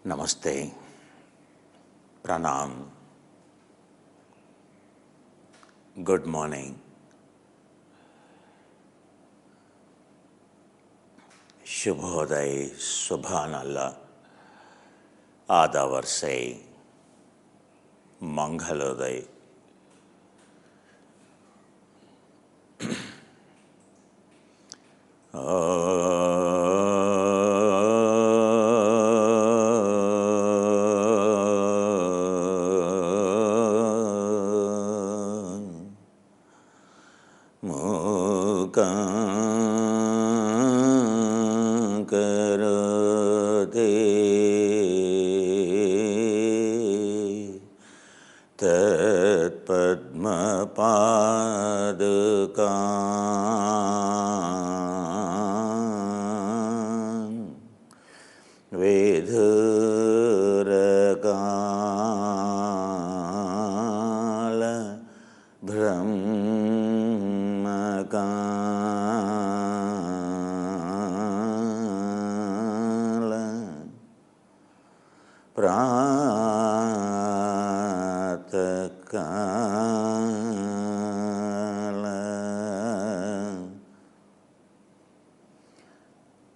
Namaste, Pranam, good morning, Shubhodaya, Subhanallah, Adavarsay, Manghalodaya.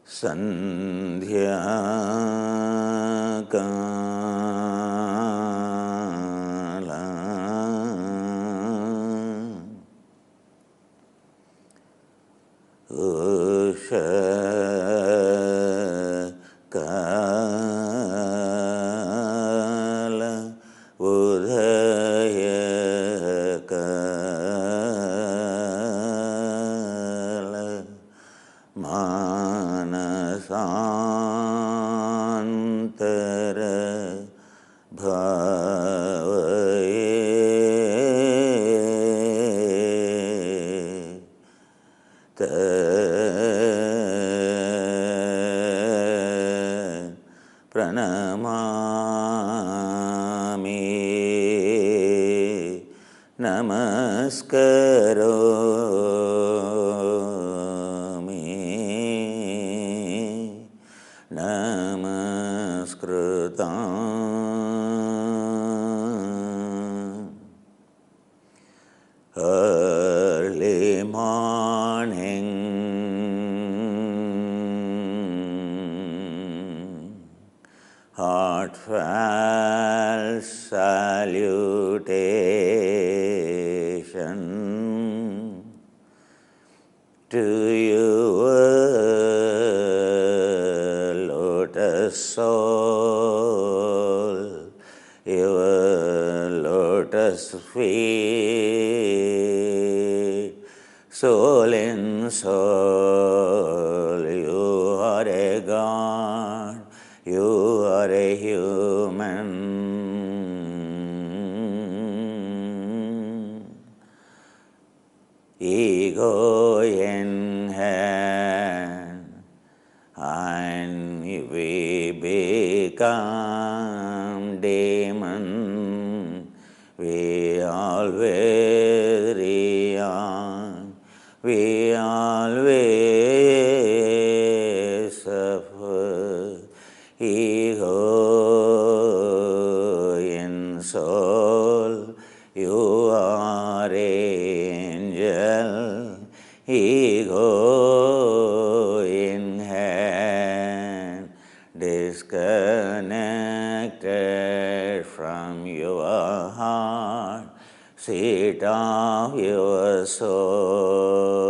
Sandhya Kala Usha Kala Udaya Kala Manasantara Bhavaye Pranamami Namaskaromi Namaskrutam. Early morning, heartfelt salutation to your lotus soul, your lotus feet, soul in soul. You are a God, you are a human. Ego in hand, and we become demon. We always react, we always suffer. Ego in soul, you are angel. Ego in hand, disconnected from your heart, seat of your soul.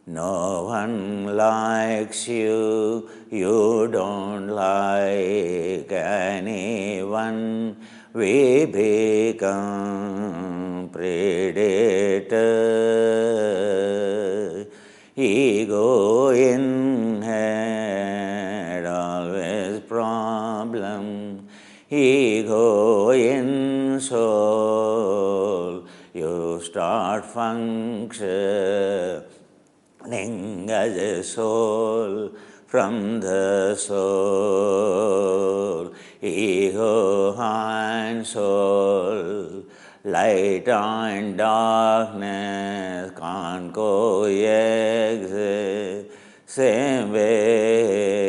No one likes you, you don't like anyone. We become predator. Ego in head, always problem. Ego in soul, you start functioning as a soul from the soul. Ego and soul, light and darkness can't coexist same way.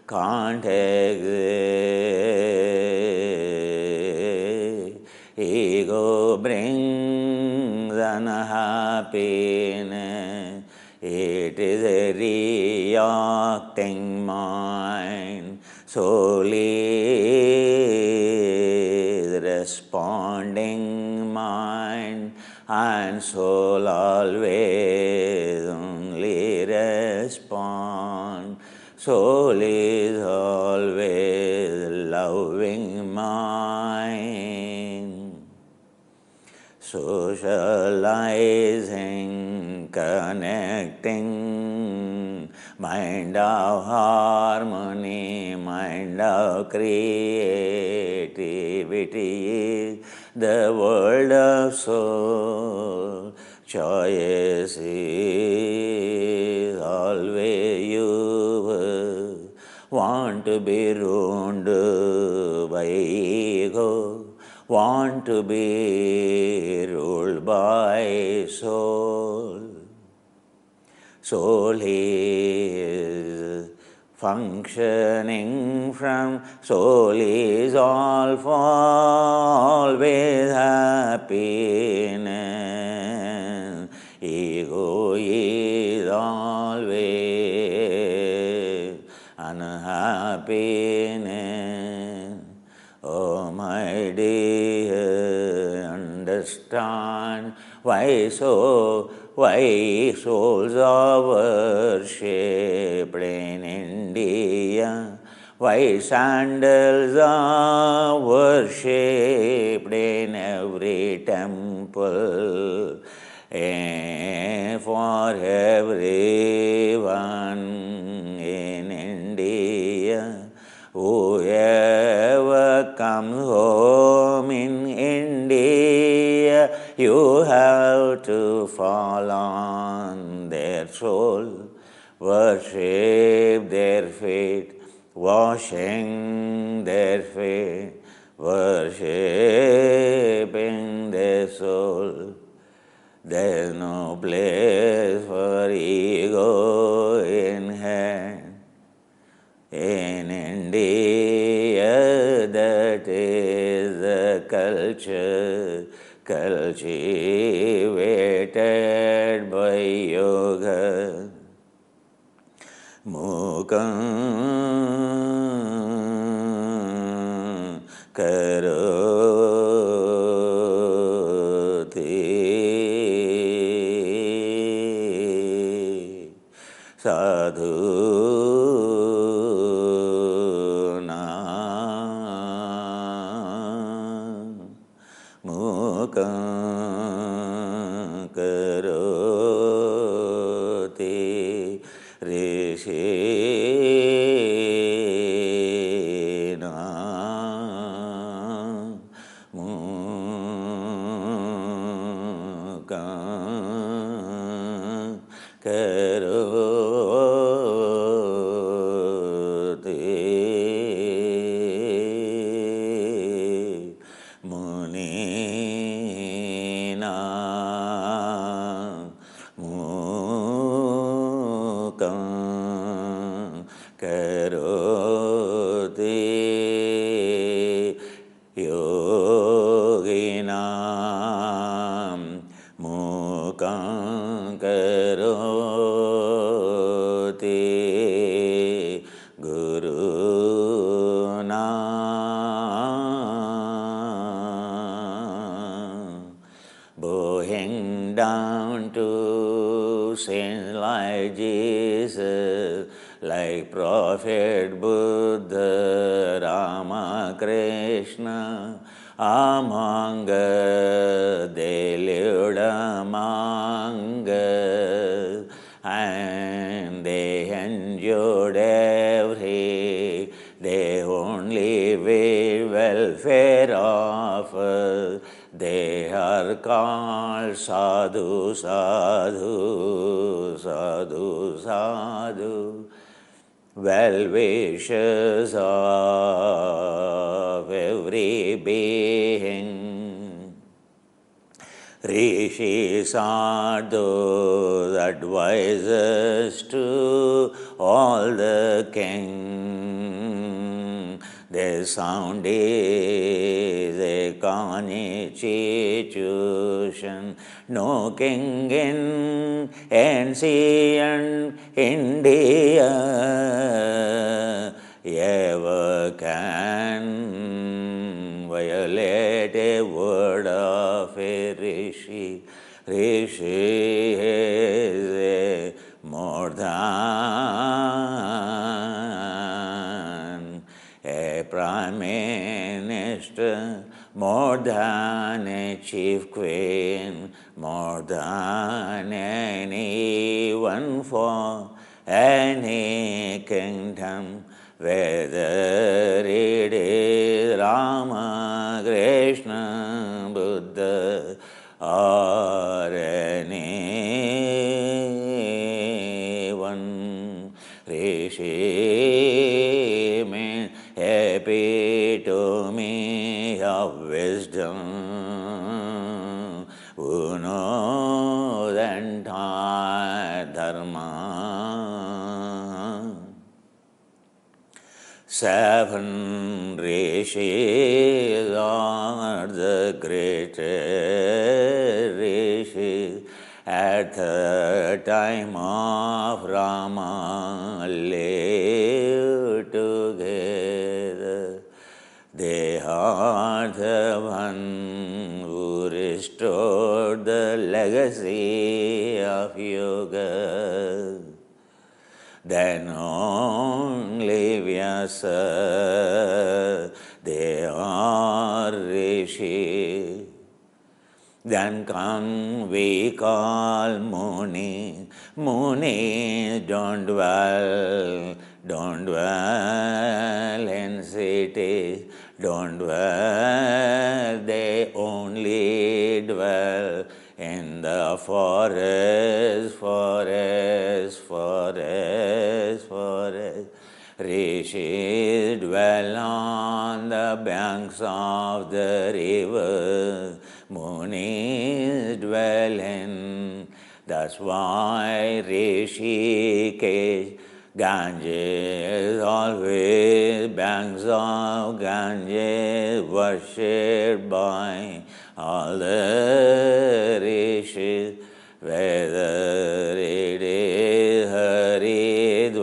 can't exist. Ego brings unhappiness. It is a reacting mind. Soul is responding mind, and soul always only respond. Soul is always loving mind. Socializing, connecting, mind of harmony, mind of creativity is the world of soul. Choice is always you. Want to be ruined by ego, want to be ruled by soul. Soul is functioning from, soul is all for always happiness. Ego is always unhappiness. Oh my dear, understand why souls are worshipped in India, why sandals are worshipped in every temple, and for everyone in India. Whoever comes home in India, you have to fall on their soul, worship their feet, washing their feet, worshiping their soul. There's no place for ego in head. In India, that is the culture cultivated by yoga. Mukam karoti sadhu. Karoti rishina mukam karoti munina mukam karoti yoginam mukam karoti gurunam. Bowing down to saints like Jesus, like Prophet Buddha, Rama, Krishna, among us, they lived among us, and they endured every, they only wish welfare of us. They are called sadhu, sadhu, sadhu, sadhu, well-wishers of every being. Rishis are those advisors to all the kings. The sound is a constitution, no king in ancient India ever can violate a word of a rishi. Rishi is a more than a prime minister, more than a chief queen, more than anyone for any kingdom, whether it is Rama, Krishna, Buddha, or anyone. Rishi means epitome of wisdom, who knows entire dharma. 7 rishis are the greatest rishis. At the time of Rama lived together. They are the one who restored the legacy of yoga. Then only Vyasa, they are rishi. Then come we call Muni. Muni don't dwell in cities, don't dwell, they only dwell in the forest. Rishis dwell on the banks of the river, Munis dwell in. That's why Rishikesh, Ganges, always banks of Ganges, worshipped by all the rishis, whether it is Haridwar,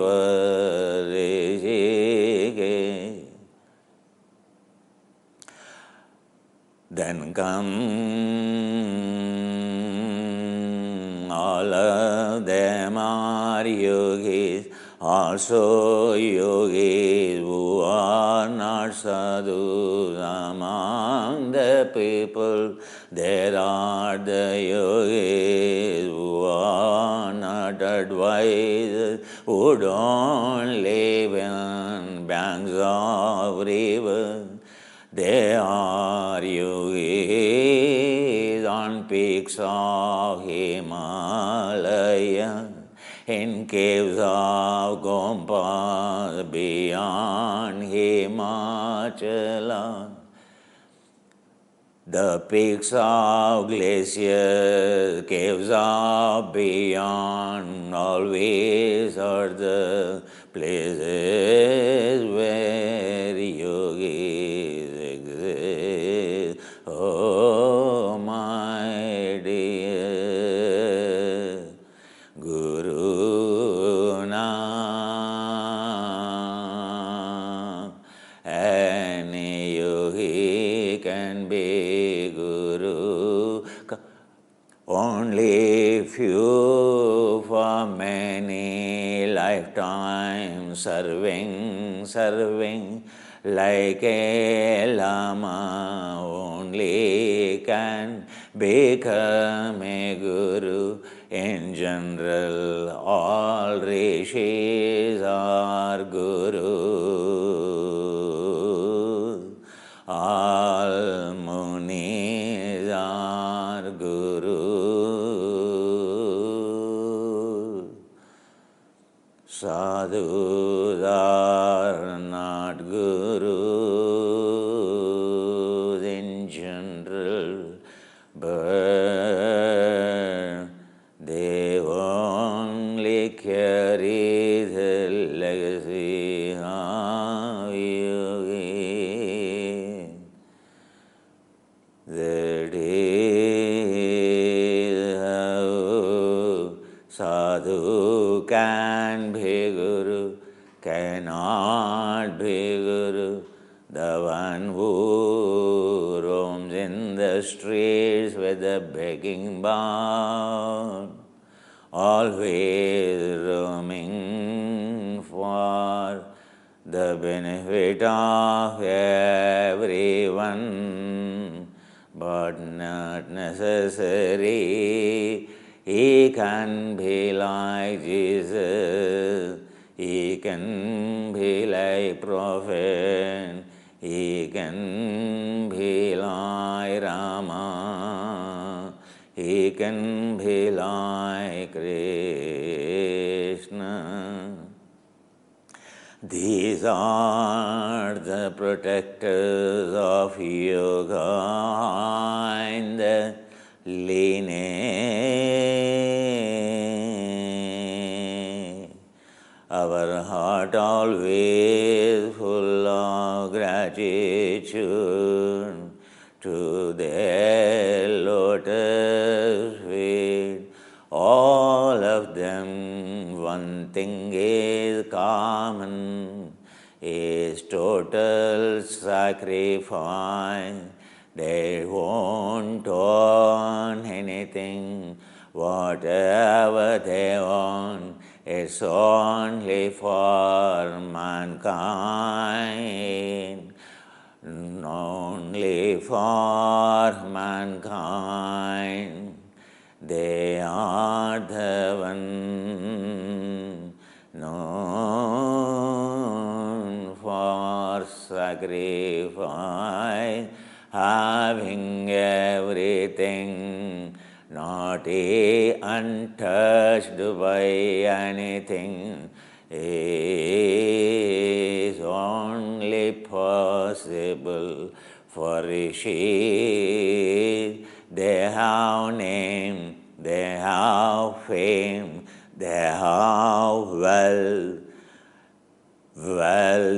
Rishikesh. Then come all of them are yogis, also yogis who are not sadhus. Among the people there are the yogis who are not advisors, who don't live in banks of rivers. They are yogis on peaks of Himalaya, in caves of Gompas beyond Himachala. The peaks of glaciers, caves of beyond, always are the places where yogis exist. Oh, my dear Guru Nam, any yogi can be Guru. Only few for many lifetimes serving like a lama only can become a guru. In general, all rishis are gurus, all munis are gurus. Sadhus are not gurus in general, but they only carry the legacy of yogi. cannot be Guru, the one who roams in the streets with a begging bound, always roaming for the benefit of everyone, but not necessary. He can be like Jesus, he can be like Prophet, he can be like Rama, he can be like Krishna. These are the protectors of yoga in the lineage. Our heart always full of gratitude to their lotus feet. All of them, one thing is common, is total sacrifice. They won't want anything, whatever they want, it's only for mankind. Only for mankind. They are the one known for sacrifice, having everything, not untouched by anything, is only possible for rishis. They have name, they have fame, they have wealth,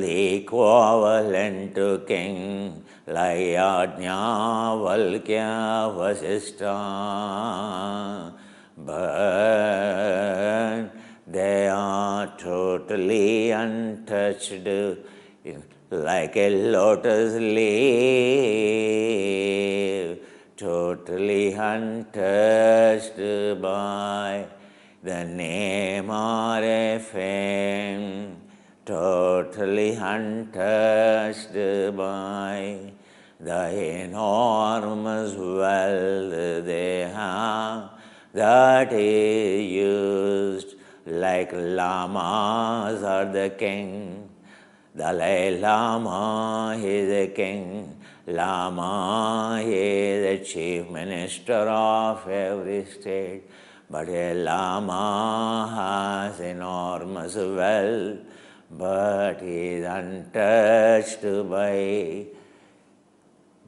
equivalent to king, like Yajnavalkya Vasishtha. But they are totally untouched, like a lotus leaf, totally untouched by the name or a fame, totally untouched by the enormous wealth they have, that is used like lamas are the king. Dalai Lama is a king. Lama is the chief minister of every state. But a Lama has enormous wealth, but he is untouched by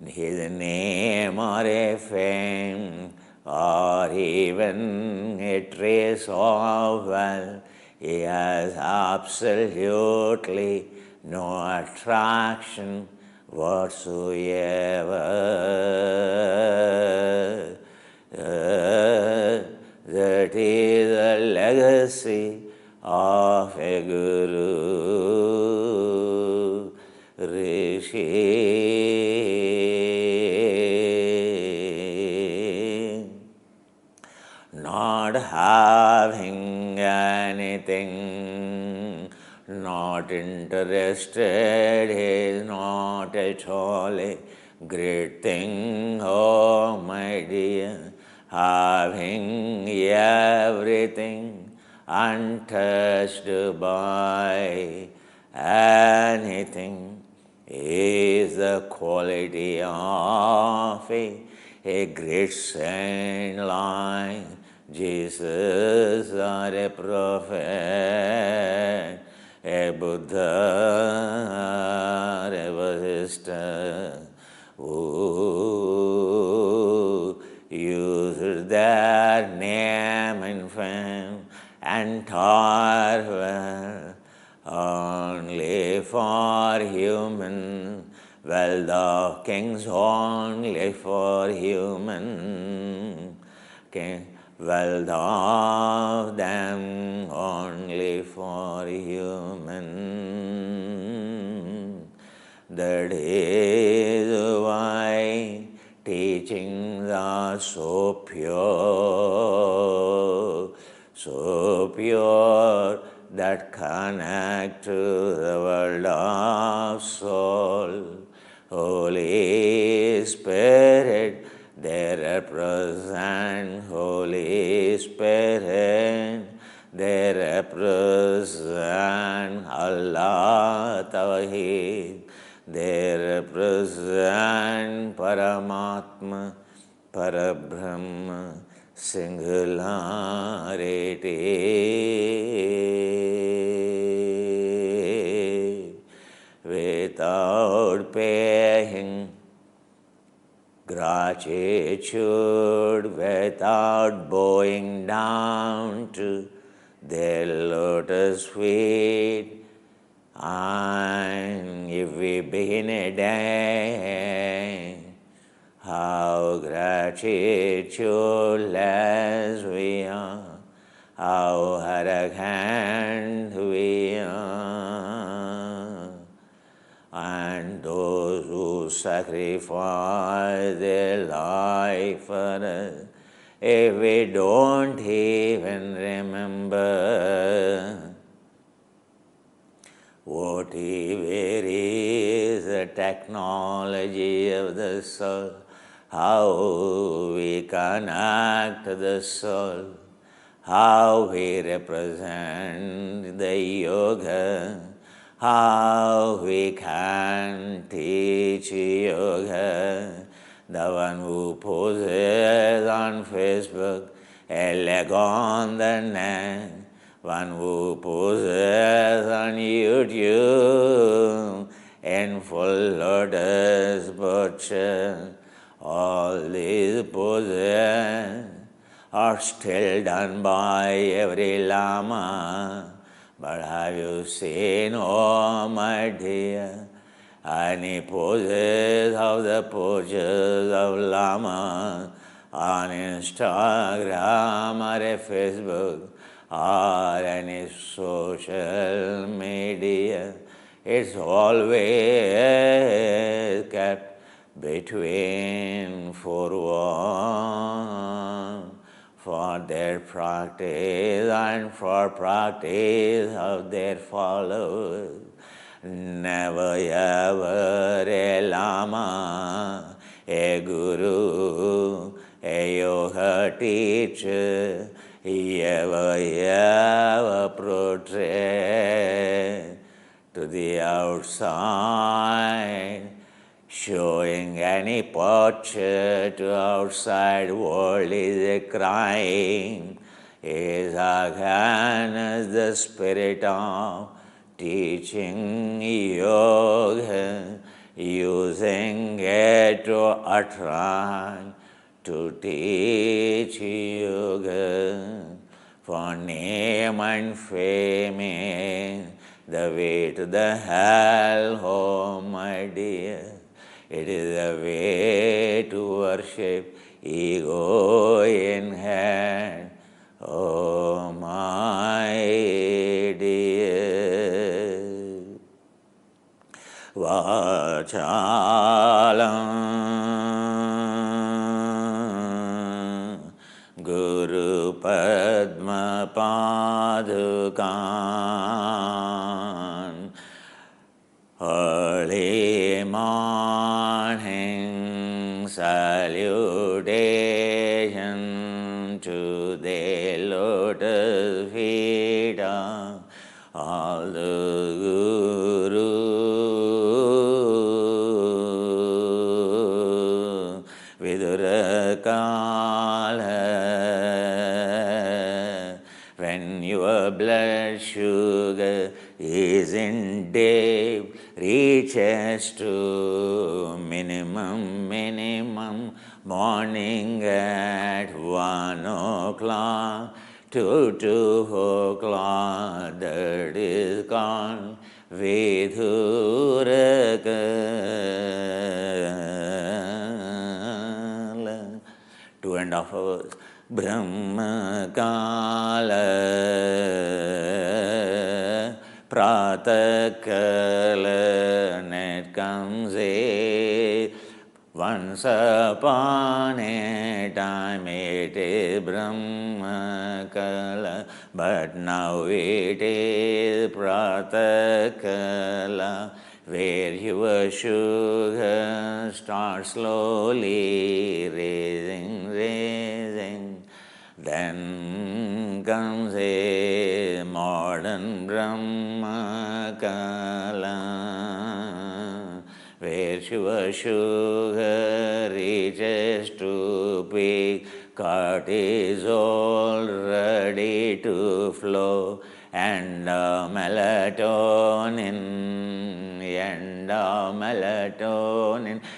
his name or a fame, or even a trace of wealth. He has absolutely no attraction whatsoever. That is the legacy of a Guru Rishi. Not having anything, not interested, is not at all a great thing, oh my dear. Having everything, untouched by anything, is the quality of a great saint like Jesus or a prophet, a Buddha or a Vasishtha, who used their name and fame and taught well only for human, wealth of kings only for human, wealth of them only for for human. That is why teachings are so pure that connect to the world of soul. Holy Spirit, they represent Holy Spirit. They represent Allah Tawheed. They represent Paramatma, Parabrahma, singularity. Without paying gratitude, without bowing down to their lotus feet, and if we begin a day, how gratitudeless we are, how arrogant we are, and those who sacrifice their life for us, if we don't even remember what varies the technology of the soul, how we connect the soul, how we represent the yoga, how we can teach yoga. The one who poses on Facebook, a leg on the neck, one who poses on YouTube in full lotus posture. All these poses are still done by every Lama. But have you seen, oh my dear, any poses of the poses of Lama on Instagram or Facebook or any social media? It's always kept between four walls for their practice and for practice of their followers. Never ever a Lama, a Guru, a yoga teacher, ever portray to the outside, showing any portrait to outside world is a crime, is against the spirit of teaching yoga, using it to attract, to teach yoga for name and fame, the way to the hell, oh my dear. It is a way to worship ego in hand, oh my dear. Vachalam Guru Padma Padukan, early morning salutation to the lotus feet of all the Guru Vidurakala. When your blood sugar is in dip, reaches to minimum, morning at 1 o'clock to 2 o'clock, that is called Vidurakala. 2.5 hours. Brahma Kala Pratakala net comes a once upon a time it is Brahmakala, but now it is Pratakala, where your sugar starts slowly raising. Then comes a modern Brahmakala, where your sugar reaches to peak, cortisol ready to flow, and melatonin,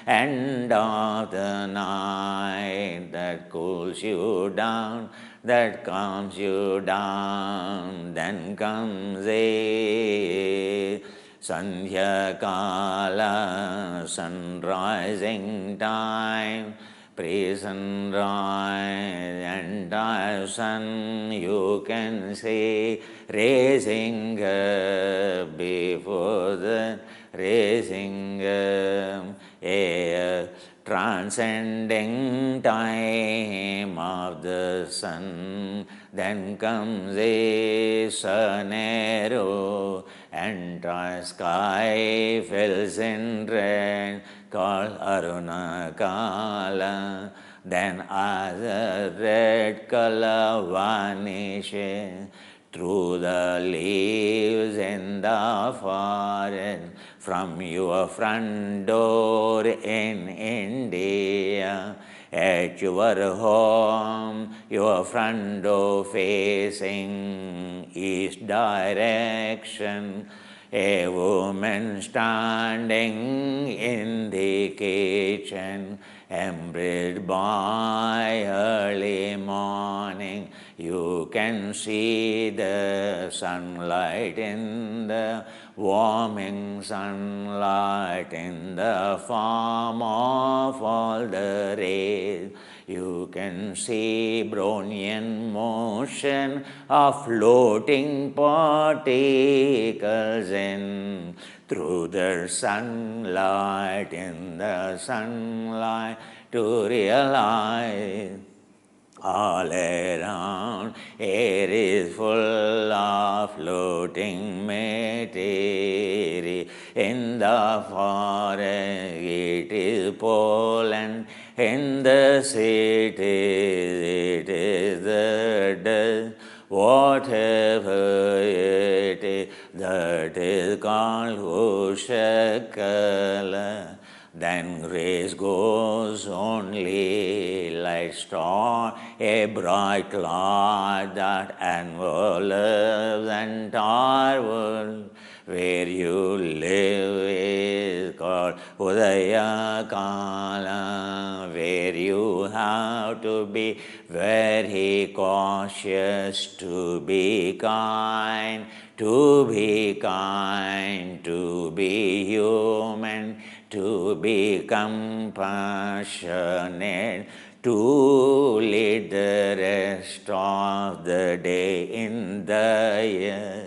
end of the night, that cools you down, that calms you down. Then comes a Sandhya Kala, sunrising time, pre-sunrise, entire sun you can see raising up before the raising up, a transcending time of the sun. Then comes a sunero, entire sky fills in red, called Aruna Kala. Then as a red color vanishes through the leaves in the forest, from your front door in India, at your home, your front door facing east direction, a woman standing in the kitchen, embraced by early morning. You can see the sunlight in the warming sunlight in the form of all the rays. You can see Brownian motion of floating particles in through the sunlight, in the sunlight, to realize all around air is full of floating material. In the forest it is pollen, in the city it is the dust. Whatever it is, that is called Ushakala. Then grace goes only like star, a bright cloud that envelops the entire world. Where you live is called Udaya Kala, where you have to be very cautious, to be kind, to be kind, to be human, to be compassionate, to lead the rest of the day in the year.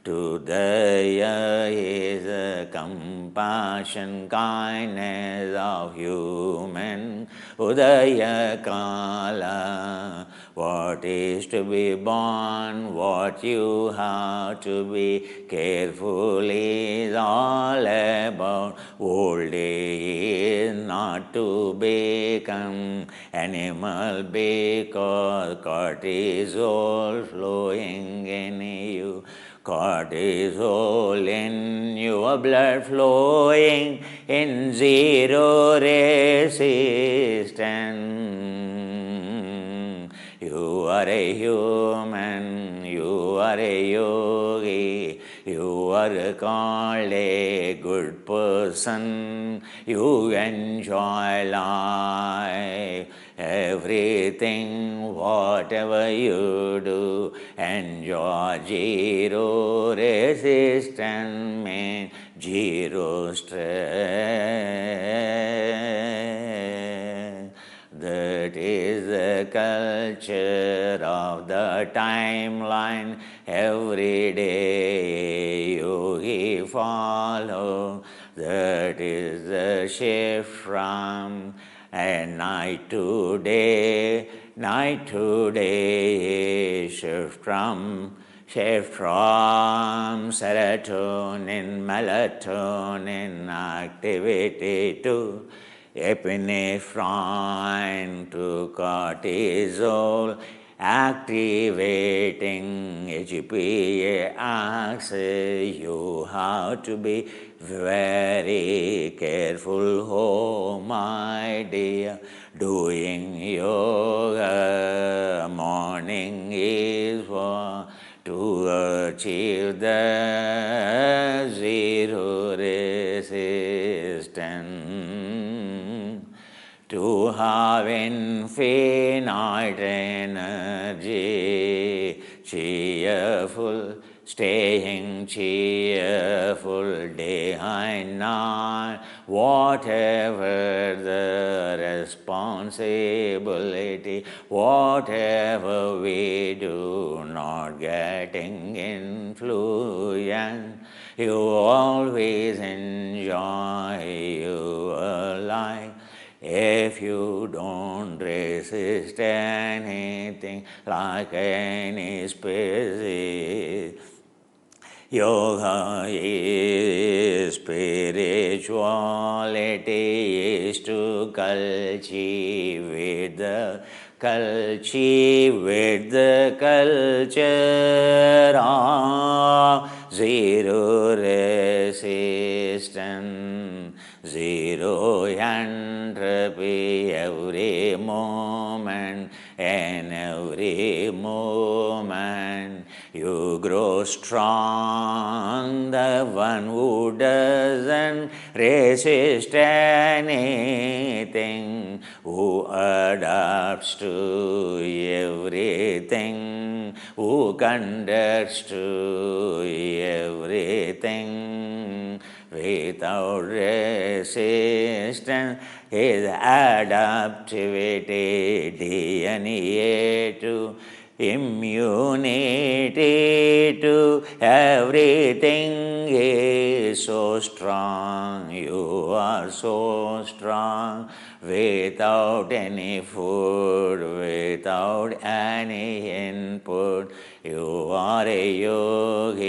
To the year is a compassion, kindness of human. Udaya Kala, what is to be born, what you have to be careful is all about. Old age is not to become animal because cortisol flowing in you. Cortisol in your blood flowing in zero resistance. You are a human, you are a yogi, you are called a good person, you enjoy life. Everything, whatever you do, enjoy. Zero resistance means zero stress. The That is the culture of the timeline. Every day yogi follow. That is the shift from night to day. Night to day, shift from serotonin, melatonin activity to epinephrine to cortisol, activating HPA axis. You have to be very careful, oh my dear. Doing yoga morning is for to achieve the zero resistance, to have infinite energy, cheerful, staying cheerful day and night, whatever the responsibility, whatever we do, not getting influence. You always enjoy your life. If you don't resist anything like any species, yoga is spirituality, is to cultivate the culture of zero resistance, zero entropy, every moment and every moment. You grow strong, the one who doesn't resist anything, who adapts to everything, who conducts to everything without resistance, is adaptivity, DNA to immunity to everything is so strong. You are so strong without any food, without any input. You are a yogi.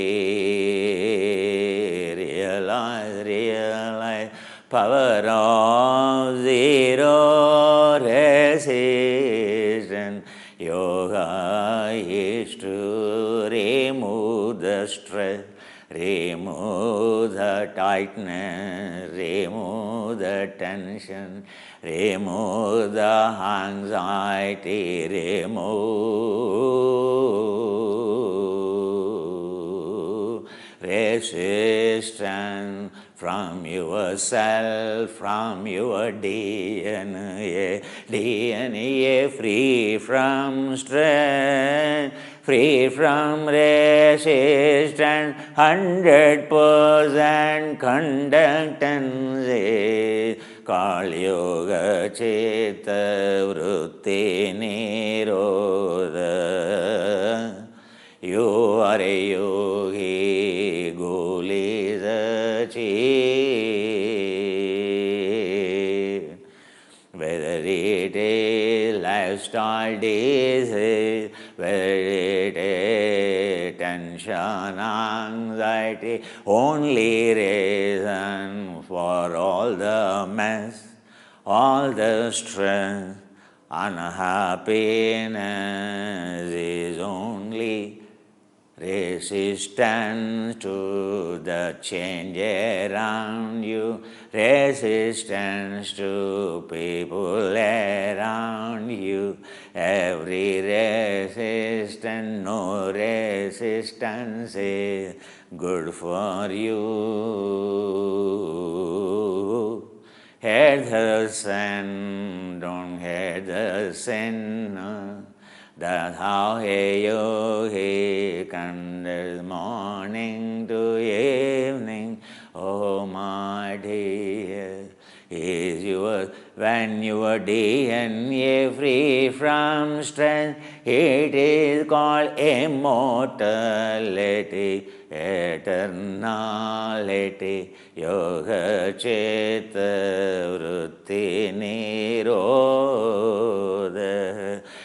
Realize power of zero resistance. Yoga is to remove the stress, remove the tightness, remove the tension, remove the anxiety, remove resistance from yourself, from your DNA free from stress, free from resistance, 100% conductance. Kali Yoga Chitta Vritti Nirodha. You are a yogi, goal is achieved. Whether it is lifestyle disease, whether it is tension, anxiety, only reason for all the mess, all the stress, unhappiness is only resistance to the change around you, resistance to people around you. Every resistance, no resistance is good for you. Hate the sin, don't hate the sinner. That's how a yogi conducts morning to evening. Oh my dear, is yours. When your DNA free from stress, it is called immortality, eternality. Yoga Cheta Vritti Nirodha.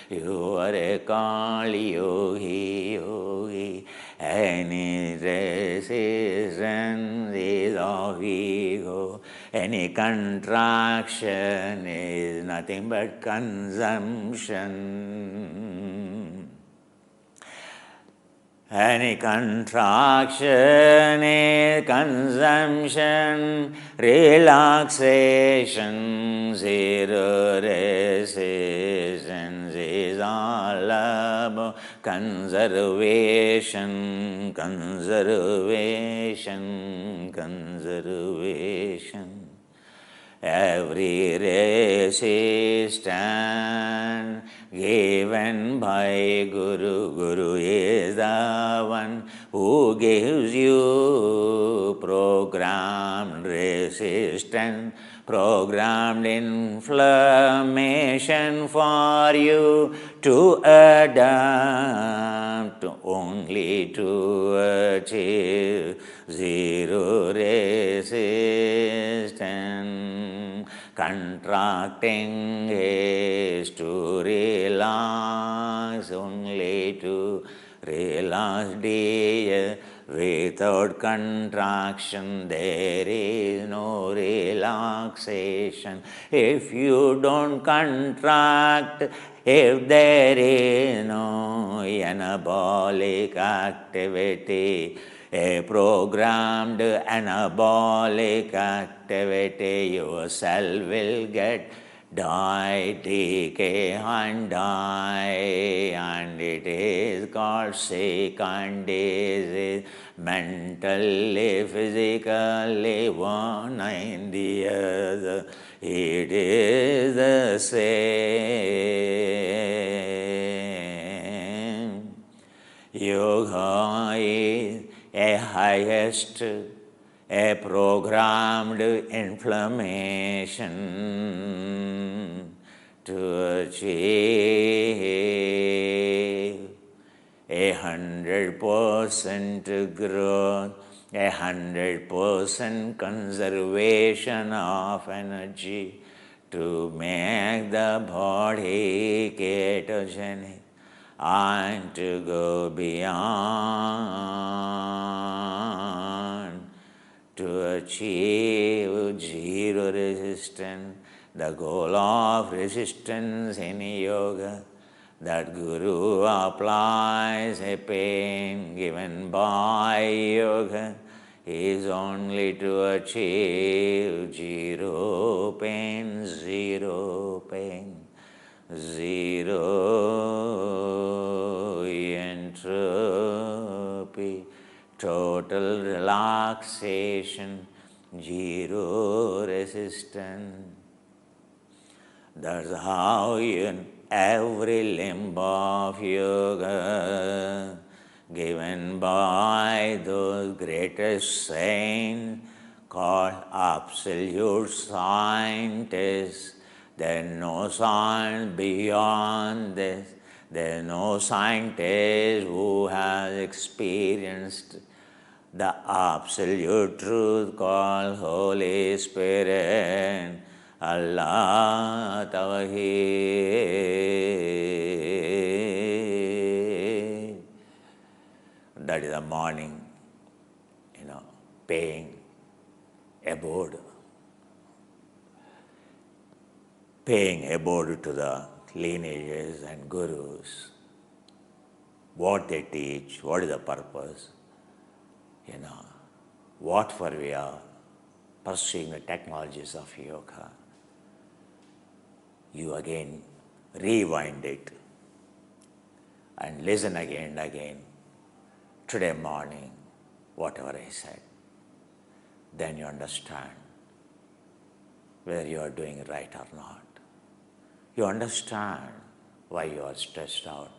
You are a Kali yogi. Any resistance is of ego. Any contraction is nothing but consumption. Any contraction is consumption, relaxation, zero resistance is all about conservation, conservation, conservation. Every resistance given by Guru, Guru is the one who gives you programmed resistance, programmed inflammation for you to adapt only to achieve zero resistance. Contracting is to relax, only to relax, dear. Without contraction, there is no relaxation. If you don't contract, if there is no anabolic activity, a programmed anabolic activity, your cell will get die, decay and die, and it is called sick and disease, mentally, physically, one and the other. It is the same. Yoga is a highest, a programmed inflammation to achieve 100% growth, 100% conservation of energy to make the body ketogenic and to go beyond to achieve zero resistance. The goal of resistance in yoga, that Guru applies a pain given by yoga, is only to achieve zero pain, zero pain, zero entropy, total relaxation, zero resistance. That's how in every limb of yoga given by those greatest saints called absolute scientists. There's no science beyond this. There's no scientist who has experienced the absolute truth called Holy Spirit, Allah Tawheed. That is the morning, paying abode. Paying abode to the lineages and gurus, what they teach, what is the purpose, what for we are pursuing the technologies of yoga. You again rewind it and listen again and again. Today morning, whatever I said, then you understand whether you are doing it right or not. You understand why you are stressed out,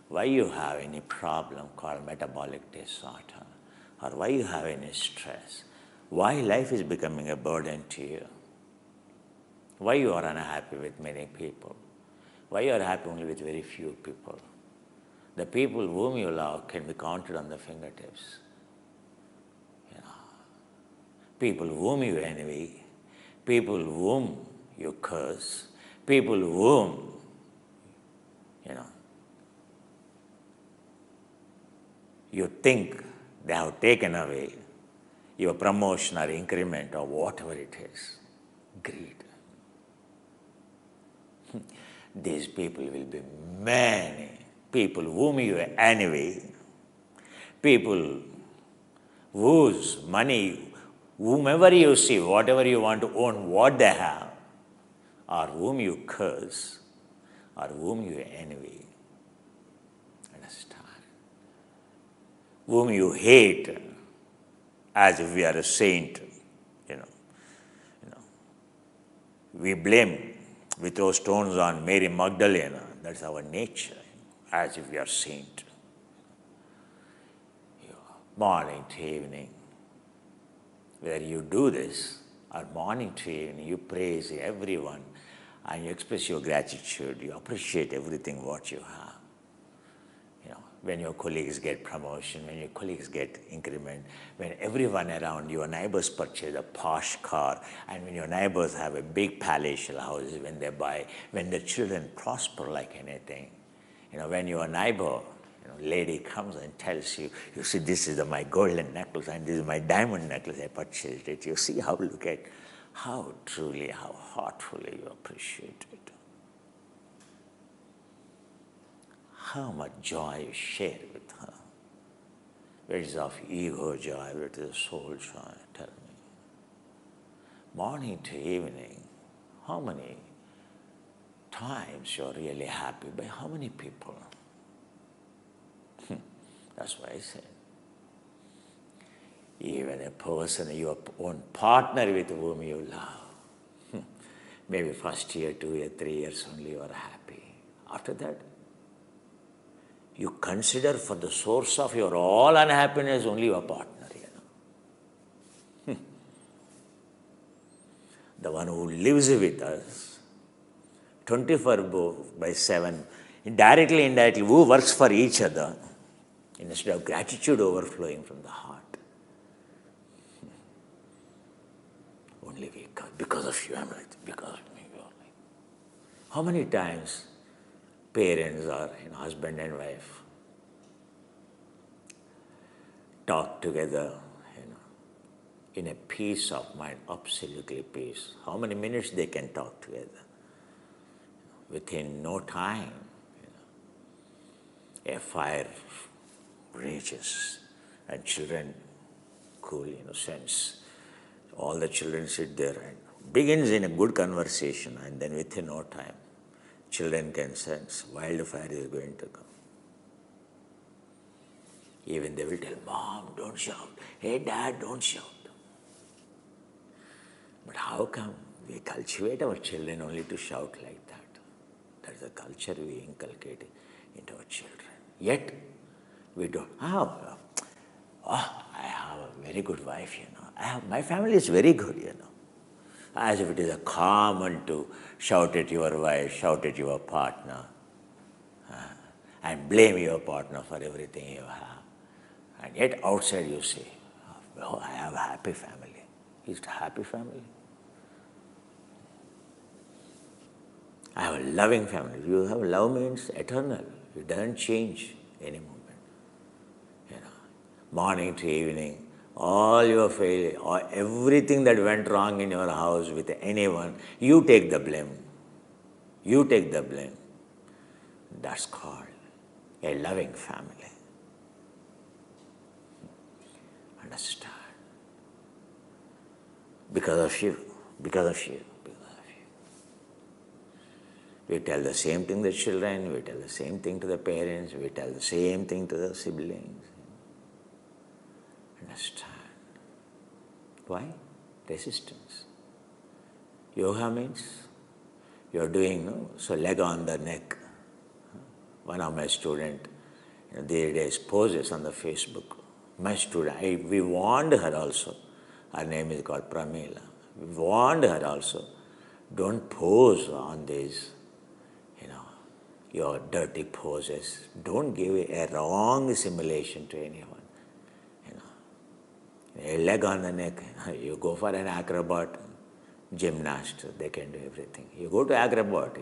why you have any problem called metabolic disorder, or why you have any stress, why life is becoming a burden to you. Why you are unhappy with many people? Why you are happy only with very few people? The people whom you love can be counted on the fingertips. People whom you envy, people whom you curse, people whom, you think they have taken away your promotion or increment or whatever it is. Greed. These people will be many. People whom you envy, people whose money, whomever you see, whatever you want to own, what they have, or whom you curse, or whom you envy. Understand? Whom you hate, as if we are a saint, We blame, we throw stones on Mary Magdalene. That's our nature, as if we are saint. Morning to evening, whether you do this, or morning to evening, you praise everyone and you express your gratitude, you appreciate everything what you have. When your colleagues get promotion, when your colleagues get increment, when everyone around your neighbors purchase a posh car, and when your neighbors have a big palatial house, when they buy, when the children prosper like anything, when your neighbor, lady comes and tells you, you see, this is my golden necklace and this is my diamond necklace, I purchased it. You see look at how truly, how heartfully you appreciate it. How much joy you share with her. Where is of ego joy, where is the soul joy? Tell me. Morning to evening, how many times you're really happy? By how many people? That's why I said, even a person, your own partner with whom you love, maybe first year, 2 years, 3 years only you are happy. After that, you consider for the source of your all unhappiness only your partner. The one who lives with us 24/7, directly, indirectly, who works for each other, instead of gratitude overflowing from the heart. Only because of you, I'm like, because of me, you're like. How many times parents or husband and wife talk together, in a peace of mind, absolutely peace. How many minutes they can talk together? Within no time, a fire rages and children cool, sense. All the children sit there and begins in a good conversation, and then within no time, children can sense wildfire is going to come. Even they will tell, Mom, don't shout. Hey, Dad, don't shout. But how come we cultivate our children only to shout like that? That's the culture we inculcate into our children. Yet, we don't. I have a very good wife, my family is very good, As if it is a common to shout at your wife, shout at your partner, and blame your partner for everything you have. And yet outside you say, oh, I have a happy family. Is it a happy family? I have a loving family. You have love means eternal. It doesn't change any moment. Morning to evening, all your failure, or everything that went wrong in your house with anyone, you take the blame. You take the blame. That's called a loving family. Understand? Because of you, because of you, because of you. We tell the same thing to the children, we tell the same thing to the parents, we tell the same thing to the siblings. Understand? Why? Resistance. Yoga means you're doing, so leg on the neck. One of my students, the other days poses on the Facebook. My student, we warned her also. Her name is called Pramila. We warned her also. Don't pose on these, your dirty poses. Don't give a wrong simulation to anyone. A leg on the neck, you go for an acrobat, gymnast, they can do everything. You go to acrobat,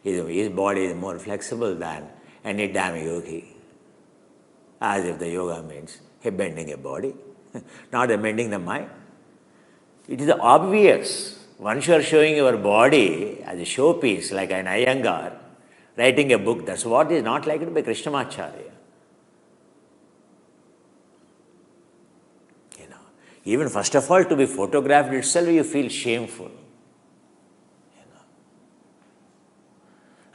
his body is more flexible than any damn yogi. As if the yoga means bending a body, not bending the mind. It is obvious. Once you are showing your body as a showpiece, like an Iyengar, writing a book, that's what is not liked by Krishnamacharya. Even first of all, to be photographed itself, you feel shameful.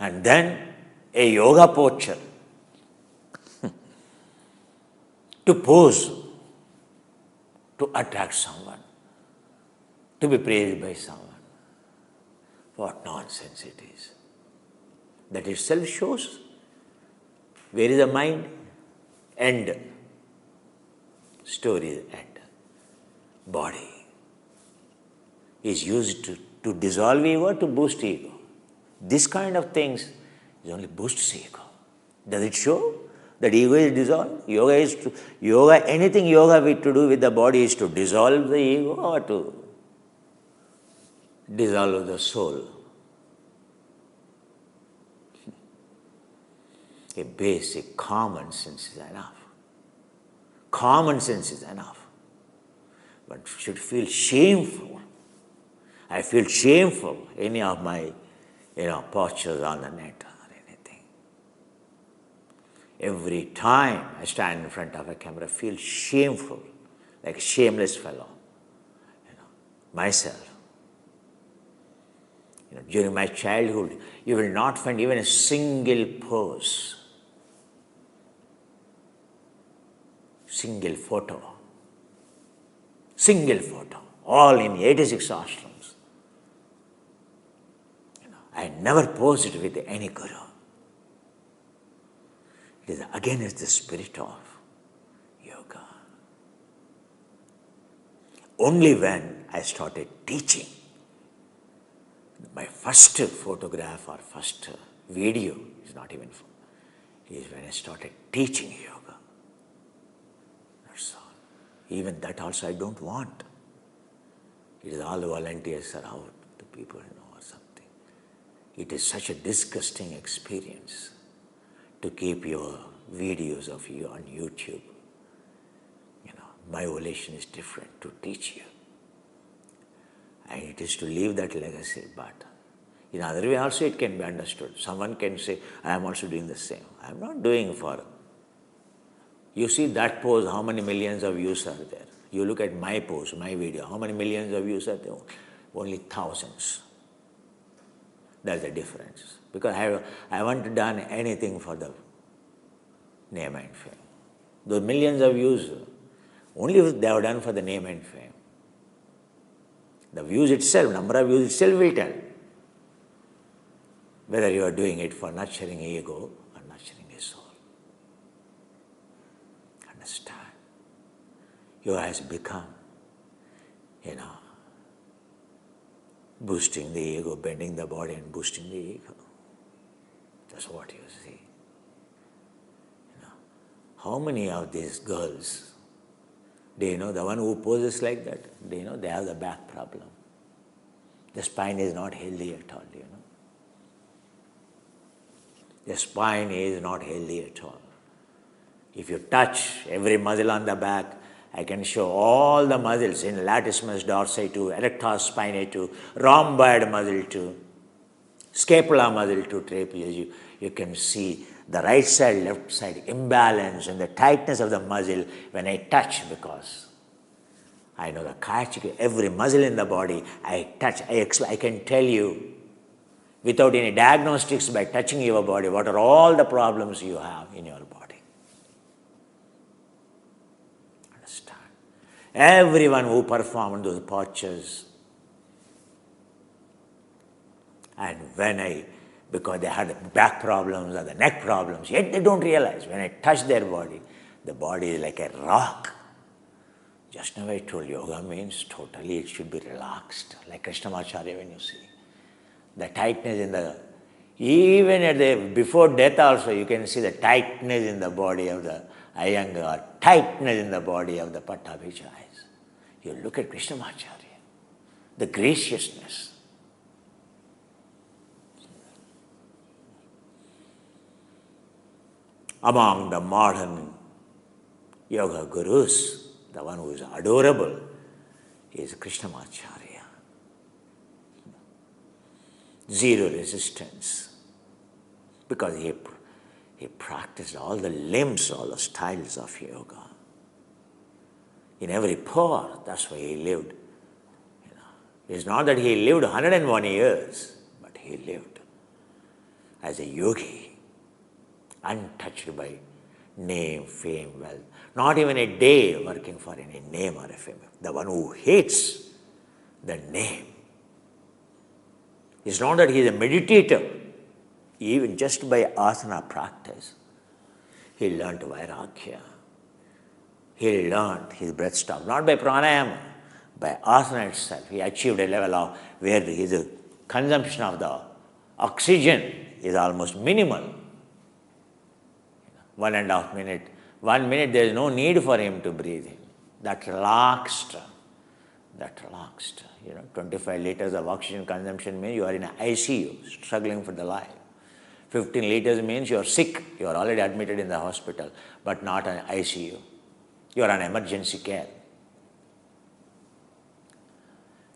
And then a yoga posture, to pose, to attract someone, to be praised by someone. What nonsense it is. That itself shows where is the mind? End. Story end. Body is used to dissolve ego, to boost ego. This kind of things is only boosts ego. Does it show that ego is dissolved? Anything yoga with to do with the body is to dissolve the ego or to dissolve the soul. A basic common sense is enough. Common sense is enough. But should feel shameful. I feel shameful any of my, postures on the net or anything. Every time I stand in front of a camera, I feel shameful, like a shameless fellow. Myself. During my childhood, you will not find even a single pose, single photo, all in 86 ashrams. I never posed with any guru. It is against the spirit of yoga. Only when I started teaching, my first photograph or first video is not even is when I started teaching yoga. That's all. Even that also I don't want. It is all the volunteers are out, the people know or something. It is such a disgusting experience to keep your videos of you on YouTube. My volition is different, to teach you. And it is to leave that legacy, but in other way also it can be understood. Someone can say, I am also doing the same. I am not doing for. You see that pose, how many millions of views are there? You look at my pose, my video, how many millions of views are there? Only thousands. That's the difference. Because I haven't done anything for the name and fame. Those millions of views, only they have done for the name and fame. The views itself, number of views itself will tell whether you are doing it for nurturing ego or nurturing a soul. Understand? Yoga has become, boosting the ego, bending the body and boosting the ego. That's what you see. How many of these girls, do you know the one who poses like that? Do you know they have the back problem? The spine is not healthy at all, do you know? The spine is not healthy at all. If you touch every muscle on the back, I can show all the muscles in latissimus dorsi 2, erector spinae 2, rhomboid muscle 2, scapula muscle 2, trapezius. You can see the right side, left side imbalance and the tightness of the muscle when I touch, because I know the chiropractic, every muscle in the body, I touch, I can tell you without any diagnostics, by touching your body, what are all the problems you have in your body. Understand? Everyone who performed those postures, and because they had back problems or the neck problems, yet they don't realize. When I touch their body, the body is like a rock. Just now I told yoga means totally it should be relaxed, like Krishnamacharya when you see. The tightness in the, even at the, before death also, you can see the tightness in the body of the Iyengar, tightness in the body of the Pattabhichais. You look at Krishnamacharya, the graciousness. Among the modern yoga gurus, the one who is adorable is Krishnamacharya. Zero resistance, because he practiced all the limbs, all the styles of yoga. In every pore, that's why he lived. It's not that he lived 101 years, but he lived as a yogi, untouched by name, fame, wealth. Not even a day working for any name or a fame. The one who hates the name. It's not that he is a meditator. Even just by asana practice, he learnt vairagya. He learnt his breath stop, not by pranayama, by asana itself. He achieved a level of where his consumption of the oxygen is almost minimal. 1.5 minutes. 1 minute, there is no need for him to breathe in. That relaxed. 25 liters of oxygen consumption means you are in an ICU, struggling for the life. 15 liters means you are sick. You are already admitted in the hospital, but not an ICU. You are on emergency care.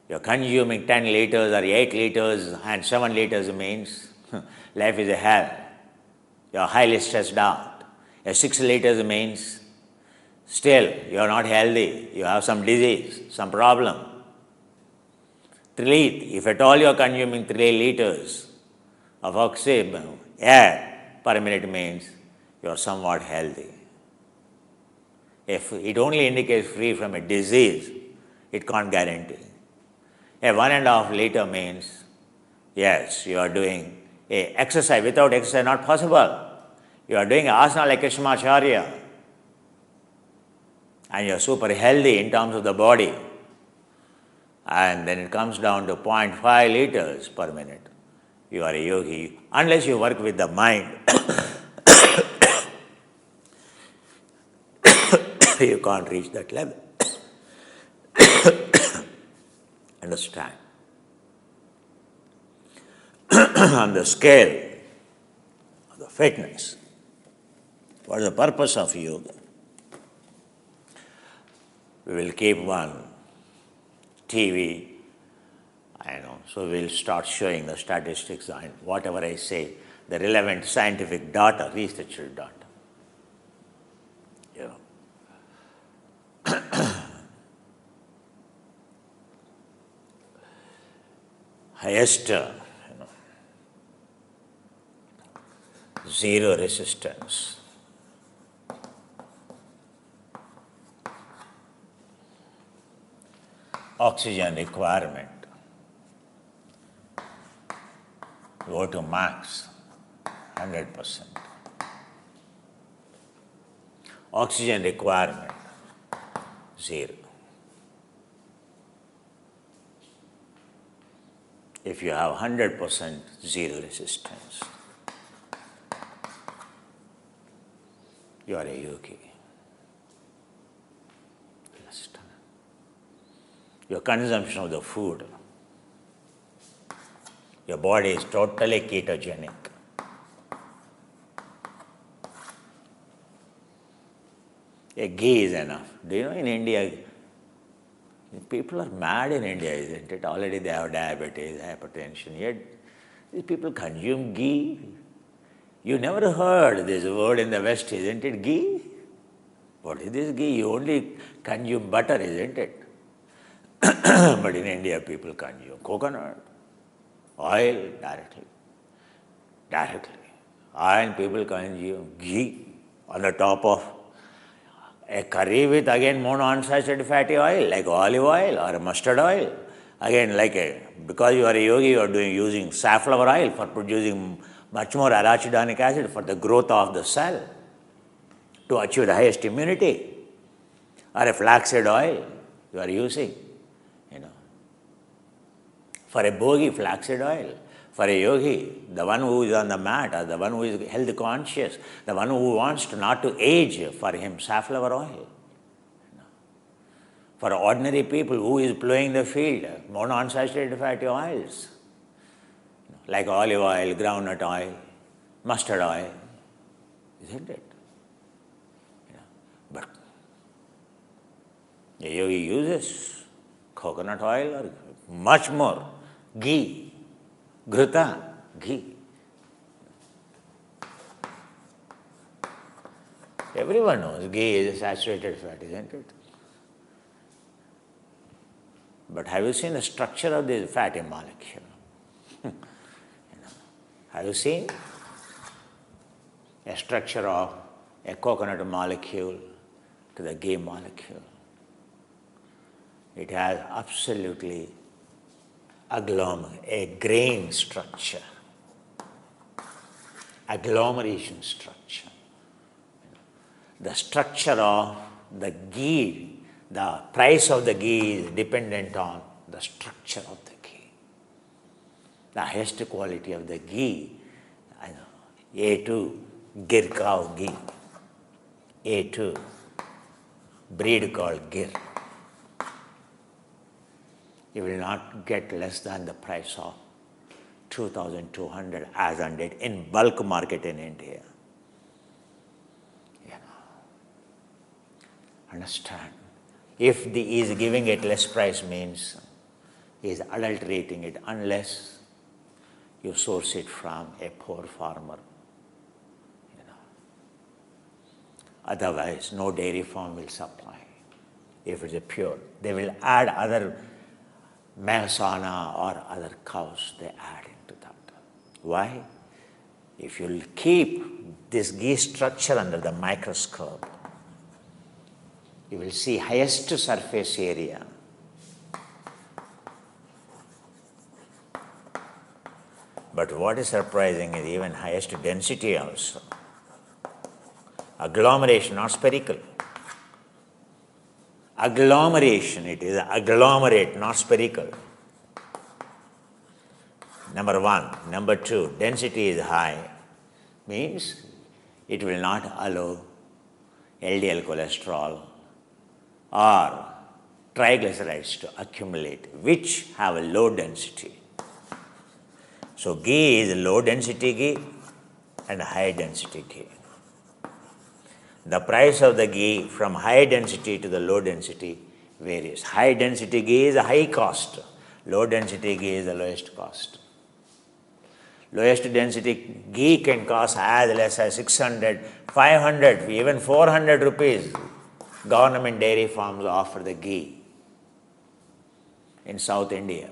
You are consuming 10 liters or 8 liters and 7 liters means life is a hell. You are highly stressed out. 6 liters means still you are not healthy. You have some disease, some problem. 3, if at all you are consuming 3 liters of oxygen, air per minute means you are somewhat healthy. If it only indicates free from a disease, it can't guarantee. A 1.5 liter means, yes, you are doing a exercise. Without exercise, not possible. You are doing asana like Krishnamacharya, and you are super healthy in terms of the body. And then it comes down to 0.5 liters per minute. You are a yogi. Unless you work with the mind, you can't reach that level. Understand? On the scale of the fitness, what is the purpose of yoga? We will keep one TV, so we'll start showing the statistics and whatever I say, the relevant scientific data, research data. Highest, zero resistance. Oxygen requirement. Go to max, 100%. Oxygen requirement, 0. If you have 100% zero resistance, you are a yogi. Understand? Your consumption of the food, your body is totally ketogenic. A ghee is enough. Do you know in India, people are mad in India, isn't it? Already they have diabetes, hypertension, yet these people consume ghee. You never heard this word in the West, isn't it? Ghee? What is this ghee? You only consume butter, isn't it? But in India, people consume coconut, oil directly. And people consume ghee on the top of a curry with again monounsaturated fatty oil like olive oil or mustard oil. Again, because you are a yogi, you are using safflower oil for producing much more arachidonic acid for the growth of the cell to achieve the highest immunity. Or a flaxseed oil you are using, For a bogi, flaxseed oil. For a yogi, the one who is on the mat, or the one who is health conscious, the one who wants not to age, for him safflower oil. For ordinary people who is plowing the field, monounsaturated fatty oils, like olive oil, groundnut oil, mustard oil, isn't it? But the yogi uses coconut oil or much more, ghee, ghrita, ghee. Everyone knows ghee is a saturated fat, isn't it? But have you seen the structure of this fatty molecule? Have you seen a structure of a coconut molecule to the ghee molecule? It has absolutely a grain structure, agglomeration structure. The structure of the ghee, the price of the ghee is dependent on the structure of the ghee. The highest quality of the ghee, A2 Gir cow ghee, A2 breed called Gir. You will not get less than the price of 2,200 as on date in bulk market in India. Understand? If he is giving it less price means he is adulterating it unless you source it from a poor farmer. Otherwise, no dairy farm will supply. If it is pure, they will add other Mahsana or other cows, they add into that. Why? If you keep this ghee structure under the microscope, you will see highest surface area. But what is surprising is even highest density also. Agglomeration, not spherical. Agglomeration, it is agglomerate, not spherical. Number one. Number two, density is high. Means it will not allow LDL cholesterol or triglycerides to accumulate, which have a low density. So ghee is low density ghee and high density ghee. The price of the ghee from high density to the low density varies. High density ghee is a high cost. Low density ghee is the lowest cost. Lowest density ghee can cost as less as 600, 500, even 400 rupees. Government dairy farms offer the ghee in South India.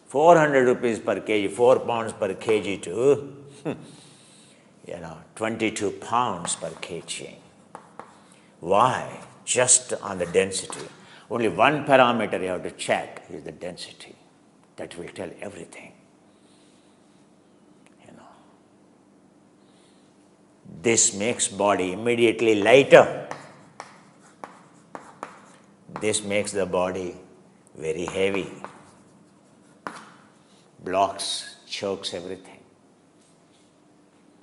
400 rupees per kg, 4 pounds per kg to 22 pounds per kg. Why? Just on the density. Only one parameter you have to check is the density. That will tell everything. This makes body immediately lighter. This makes the body very heavy. Blocks, chokes everything.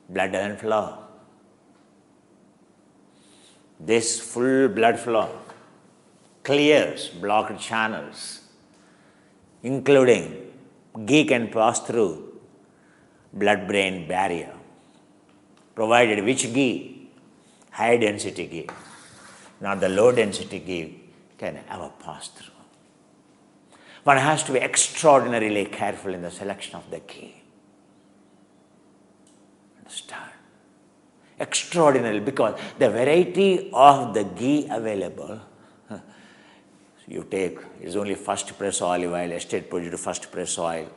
Blood doesn't flow. This full blood flow clears blocked channels, including ghee can pass through blood-brain barrier, provided which ghee? High density ghee, not the low density ghee can ever pass through. One has to be extraordinarily careful in the selection of the ghee. Understand? Extraordinary, because the variety of the ghee available, you take, it's only first press olive oil, estate produced first press oil,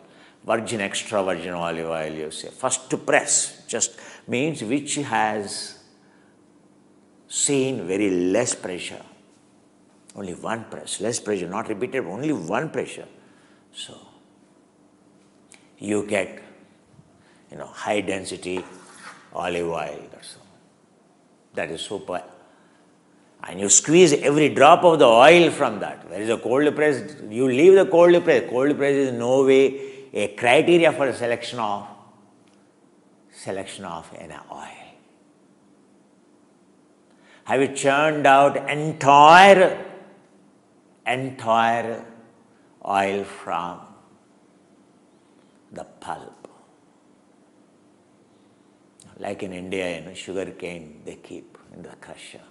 virgin extra virgin olive oil, you say. First to press just means which has seen very less pressure. Only one press, less pressure, not repeated, only one pressure. So you get, high density olive oil. That is super. And you squeeze every drop of the oil from that. There is a cold press, you leave the cold press. Cold press is no way a criteria for selection of an oil? Have you churned out entire oil from the pulp? Like in India, sugar cane they keep in the crusher.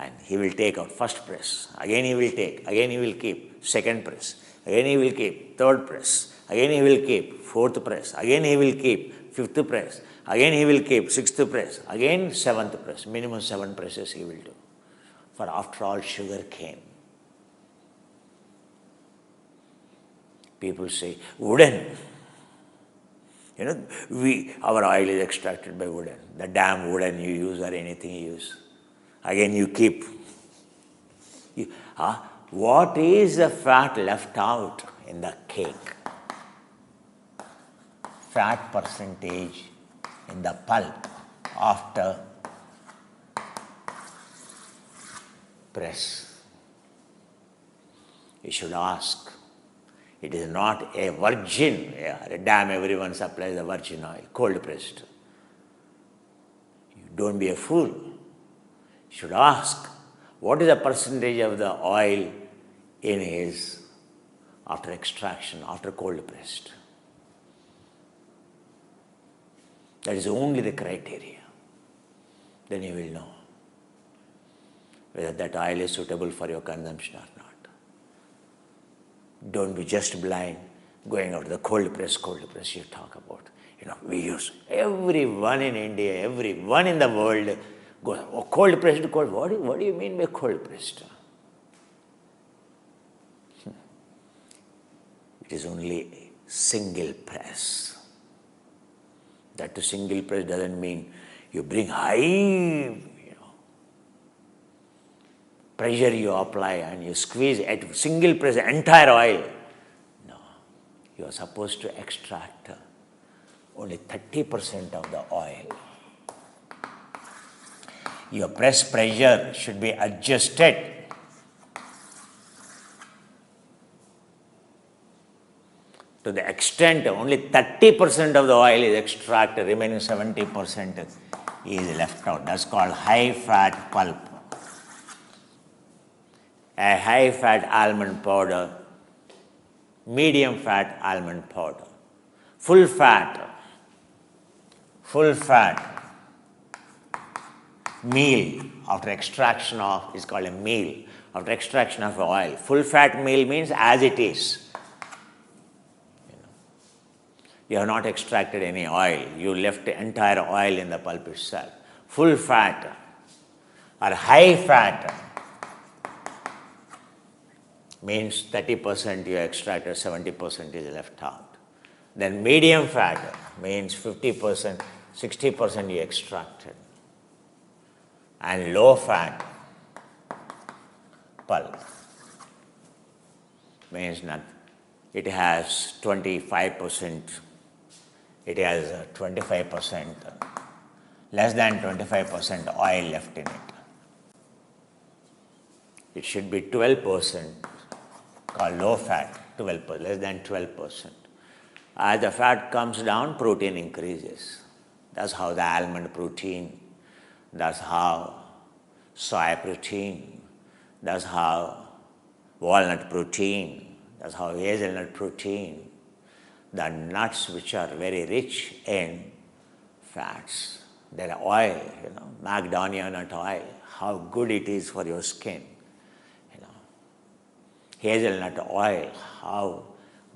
And he will take out first press, again he will take, again he will keep, second press, again he will keep, third press, again he will keep, fourth press, again he will keep, fifth press, again he will keep, sixth press, again seventh press, minimum 7 presses he will do. For after all, sugar cane. People say, wooden. Our oil is extracted by wooden. The damn wooden you use or anything you use. Again you keep. What is the fat left out in the cake? Fat percentage in the pulp after press. You should ask. It is not a virgin. Damn, everyone supplies the virgin oil, cold pressed. Don't be a fool. You should ask, what is the percentage of the oil in his after extraction, after cold pressed? That is only the criteria. Then you will know whether that oil is suitable for your consumption or not. Don't be just blind going out to the cold press you talk about. We use, everyone in India, everyone in the world goes, cold pressed, cold. What do you mean by cold pressed? It is only single press. That to single press doesn't mean you bring high pressure you apply and you squeeze at single press entire oil. No, you are supposed to extract only 30% of the oil. Your press pressure should be adjusted to the extent only 30% of the oil is extracted, remaining 70% is left out. That's called high fat pulp. A high fat almond powder, medium fat almond powder, full fat meal after extraction of is called a meal after extraction of oil. Full fat meal means as it is. You have not extracted any oil. You left the entire oil in the pulp itself. Full fat or high fat means 30% you extracted, 70% is left out. Then medium fat means 50%, 60% you extracted. And low fat pulp means not. It has 25%, it has 25%, less than 25% oil left in it. It should be 12%. Called low fat, 12%, less than 12%. As the fat comes down, protein increases. That's how the almond protein, that's how soy protein, that's how walnut protein, that's how hazelnut protein, the nuts which are very rich in fats. Their oil, Macadamia nut oil, how good it is for your skin. Hazelnut oil, how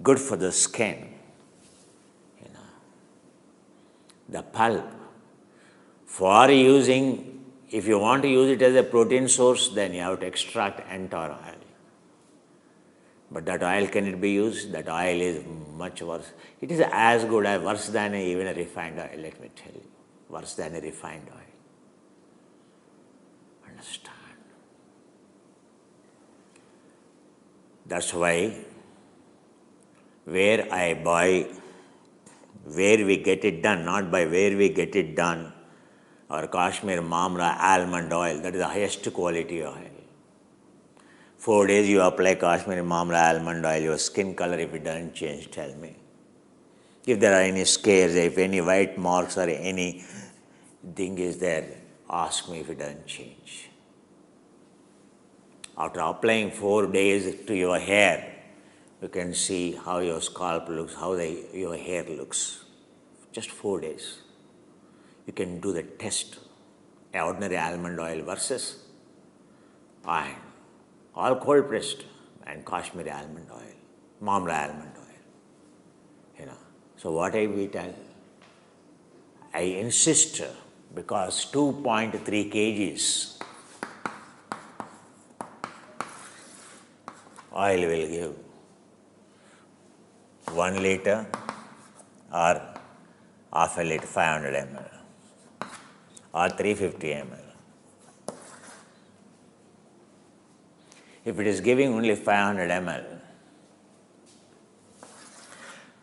good for the skin. The pulp, for using, if you want to use it as a protein source, then you have to extract entire oil. But that oil, can it be used? That oil is much worse. It is as good as worse than even a refined oil, let me tell you. Worse than a refined oil. Understand? That's why where I buy, where we get it done, not by where we get it done, or Kashmir Mamra almond oil, that is the highest quality oil. 4 days you apply Kashmir Mamra almond oil, your skin color, if it doesn't change, tell me. If there are any scares, if any white marks or any thing is there, ask me if it doesn't change. After applying 4 days to your hair, you can see how your scalp looks, how your hair looks. Just 4 days. You can do the test. Ordinary almond oil versus and all cold pressed and Kashmiri almond oil, Mamra almond oil. So what I will tell, I insist because 2.3 kgs oil will give 1 liter or half a liter, 500 ml or 350 ml. If it is giving only 500 ml,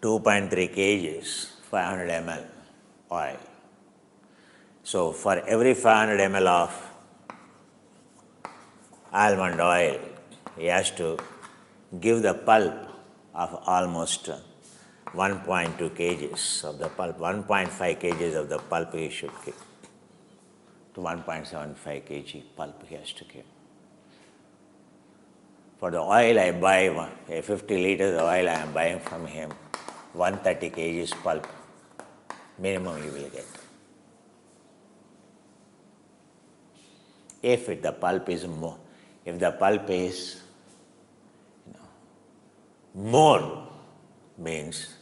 2.3 kgs, 500 ml oil. So for every 500 ml of almond oil, he has to give the pulp of almost 1.2 kgs of the pulp, 1.5 kgs of the pulp he should give. To 1.75 kg pulp he has to give. For the oil I buy, 50 liters of oil I am buying from him, 130 kgs pulp minimum you will get. If the pulp is more, more means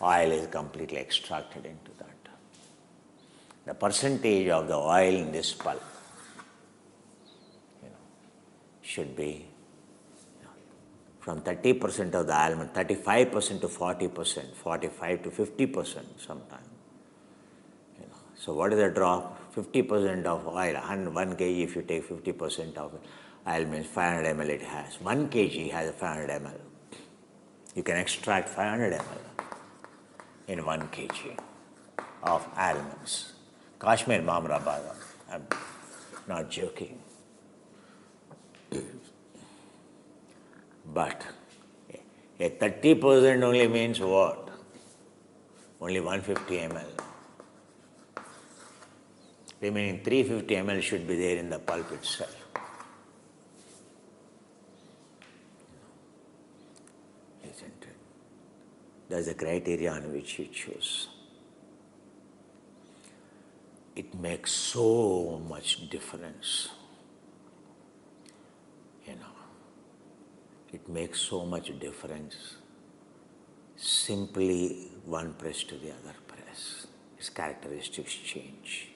oil is completely extracted into that. The percentage of the oil in this pulp should be from 30% of the almond, 35% to 40%, 45 to 50% sometimes. So what is the drop? 50% of oil, 1 kg if you take 50% of oil means 500 ml it has. 1 kg has 500 ml. You can extract 500 ml in 1 kg of almonds. Kashmir Mamra Badam. I'm not joking. But a 30% only means what? Only 150 ml. Remaining 350 ml should be there in the pulp itself. Isn't it? That's the criteria on which you choose. It makes so much difference. It makes so much difference. Simply one press to the other press. Its characteristics change.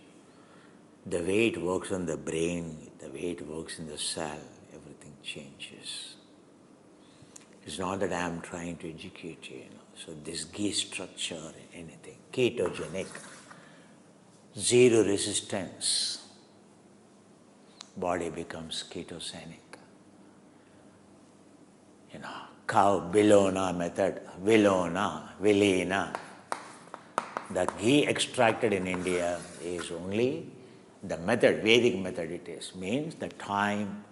The way it works on the brain, the way it works in the cell, everything changes. It's not that I am trying to educate you, So this ghee structure, anything, ketogenic, zero resistance, body becomes ketogenic. Cow Vilona method, Vilena. The ghee extracted in India is only the method, Vedic method it is, means the time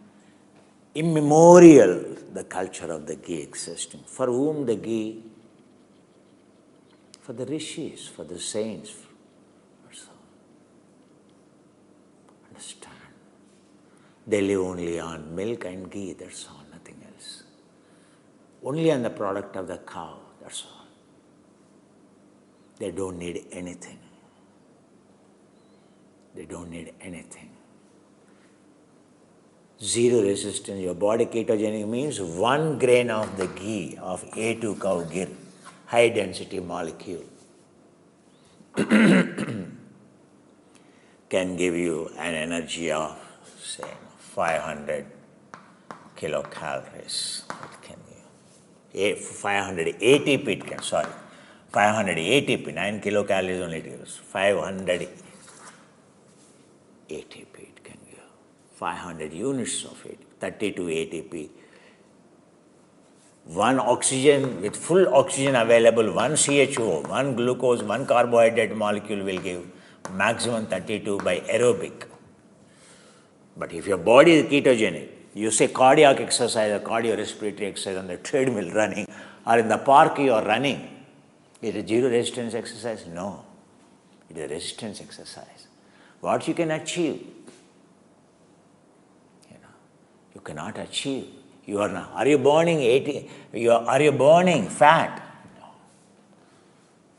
immemorial, the culture of the ghee existing. For whom the ghee? For the rishis, for the saints. Understand? They live only on milk and ghee, that's all, nothing else. Only on the product of the cow, that's all. They don't need anything. They don't need anything. Zero resistance. Your body ketogenic means 1 grain of the ghee of A2 cow ghee, high density molecule, can give you an energy of, say, 500 kilocalories. It can give 500 ATP. It can, 500 ATP. 9 kilocalories only it gives. 500 ATP. 500 units of it, 32 ATP. 1 oxygen, with full oxygen available, 1 CHO, 1 glucose, 1 carbohydrate molecule will give maximum 32 by aerobic. But if your body is ketogenic, you say cardiac exercise or cardiorespiratory exercise on the treadmill running, or in the park you are running, Is it zero resistance exercise? No. It is a resistance exercise. What you can achieve, you cannot achieve. You are not. Are you burning 80? Are you burning fat? No.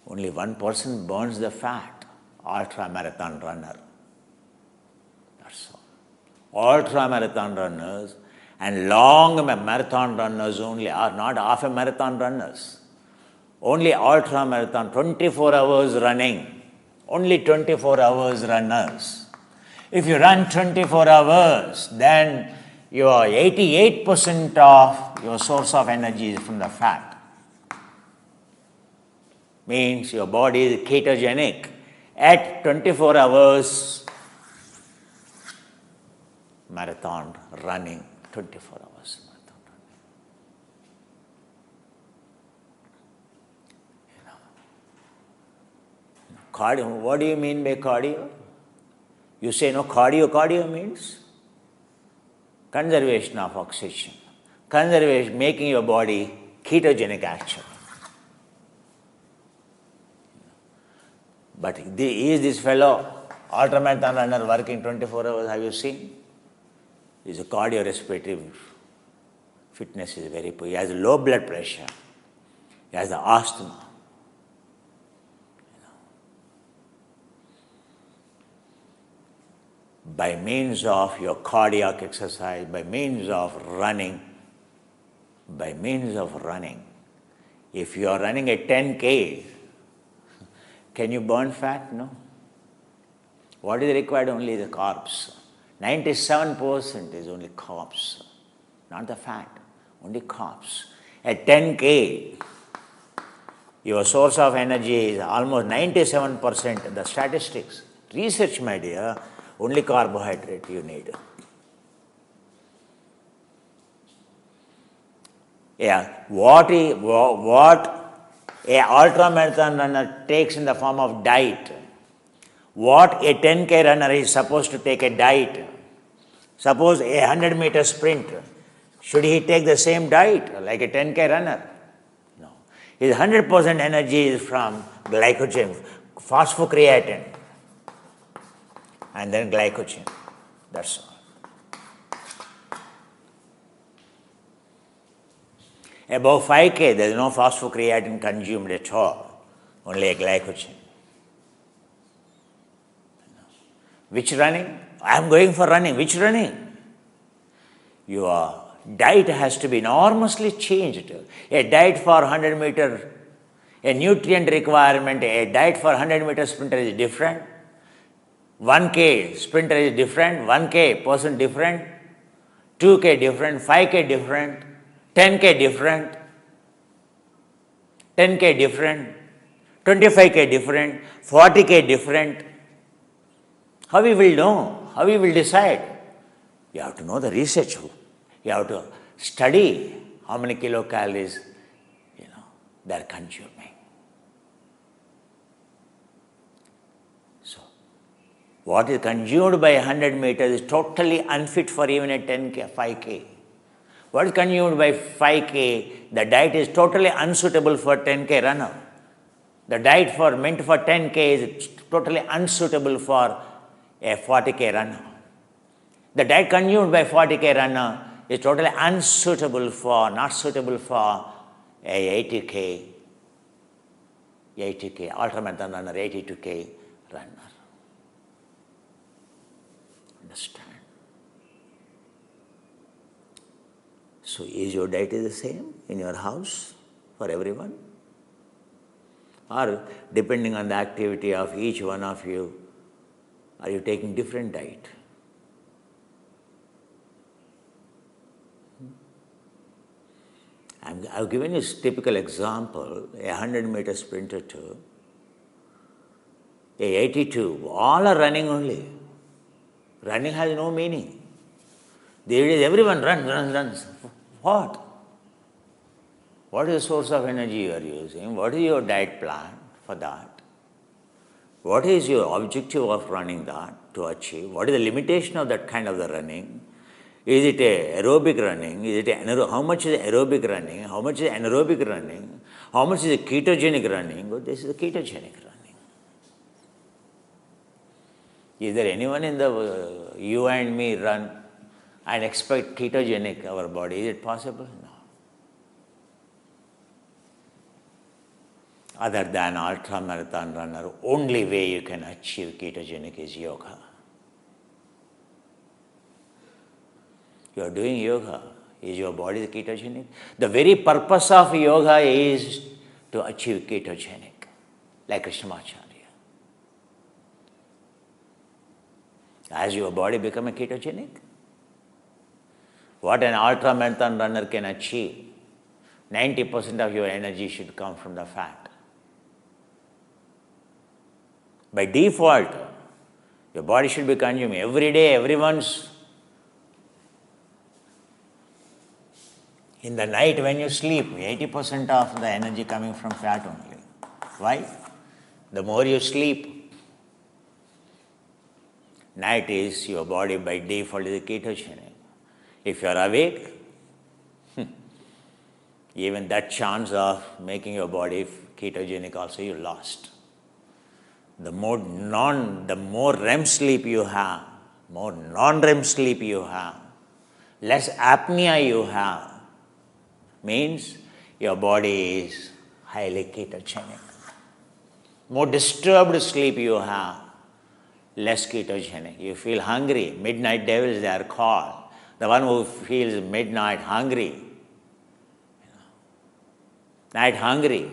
Only one person burns the fat. Ultra marathon runner. That's all. Ultra marathon runners and long marathon runners only are not half a marathon runners. Only ultra marathon, 24 hours running. Only 24 hours runners. If you run 24 hours, then your 88% of your source of energy is from the fat. Means your body is ketogenic. At 24 hours marathon running, 24 hours marathon running. Cardio, what do you mean by cardio? You say no, cardio means conservation of oxygen, conservation, making your body ketogenic actually. But is this fellow, ultramarathon runner, working 24 hours, have you seen? His cardiorespiratory fitness is very poor. He has low blood pressure. He has the asthma. By means of your cardiac exercise, by means of running, if you are running a 10K, can you burn fat? No. What is required? Only the carbs. 97% is only carbs, not the fat, only carbs. At 10K, your source of energy is almost 97%. The statistics, research, my dear, only carbohydrate you need. Yeah, what a ultramarathon runner takes in the form of diet, what a 10K runner is supposed to take a diet. Suppose a 100-meter sprint, should he take the same diet like a 10K runner? No. His 100% energy is from glycogen, phosphocreatine, and then glycogen. That's all. Above 5K, there is no phosphocreatine consumed at all, only a glycogen. Which running? I am going for running. Which running? Your diet has to be enormously changed. A diet for 100 meter, a nutrient requirement, a diet for 100 meter sprinter is different. 1K sprinter is different, 1K person different, 2K different, 5K different, 10K different, 10K different, 25K different, 40K different. How we will know? How we will decide? You have to know the research. You have to study how many kilocalories they are consuming. So, what is consumed by 100 meters is totally unfit for even a 10K, 5K. What is consumed by 5K, the diet is totally unsuitable for 10K runner. The diet meant for 10K is totally unsuitable for a 40K runner. The diet consumed by 40K runner is totally not suitable for a 80K ultramarathon runner, 82K runner. Understand? So is your diet the same in your house for everyone? Or depending on the activity of each one of you, are you taking different diet? I've given you a typical example, a 100-meter sprinter to a 82, all are running only. Running has no meaning. There is everyone runs. What? What is the source of energy you are using? What is your diet plan for that? What is your objective of running that to achieve? What is the limitation of that kind of the running? Is it a aerobic running? How much is aerobic running? How much is anaerobic running? How much is a ketogenic running? Oh, this is a ketogenic running. Is there anyone in the you and me run and expect ketogenic our body? Is it possible? No. Other than ultra-marathon runner, only way you can achieve ketogenic is yoga. You are doing yoga. Is your body ketogenic? The very purpose of yoga is to achieve ketogenic, like Krishnamacharya. Has your body become a ketogenic? What an ultra-marathon runner can achieve, 90% of your energy should come from the fat. By default, your body should be consuming. Every day, everyone's. In the night when you sleep, 80% of the energy coming from fat only. Why? The more you sleep, night is your body by default is ketogenic. If you are awake, even that chance of making your body ketogenic also you lost. The more REM sleep you have, more non-REM sleep you have, less apnea you have, means your body is highly ketogenic. More disturbed sleep you have, less ketogenic. You feel hungry, midnight devils they are called. The one who feels midnight hungry, night hungry,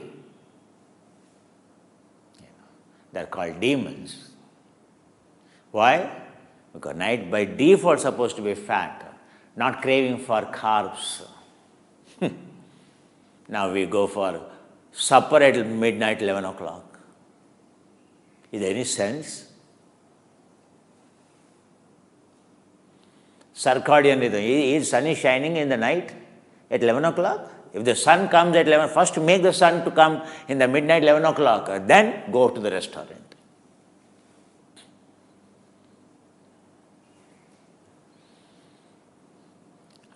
they are called demons. Why? Because night by default supposed to be fat, not craving for carbs. Now we go for supper at midnight, 11 o'clock. Is there any sense? Circadian rhythm. Is sun is shining in the night at 11 o'clock? If the sun comes at 11, first make the sun to come in the midnight 11 o'clock, then go to the restaurant.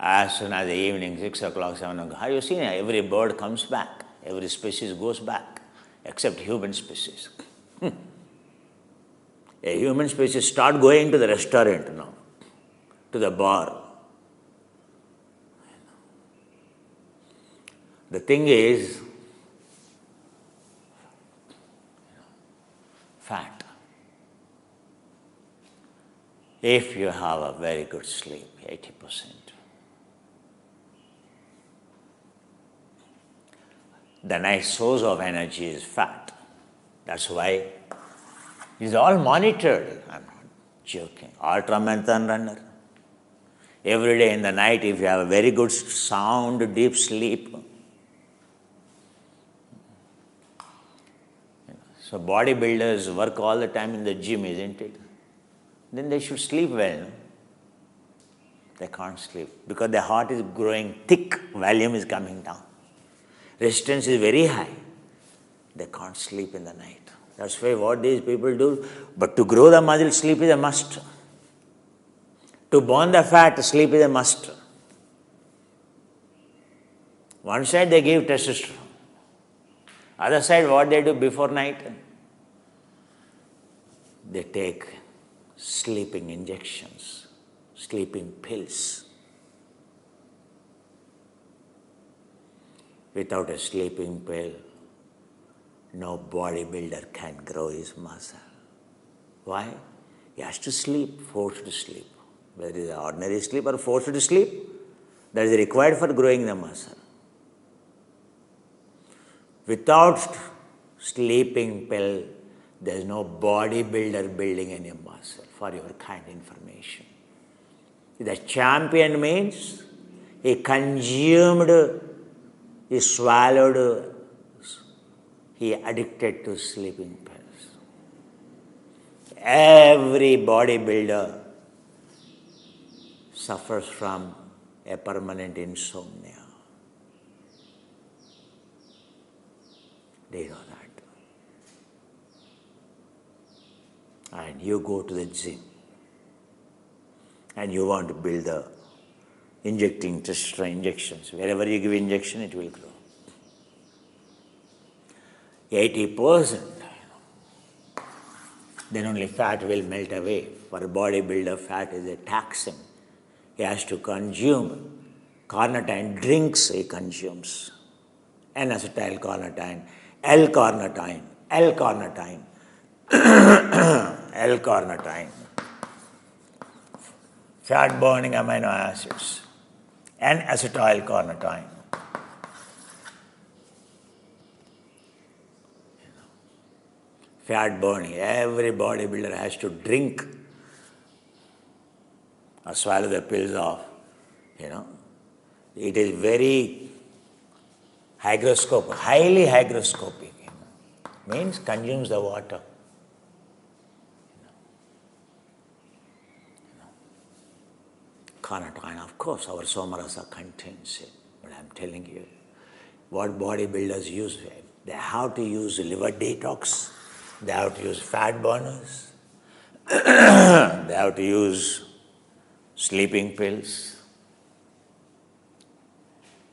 As soon as the evening, 6 o'clock, 7 o'clock, have you seen every bird comes back, every species goes back, except human species. A human species start going to the restaurant now, to the bar. The thing is, fat. If you have a very good sleep, 80%. The nice source of energy is fat. That's why it's all monitored. I'm not joking. Ultra-marathon runner. Every day in the night, if you have a very good sound, deep sleep. So bodybuilders work all the time in the gym, isn't it? Then they should sleep well. They can't sleep because their heart is growing thick, volume is coming down. Resistance is very high. They can't sleep in the night. That's why what these people do. But to grow the muscle, sleep is a must. To burn the fat, sleep is a must. One side they give testosterone. Other side, what they do before night? They take sleeping injections, sleeping pills. Without a sleeping pill, no bodybuilder can grow his muscle. Why? He has to sleep, forced to sleep. Whether it is ordinary sleep or forced to sleep, that is required for growing the muscle. Without sleeping pill, there is no bodybuilder building any muscle, for your kind information. The champion means he consumed, he swallowed, he addicted to sleeping pills. Every bodybuilder suffers from a permanent insomnia. They know that. And you go to the gym and you want to build the injecting testosterone injections. Wherever you give injection, it will grow. 80%, then only fat will melt away. For a bodybuilder, fat is a taxing. He has to consume. Carnitine drinks he consumes. N-acetyl carnitine, L-carnitine, L-carnitine, L-carnitine, fat-burning amino acids, N-acetyl carnitine. Fat burning, every bodybuilder has to drink or swallow the pills off, It is very hygroscopic, highly hygroscopic, means consumes the water. Carnitine, of course, our Somarasa contains it, but I'm telling you, what bodybuilders use, they have to use liver detox, they have to use fat burners, they have to use sleeping pills,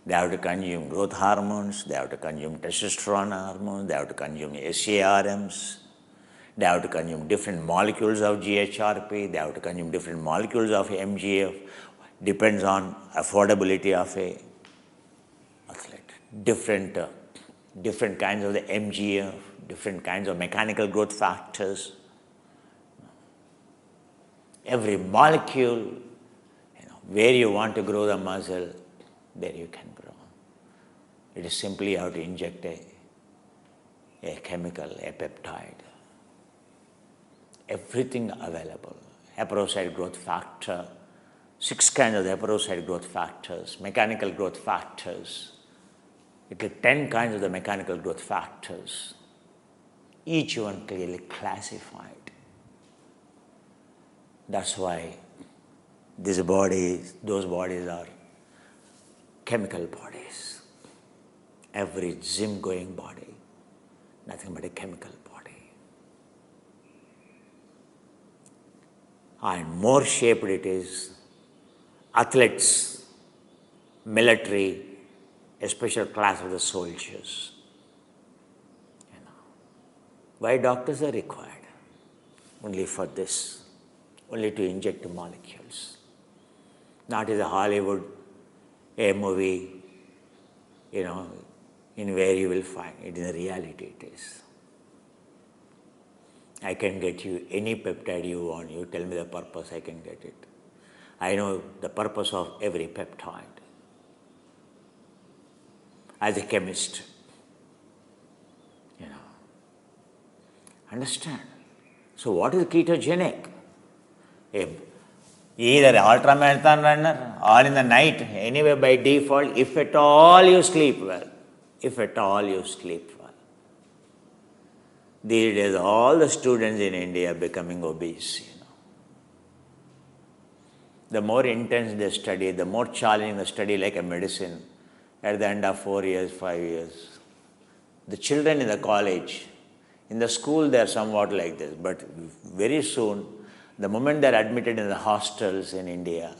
they have to consume growth hormones, they have to consume testosterone hormones, they have to consume SARMs, they have to consume different molecules of GHRP, they have to consume different molecules of MGF, depends on affordability of a athlete. Different kinds of the MGF, different kinds of mechanical growth factors. Every molecule, where you want to grow the muscle, there you can grow. It is simply how to inject a chemical, a peptide. Everything available. Hepatocyte growth factor, 6 kinds of the hepatocyte growth factors, mechanical growth factors, 10 kinds of the mechanical growth factors, each one clearly classified. That's why those bodies are chemical bodies. Every gym-going body, nothing but a chemical body. And more shaped it is athletes, military, a special class of the soldiers. Why doctors are required? Only for this, only to inject molecules. Not as a Hollywood, a movie, in where you will find it. In reality it is. I can get you any peptide you want. You tell me the purpose, I can get it. I know the purpose of every peptide. As a chemist, Understand? So what is ketogenic? Either ultramarathon runner or in the night, anyway by default, if at all you sleep well. These days, all the students in India are becoming obese. The more intense they study, the more challenging the study, like a medicine, at the end of 4 years, 5 years. The children in the college, in the school, they are somewhat like this, but very soon, the moment they are admitted in the hostels in India,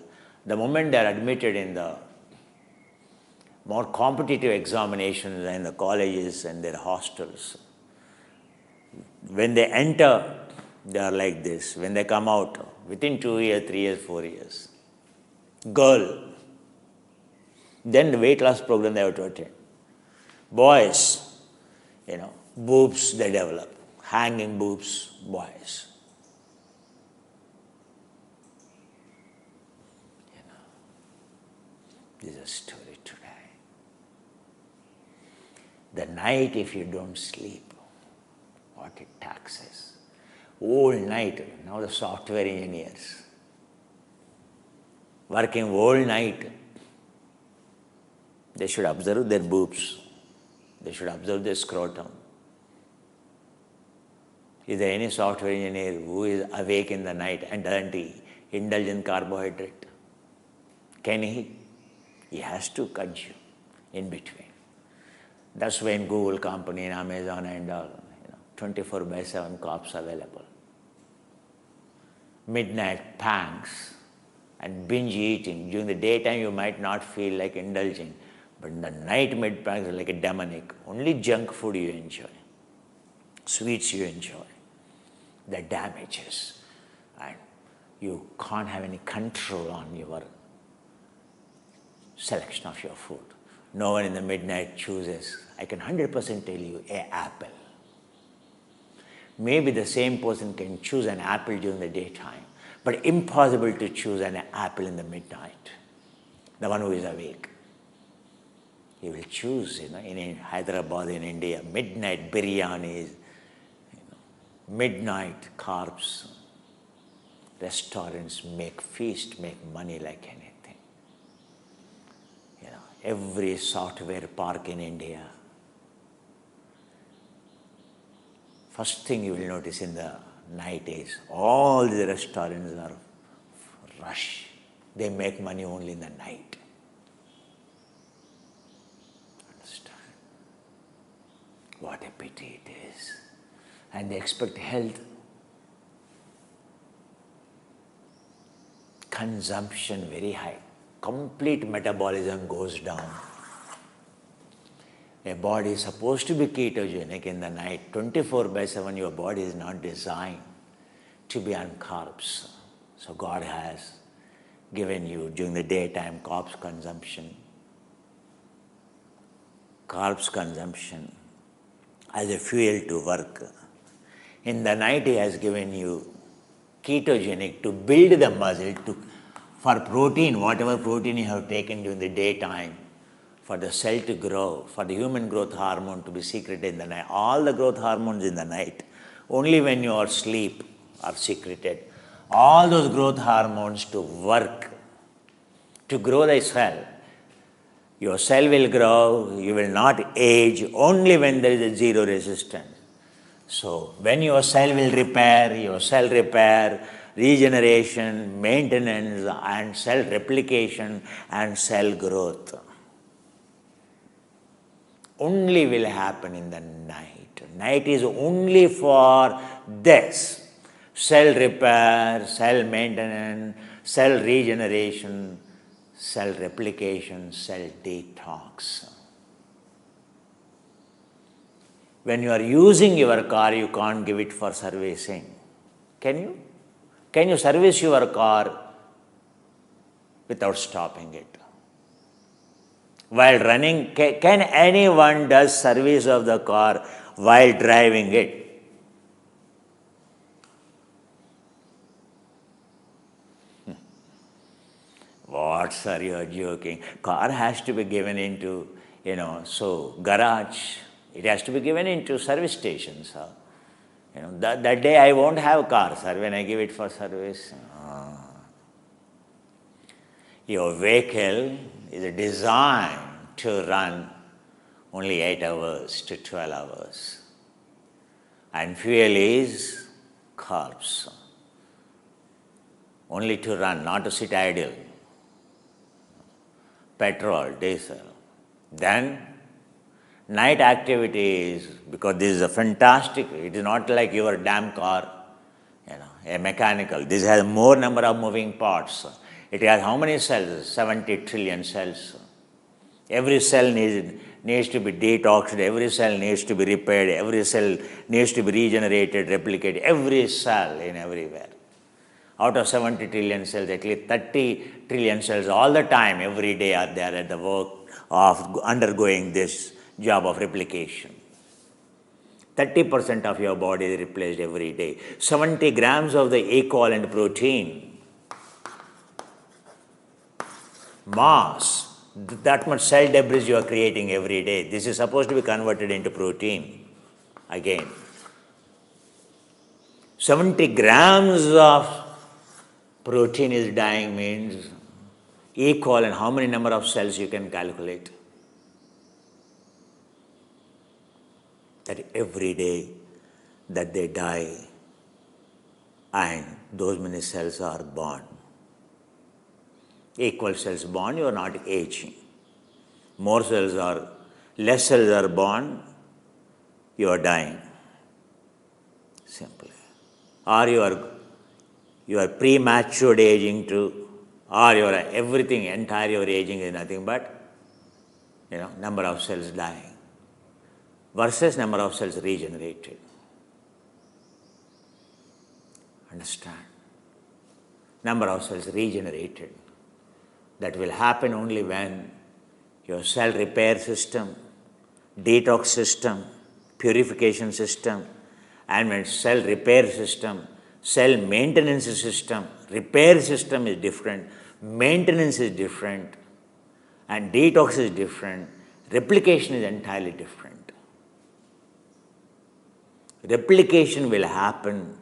the moment they are admitted in the more competitive examinations in the colleges and their hostels, when they enter, they are like this. When they come out, within 2 years, 3 years, 4 years, girl, then the weight loss program they have to attend. Boys, boobs they develop, hanging boobs, boys. This is a story today. The night, if you don't sleep, what it taxes. Whole night, now the software engineers, working whole night, they should observe their boobs. They should observe their scrotum. Is there any software engineer who is awake in the night and doesn't indulge in carbohydrate? Can he? He has to consume in between. That's when Google company and Amazon and all, 24/7 cops available. Midnight pangs and binge eating. During the daytime you might not feel like indulging, but in the night mid pangs are like a demonic. Only junk food you enjoy. sweets you enjoy, the damages, and you can't have any control on your selection of your food. No one in the midnight chooses, I can 100% tell you, an apple. Maybe the same person can choose an apple during the daytime, but impossible to choose an apple in the midnight, the one who is awake. He will choose, in Hyderabad, in India, midnight biryani, midnight carbs. Restaurants make feast, make money like anything. Every software park in India, first thing you will notice in the night is all the restaurants are rush. They make money only in the night. Understand? What a pity it is. And they expect health. Consumption very high. Complete metabolism goes down. A body is supposed to be ketogenic in the night. 24/7, your body is not designed to be on carbs. So God has given you during the daytime carbs consumption as a fuel to work. In the night, He has given you ketogenic to build the muscle, for protein, whatever protein you have taken during the daytime, for the cell to grow, for the human growth hormone to be secreted in the night. All the growth hormones in the night, only when you are asleep are secreted. All those growth hormones to work, to grow the cell. Your cell will grow, you will not age, only when there is a zero resistance. So when your cell will repair, regeneration, maintenance, and cell replication and cell growth only will happen in the night. Night is only for this: cell repair, cell maintenance, cell regeneration, cell replication, cell detox. When you are using your car, you can't give it for servicing. Can you? Can you service your car without stopping it? While running, can anyone does service of the car while driving it? What, sir, you are joking. Car has to be given into, garage. It has to be given into service stations. That day I won't have car, sir, when I give it for service. Your vehicle is designed to run only 8 hours to 12 hours. And fuel is carbs. Only to run, not to sit idle. Petrol, diesel. Then night activities, because this is a fantastic, it is not like your damn car, a mechanical. This has more number of moving parts. It has how many cells? 70 trillion cells. Every cell needs to be detoxed, every cell needs to be repaired, every cell needs to be regenerated, replicated, every cell in everywhere. Out of 70 trillion cells, at least 30 trillion cells all the time, every day are there at the work of undergoing this job of replication. 30% of your body is replaced every day. 70 grams of the equivalent protein, mass, that much cell debris you are creating every day. This is supposed to be converted into protein again. 70 grams of protein is dying means equivalent, how many number of cells you can calculate? That every day that they die and those many cells are born. Equal cells born, you are not aging. Less cells are born, you are dying. Simply. Or you are premature aging too, or your everything, entire your aging is nothing but, number of cells dying versus number of cells regenerated. Understand? Number of cells regenerated. That will happen only when your cell repair system, detox system, purification system, and when cell repair system, cell maintenance system, repair system is different, maintenance is different, and detox is different, replication is entirely different. Replication will happen,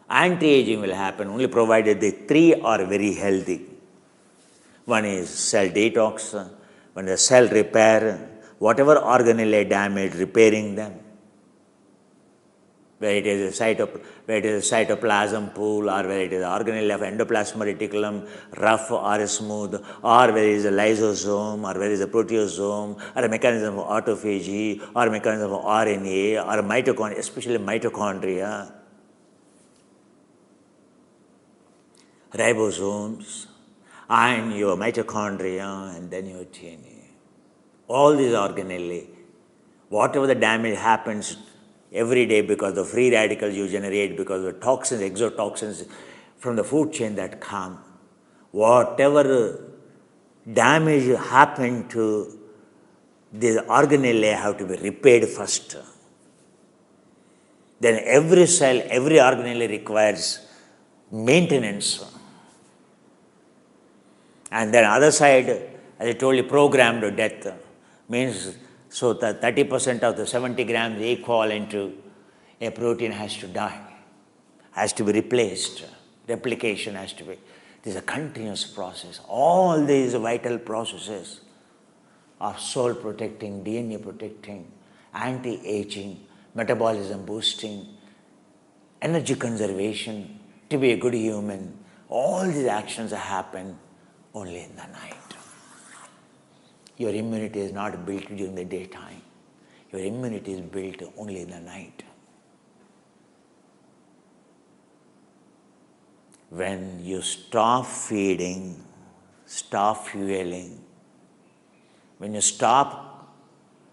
anti-aging will happen only provided the three are very healthy. One is cell detox, one is cell repair, whatever organelle damage, repairing them. Whether it is a cytoplasm pool, or whether it is organelle of endoplasmic reticulum, rough or smooth, or whether it is a lysosome, or whether it is a proteasome, or a mechanism of autophagy, or a mechanism of RNA, or mitochondria, especially mitochondria, ribosomes, and your mitochondria, and then your DNA. All these organelle, whatever the damage happens every day because of free radicals you generate, because of toxins, exotoxins from the food chain that come, whatever damage happened to these organelle have to be repaired first. Then every cell, every organelle requires maintenance. And then other side, as I told you, programmed to death means so that 30% of the 70 grams equivalent to a protein has to die, has to be replaced. Replication has to be. This is a continuous process. All these vital processes of soul protecting, DNA protecting, anti-aging, metabolism boosting, energy conservation, to be a good human, all these actions happen only in the night. Your immunity is not built during the daytime. Your immunity is built only in the night. When you stop feeding, stop fueling, when you stop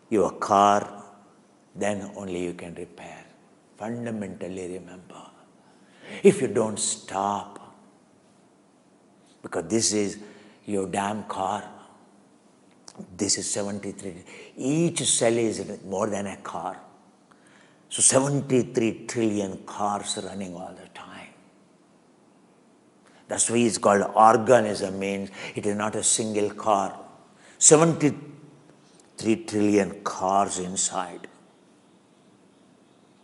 your car, then only you can repair. Fundamentally remember, if you don't stop, because this is your damn car, this is 73. Each cell is more than a car. So 73 trillion cars running all the time. That's why it's called organism, means it is not a single car. 73 trillion cars inside.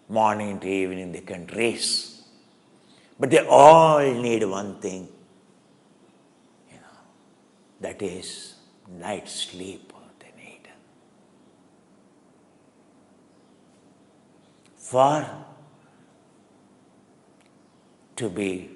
Morning to evening they can race. But they all need one thing, that is night sleep they need. To be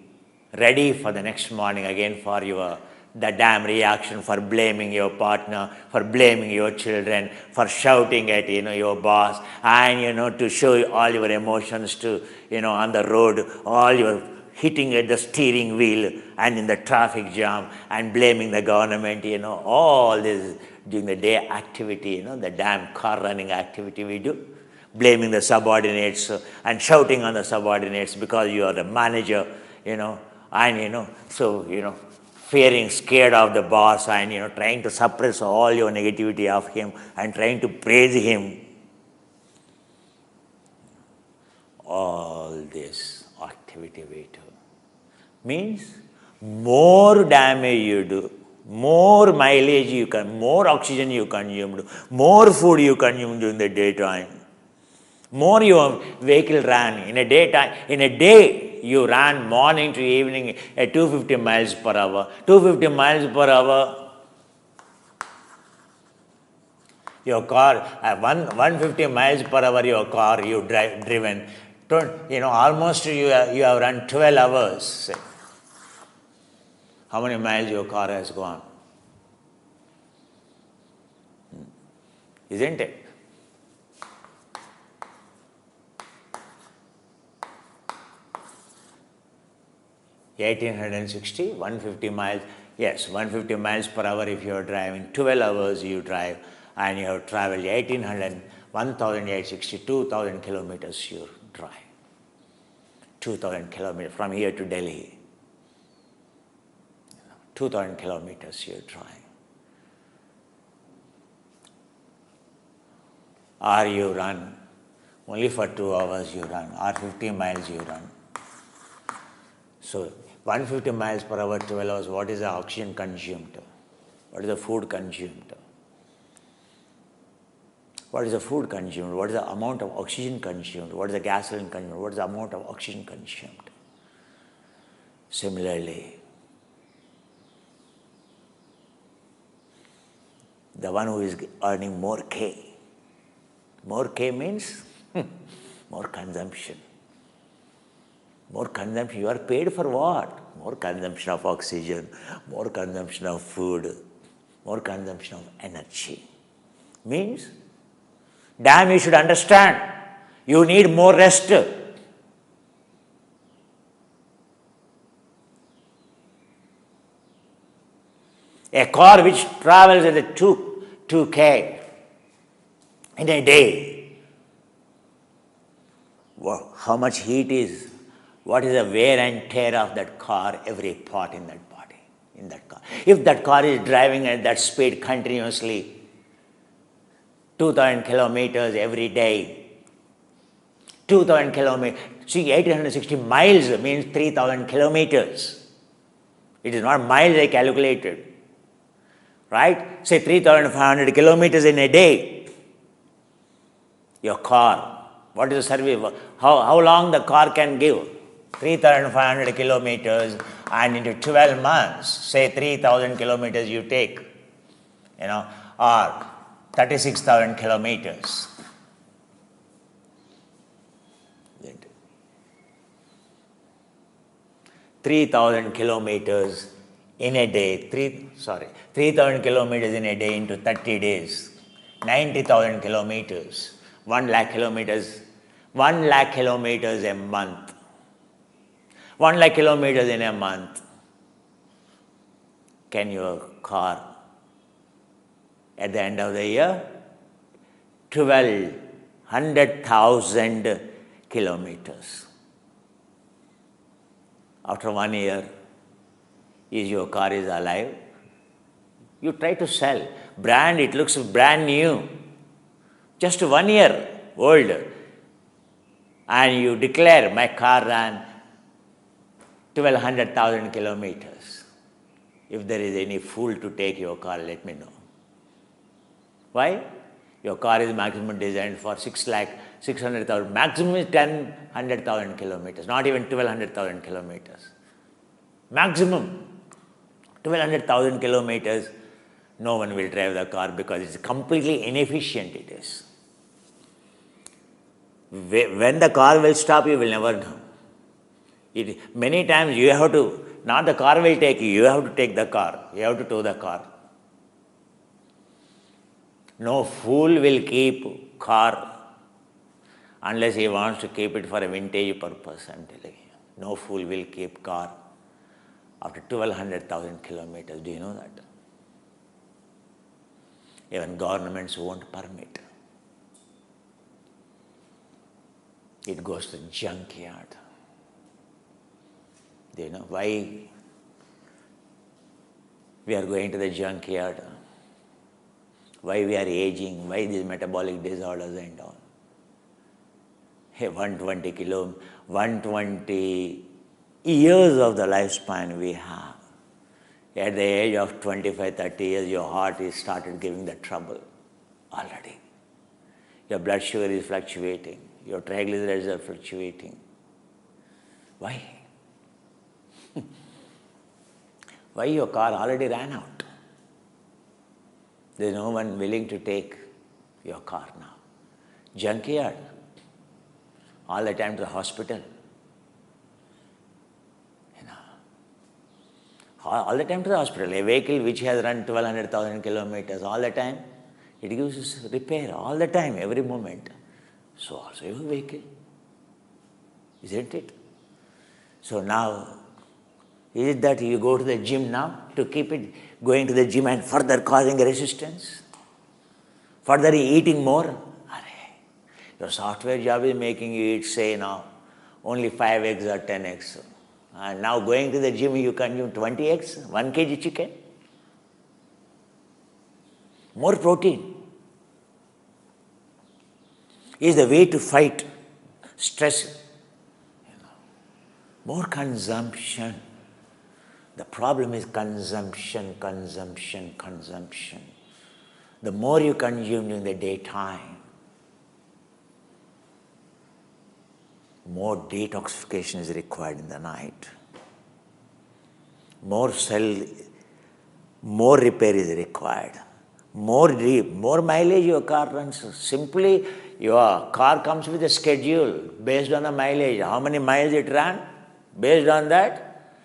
ready for the next morning again for the damn reaction, for blaming your partner, for blaming your children, for shouting at your boss, and to show all your emotions to on the road, all your hitting at the steering wheel and in the traffic jam and blaming the government, all this during the day activity, the damn car running activity we do, blaming the subordinates and shouting on the subordinates because you are the manager, fearing, scared of the boss and, trying to suppress all your negativity of him and trying to praise him. All this activity we do means more damage you do, more mileage you can, more oxygen you consume, more food you consume during the daytime, more your vehicle ran in a daytime. In a day, you ran morning to evening at 250 miles per hour. 250 miles per hour. Your car, 150 miles per hour, your car you driven. Almost you have run 12 hours. Say. How many miles your car has gone? Isn't it? $1,860, 150 miles. Yes, 150 miles per hour if you are driving. 12 hours you drive and you have traveled 1,860, 2,000 kilometers you drive. 2,000 kilometers from here to Delhi. 2,000 kilometers you're trying. Or you run, only for 2 hours you run, or 50 miles you run. So 150 miles per hour, 12 hours, what is the oxygen consumed? What is the food consumed? What is the food consumed? What is the amount of oxygen consumed? What is the gasoline consumed? What is the amount of oxygen consumed? Similarly, the one who is earning more K means more consumption. More consumption. You are paid for what? More consumption of oxygen, more consumption of food, more consumption of energy. Means, damn, you should understand, you need more rest. A car which travels at a 2K in a day, how much heat is, what is the wear and tear of that car, every part in that body, in that car. If that car is driving at that speed continuously, 2,000 kilometers every day, 2,000 kilometers, see 860 miles means 3,000 kilometers. It is not miles I calculated, right? Say 3,500 kilometers in a day. Your car, what is the survey? How long the car can give? 3,500 kilometers, and into 12 months, say 3,000 kilometers you take, or 36,000 kilometers. 3,000 kilometers in a day, 3,000 kilometers in a day into 30 days, 90,000 kilometers, 1 lakh kilometers, 1 lakh kilometers a month. 1 lakh kilometers in a month. Can your car, at the end of the year, 1,200,000 kilometers. After 1 year, is your car is alive? You try to sell. Brand, it looks brand new. Just 1 year old. And you declare, my car ran 1,200,000 kilometers. If there is any fool to take your car, let me know. Why? Your car is maximum designed for 600,000, maximum is 100,000 kilometers, not even 1,200,000 kilometers. Maximum 1,200,000 kilometers, no one will drive the car because it's completely inefficient it is. When the car will stop, you will never know. Many times you have to, not the car will take you, you have to take the car, you have to tow the car. No fool will keep car unless he wants to keep it for a vintage purpose, I'm telling you. No fool will keep car after 1,200,000 kilometers. Do you know that? Even governments won't permit. It goes to junkyard. Do you know why we are going to the junkyard? Why we are aging? Why these metabolic disorders and all? Hey, 120 years of the lifespan we have. At the age of 25, 30 years, your heart is started giving the trouble already. Your blood sugar is fluctuating. Your triglycerides are fluctuating. Why? Why your car already ran out? There is no one willing to take your car now. Junkyard. All the time to the hospital. All the time to the hospital. A vehicle which has run 1,200,000 kilometers all the time, it gives repair all the time, every moment. So also your vehicle, isn't it? So now, is it that you go to the gym now to keep it going to the gym and further causing resistance? Further eating more? Your software job is making you eat, say now, only 5 eggs or 10 eggs. And now going to the gym, you consume 20 eggs, 1 kg chicken. More protein is the way to fight stress. More consumption. The problem is consumption. The more you consume during the daytime, more detoxification is required in the night. More repair is required. More mileage your car runs. Simply, your car comes with a schedule based on the mileage. How many miles it ran? Based on that,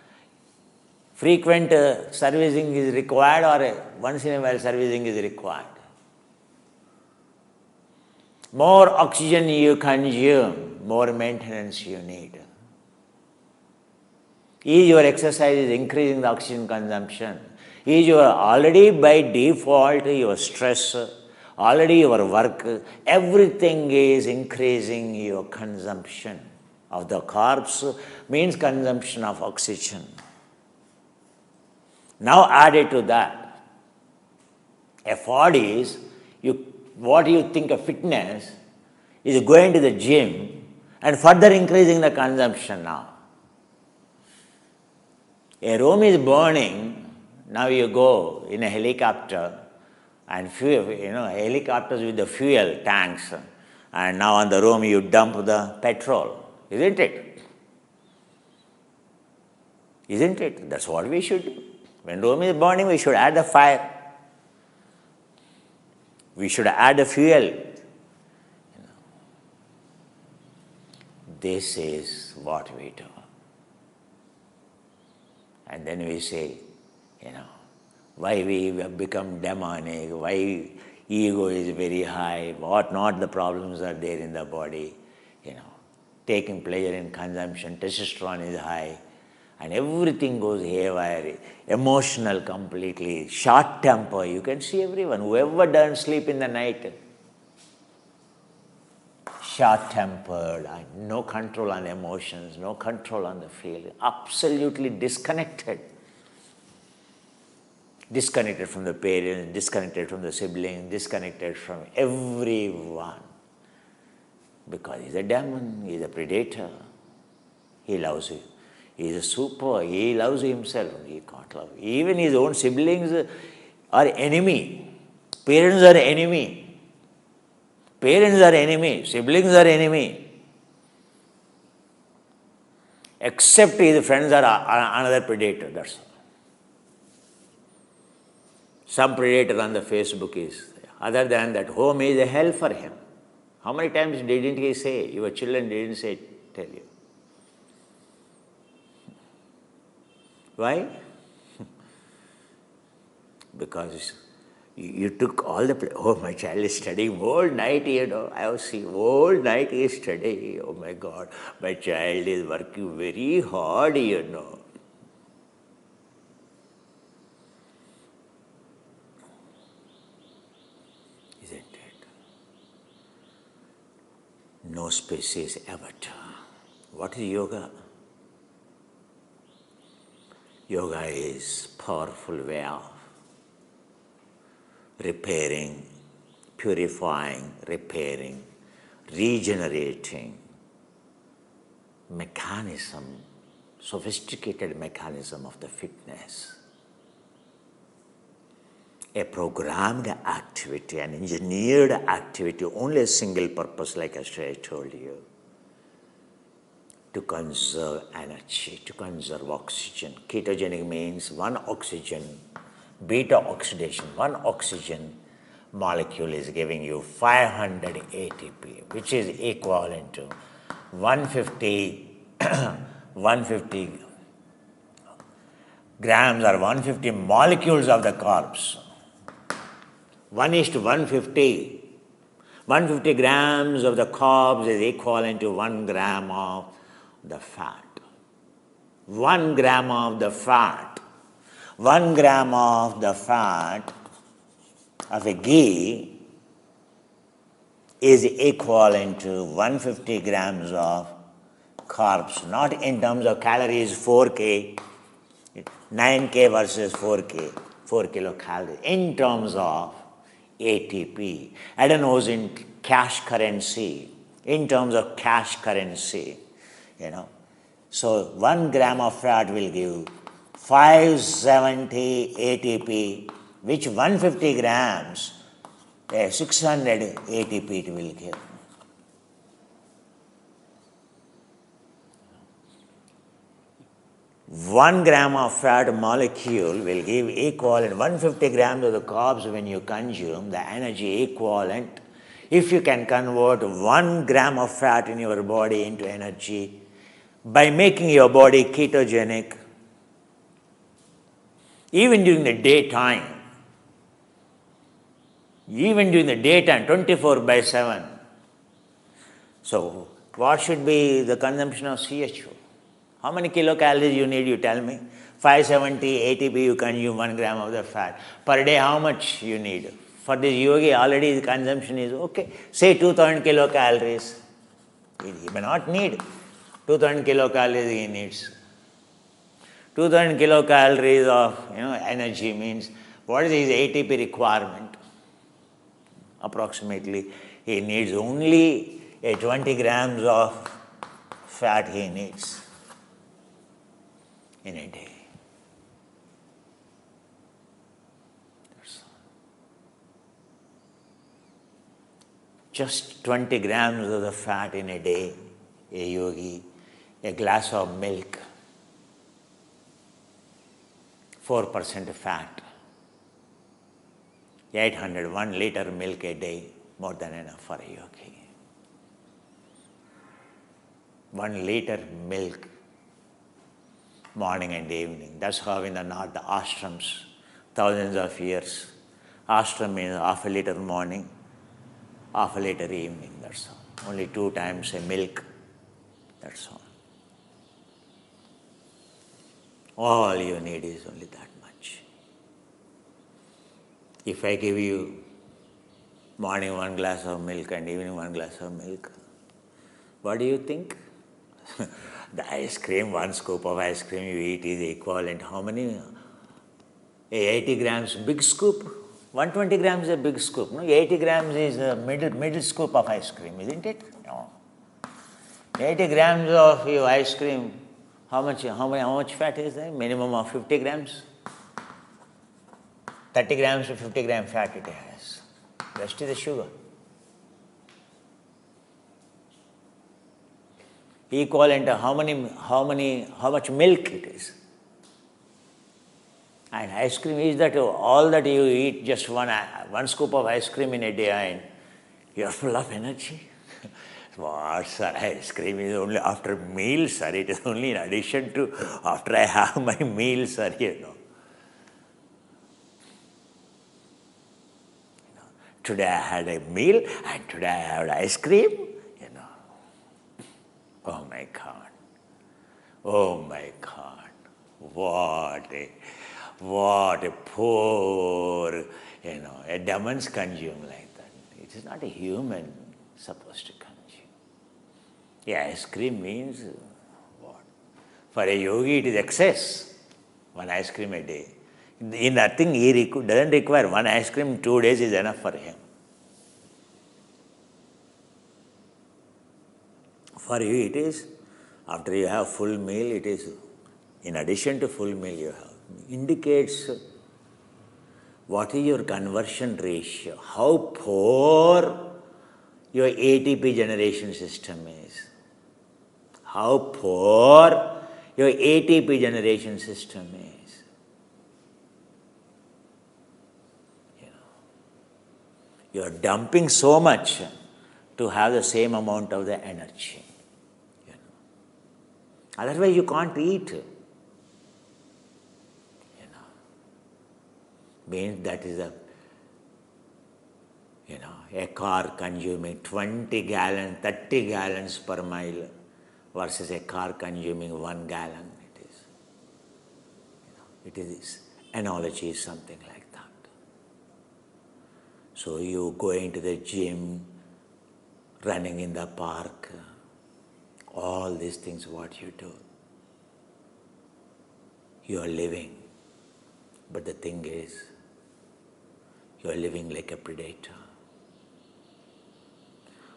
frequent servicing is required or once in a while servicing is required. More oxygen you consume, more maintenance you need. Is your exercise is increasing the oxygen consumption? Is your already by default your stress, already your work, everything is increasing your consumption of the carbs, means consumption of oxygen. Now added to that, effort is, what you think of fitness is going to the gym and further increasing the consumption now. A room is burning, now you go in a helicopter and helicopters with the fuel tanks, and now on the room you dump the petrol, isn't it? Isn't it? That's what we should do. When Rome is burning, we should add the fire. We should add the fuel. This is what we do. And then we say, why we have become demonic, why ego is very high, what not the problems are there in the body, taking pleasure in consumption, testosterone is high, and everything goes haywire, emotional completely, short temper. You can see everyone, whoever doesn't sleep in the night, short-tempered, no control on emotions, no control on the feeling, absolutely disconnected. Disconnected from the parents, disconnected from the siblings, disconnected from everyone. Because he's a demon, he's a predator. He loves you. He's a super, he loves himself, he can't love you. Even his own siblings are enemy. Parents are enemy. Parents are enemy. Siblings are enemy. Except his friends are another predator, that's all. Some predator on the Facebook is. Other than that, home is a hell for him. How many times didn't he say? Your children didn't say, tell you. Why? Because you took all the, my child is studying whole night, I have seen, whole night he is studying. Oh my God, my child is working very hard, Isn't it? No species ever turn. What is yoga? Yoga is powerful way of repairing, purifying, repairing, regenerating mechanism, sophisticated mechanism of the fitness. A programmed activity, an engineered activity, only a single purpose, like I told you, to conserve energy, to conserve oxygen. Ketogenic means one oxygen, beta oxidation, one oxygen molecule is giving you 500 ATP, which is equivalent to 150 grams or 150 molecules of the carbs. 1:150. 150 grams of the carbs is equivalent to 1 gram of the fat. 1 gram of the fat. 1 gram of the fat of a ghee is equivalent to 150 grams of carbs, not in terms of calories, 4K, 9K versus 4K, 4 kilocalories, in terms of ATP, adenosine cash currency, in terms of cash currency, So 1 gram of fat will give 570 ATP, which 150 grams, 600 ATP it will give. One gram of fat molecule will give equivalent 150 grams of the carbs when you consume, the energy equivalent. If you can convert 1 gram of fat in your body into energy by making your body ketogenic, even during the daytime, 24/7. So, what should be the consumption of CHO? How many kilocalories you need, you tell me? 570 ATP you consume 1 gram of the fat. Per day, how much you need? For this yogi, already the consumption is okay. Say 2000 kilocalories. He may not need 2000 kilocalories he needs. 2000 kilocalories of energy means what is his ATP requirement? Approximately, he needs only 20 grams of fat he needs in a day. Just 20 grams of the fat in a day, a yogi, a glass of milk, 4% fat, 1 liter milk a day, more than enough for a yogi. 1 liter milk, morning and evening. That's how in the north, the ashrams, thousands of years, ashram means half a liter morning, half a liter evening, that's all. Only 2 times a milk, that's all. All you need is only that much. If I give you morning 1 glass of milk and evening 1 glass of milk, what do you think? The ice cream, 1 scoop of ice cream you eat is equivalent. How many? 80 grams, big scoop. 120 grams is a big scoop. No? 80 grams is a middle scoop of ice cream, isn't it? No. 80 grams of your ice cream, how much fat is there? Minimum of 50 grams. 30 grams to 50 gram fat it has. Rest is the sugar. Equivalent to how much milk it is. And ice cream is that all that you eat, just one scoop of ice cream in a day and you are full of energy. What, sir, ice cream is only after meals, sir. It is only in addition to after I have my meal, sir, Today I had a meal and today I had ice cream, Oh my God. Oh my God. What a poor, a demons consume like that. It is not a human supposed to consume. Yeah, ice cream means what? For a yogi, it is excess. 1 ice cream a day. In nothing, he doesn't require 1 ice cream, 2 days is enough for him. For you, it is, after you have full meal, it is, in addition to full meal you have, indicates what is your conversion ratio, how poor your ATP generation system is, how poor your ATP generation system is. You are dumping so much to have the same amount of the energy. Otherwise, you can't eat. Means that is a car consuming 20 gallons, 30 gallons per mile versus a car consuming 1 gallon. It is analogy is something like that. So you go into the gym, running in the park, All these things what you do, you are living. But the thing is, you are living like a predator.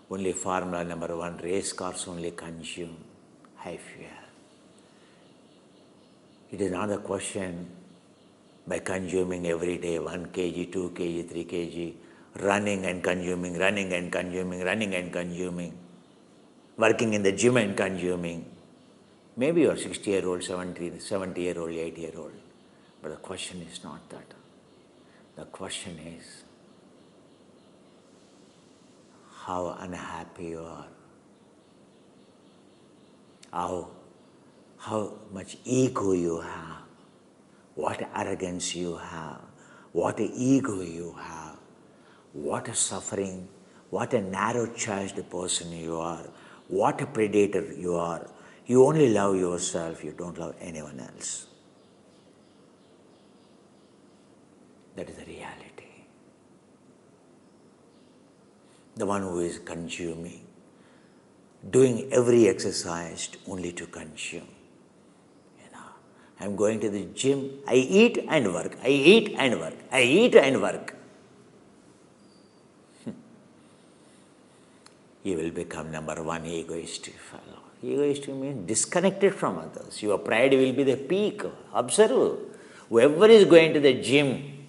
Only formula number one, race cars only consume high fuel. It is not a question by consuming every day 1 kg, 2 kg, 3 kg, running and consuming, running and consuming, running and consuming, working in the gym and consuming. Maybe you are 60-year-old, 70-year-old, 80-year-old. But the question is not that. The question is how unhappy you are, how much ego you have, what arrogance you have, what ego you have, what a suffering, what a narrow-chested person you are, what a predator you are. You only love yourself, you don't love anyone else. That is the reality. The one who is consuming, doing every exercise only to consume. I'm going to the gym, I eat and work, I eat and work, I eat and work. You will become number one egoistic fellow. Egoistic means disconnected from others. Your pride will be the peak. Observe, whoever is going to the gym,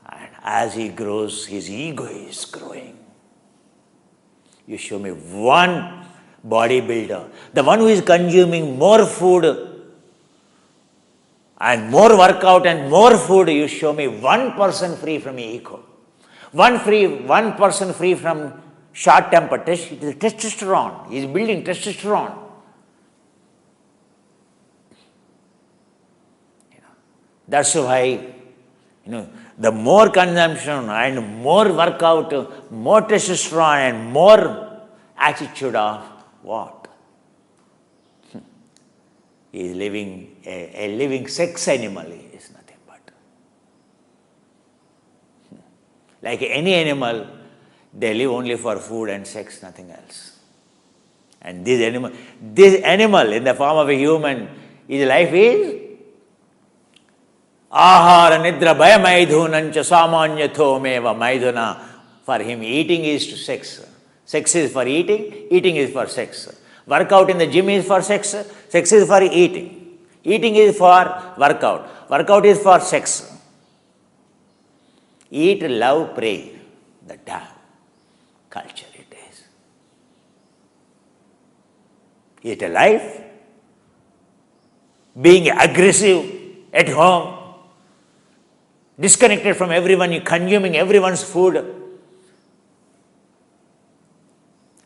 and as he grows, his ego is growing. You show me one bodybuilder, the one who is consuming more food and more workout and more food, you show me one person free from ego. One person free from short temper. It is testosterone. He is building testosterone. That's why, the more consumption and more workout, more testosterone and more attitude of what? He is living a living sex animal. He is nothing but. Like any animal, they live only for food and sex, nothing else. And this animal in the form of a human, his life is ahara nidra bhaya maidhunancha samanyatho meva maidhuna. For him, eating is to sex. Sex is for eating, eating is for sex. Workout in the gym is for sex, sex is for eating. Eating is for workout, workout is for sex. Eat, love, pray. The damn culture it is. Eat a life, being aggressive at home, disconnected from everyone, consuming everyone's food,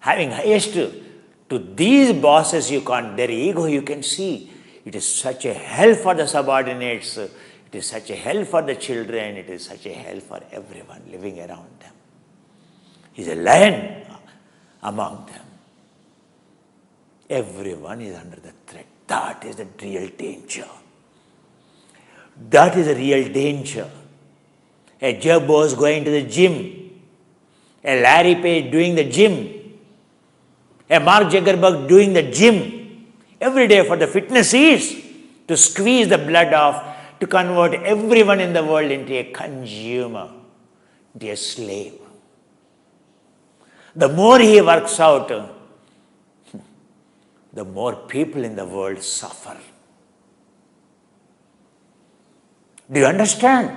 having highest to these bosses, their ego you can see. It is such a hell for the subordinates. It is such a hell for the children. It is such a hell for everyone living around them. He is a lion among them. Everyone is under the threat. That is the real danger. That is the real danger. A Jeff Bezos going to the gym. A Larry Page doing the gym. A Mark Zuckerberg doing the gym. Every day for the fitness is to squeeze the blood off, to convert everyone in the world into a consumer, into a slave. The more he works out, the more people in the world suffer. Do you understand?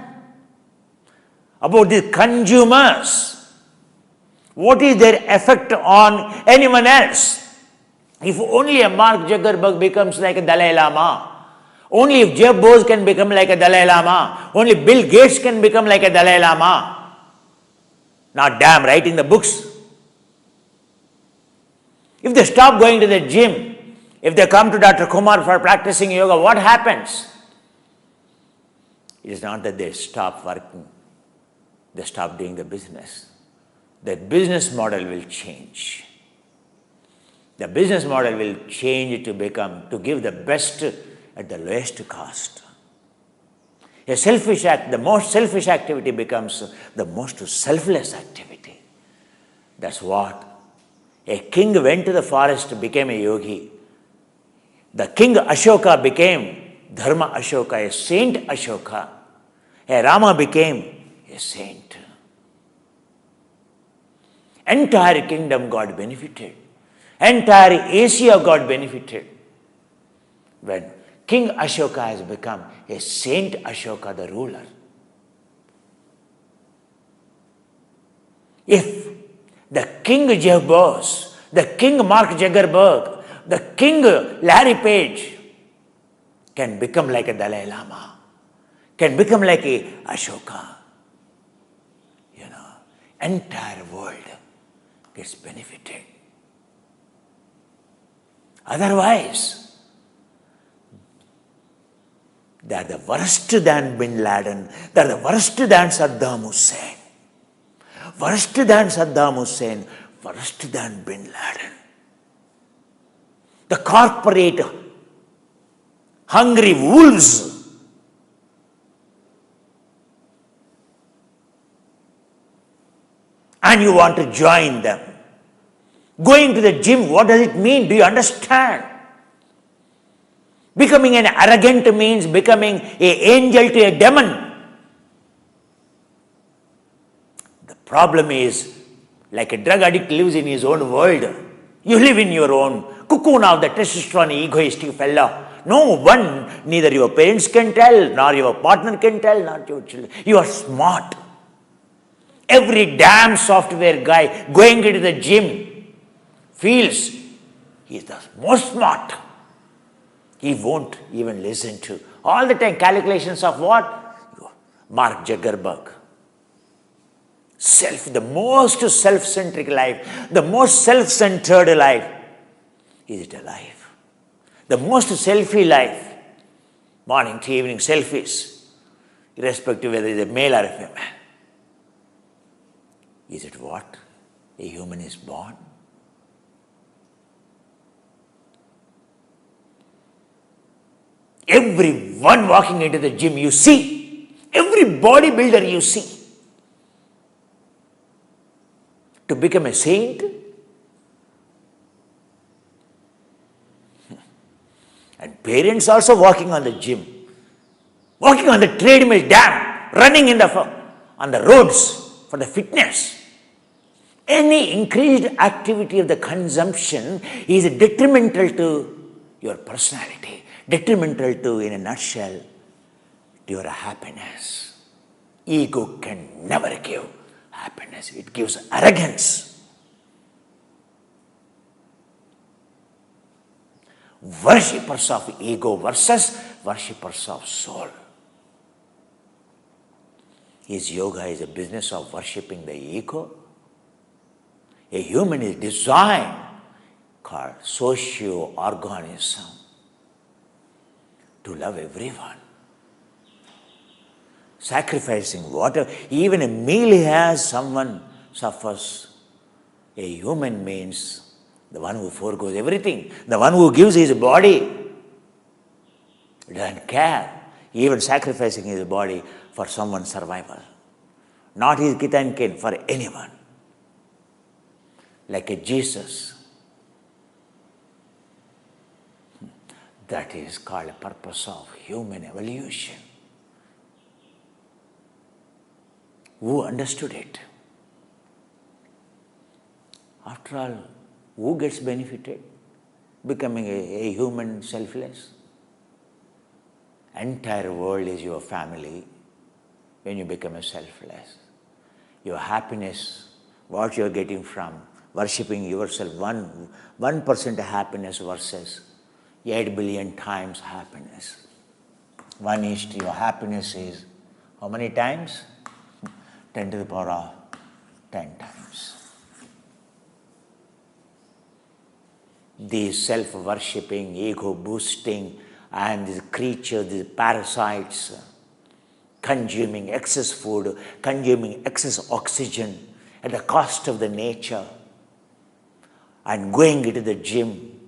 About the consumers, what is their effect on anyone else? If only a Mark Zuckerberg becomes like a Dalai Lama, only if Jeff Bezos can become like a Dalai Lama, only Bill Gates can become like a Dalai Lama. Not damn writing the books. If they stop going to the gym, if they come to Dr. Kumar for practicing yoga, what happens? It is not that they stop working, they stop doing the business. The business model will change. The business model will change to give the best at the lowest cost. The most selfish activity becomes the most selfless activity. That's what A king went to the forest, became a yogi. The king Ashoka became Dharma Ashoka, a saint Ashoka. A Rama became a saint. Entire kingdom got benefited. Entire Asia got benefited. When King Ashoka has become a saint Ashoka, the ruler. If the King Jeff Bezos, the King Mark Zuckerberg, the King Larry Page can become like a Dalai Lama, can become like a Ashoka, entire world gets benefited. Otherwise, they are the worst than Bin Laden, they are the worst than Saddam Hussein, worst than Saddam Hussein, worst than Bin Laden. The corporate hungry wolves and you want to join them. Going to the gym, what does it mean? Do you understand? Becoming an arrogant means becoming an angel to a demon. The problem is, like a drug addict lives in his own world, you live in your own cocoon of the testosterone egoistic fellow. No one, neither your parents can tell, nor your partner can tell, nor your children. You are smart. Every damn software guy going into the gym feels he is the most smart. He won't even listen to all the time calculations of what? Mark Zuckerberg. The most self-centric life, the most self-centered life. Is it a life? The most selfie life. Morning to evening selfies, irrespective whether it is a male or a female. Is it what a human is born? Everyone walking into the gym you see, every bodybuilder you see, to become a saint, and parents also walking on the gym, walking on the treadmill, running on the roads for the fitness. Any increased activity of the consumption is detrimental to your personality, detrimental to, in a nutshell, to your happiness. Ego can never give happiness. It gives arrogance. Worshippers of ego versus worshippers of soul. Is yoga a business of worshipping the ego? A human is designed called socio-organism to love everyone. Sacrificing whatever, even a meal he has, someone suffers. A human means the one who forgoes everything, the one who gives his body, doesn't care, even sacrificing his body for someone's survival. Not his kith and kin, for anyone. Like a Jesus. That is called a purpose of human evolution. Who understood it? After all, who gets benefited? Becoming a human selfless? Entire world is your family when you become a selfless. Your happiness, what you are getting from worshipping yourself, 1% happiness versus 8 billion times happiness. 1:1, your happiness is how many times? 10 to the power of 10 times. These self-worshipping, ego-boosting, and these creatures, these parasites, consuming excess food, consuming excess oxygen at the cost of the nature, and going into the gym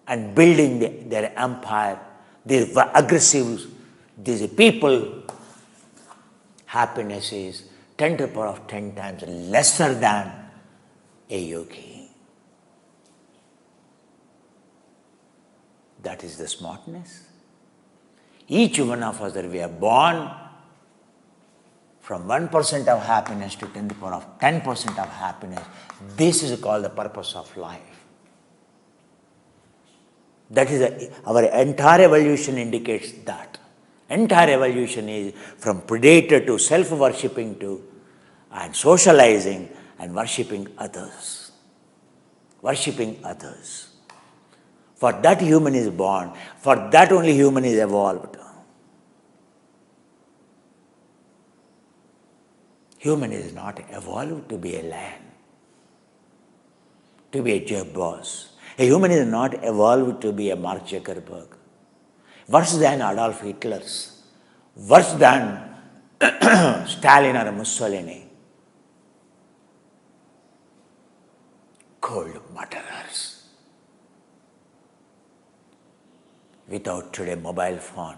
and building their empire, these aggressive, these people, happiness is 10 to the power of 10 times lesser than a yogi. That is the smartness. Each one of us that we are born from 1% of happiness to 10 to the power of 10% of happiness. This is called the purpose of life. That is our entire evolution indicates that. Entire evolution is from predator to self-worshipping to and socializing and worshipping others. Worshipping others. For that human is born. For that only human is evolved. Human is not evolved to be a lion, to be a Jeff Bezos. A human is not evolved to be a Mark Zuckerberg. Worse than Adolf Hitler's. Worse than Stalin or Mussolini. Cold murderers. Without today mobile phone,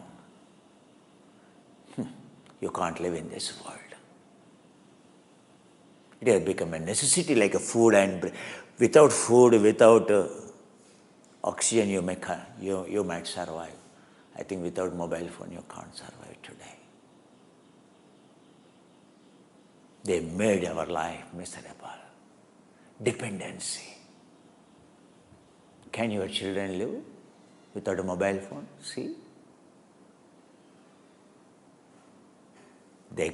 you can't live in this world. It has become a necessity like a food and without food, without oxygen you might survive. I think without mobile phone you can't survive today. They made our life miserable. Dependency. Can your children live without a mobile phone? See? They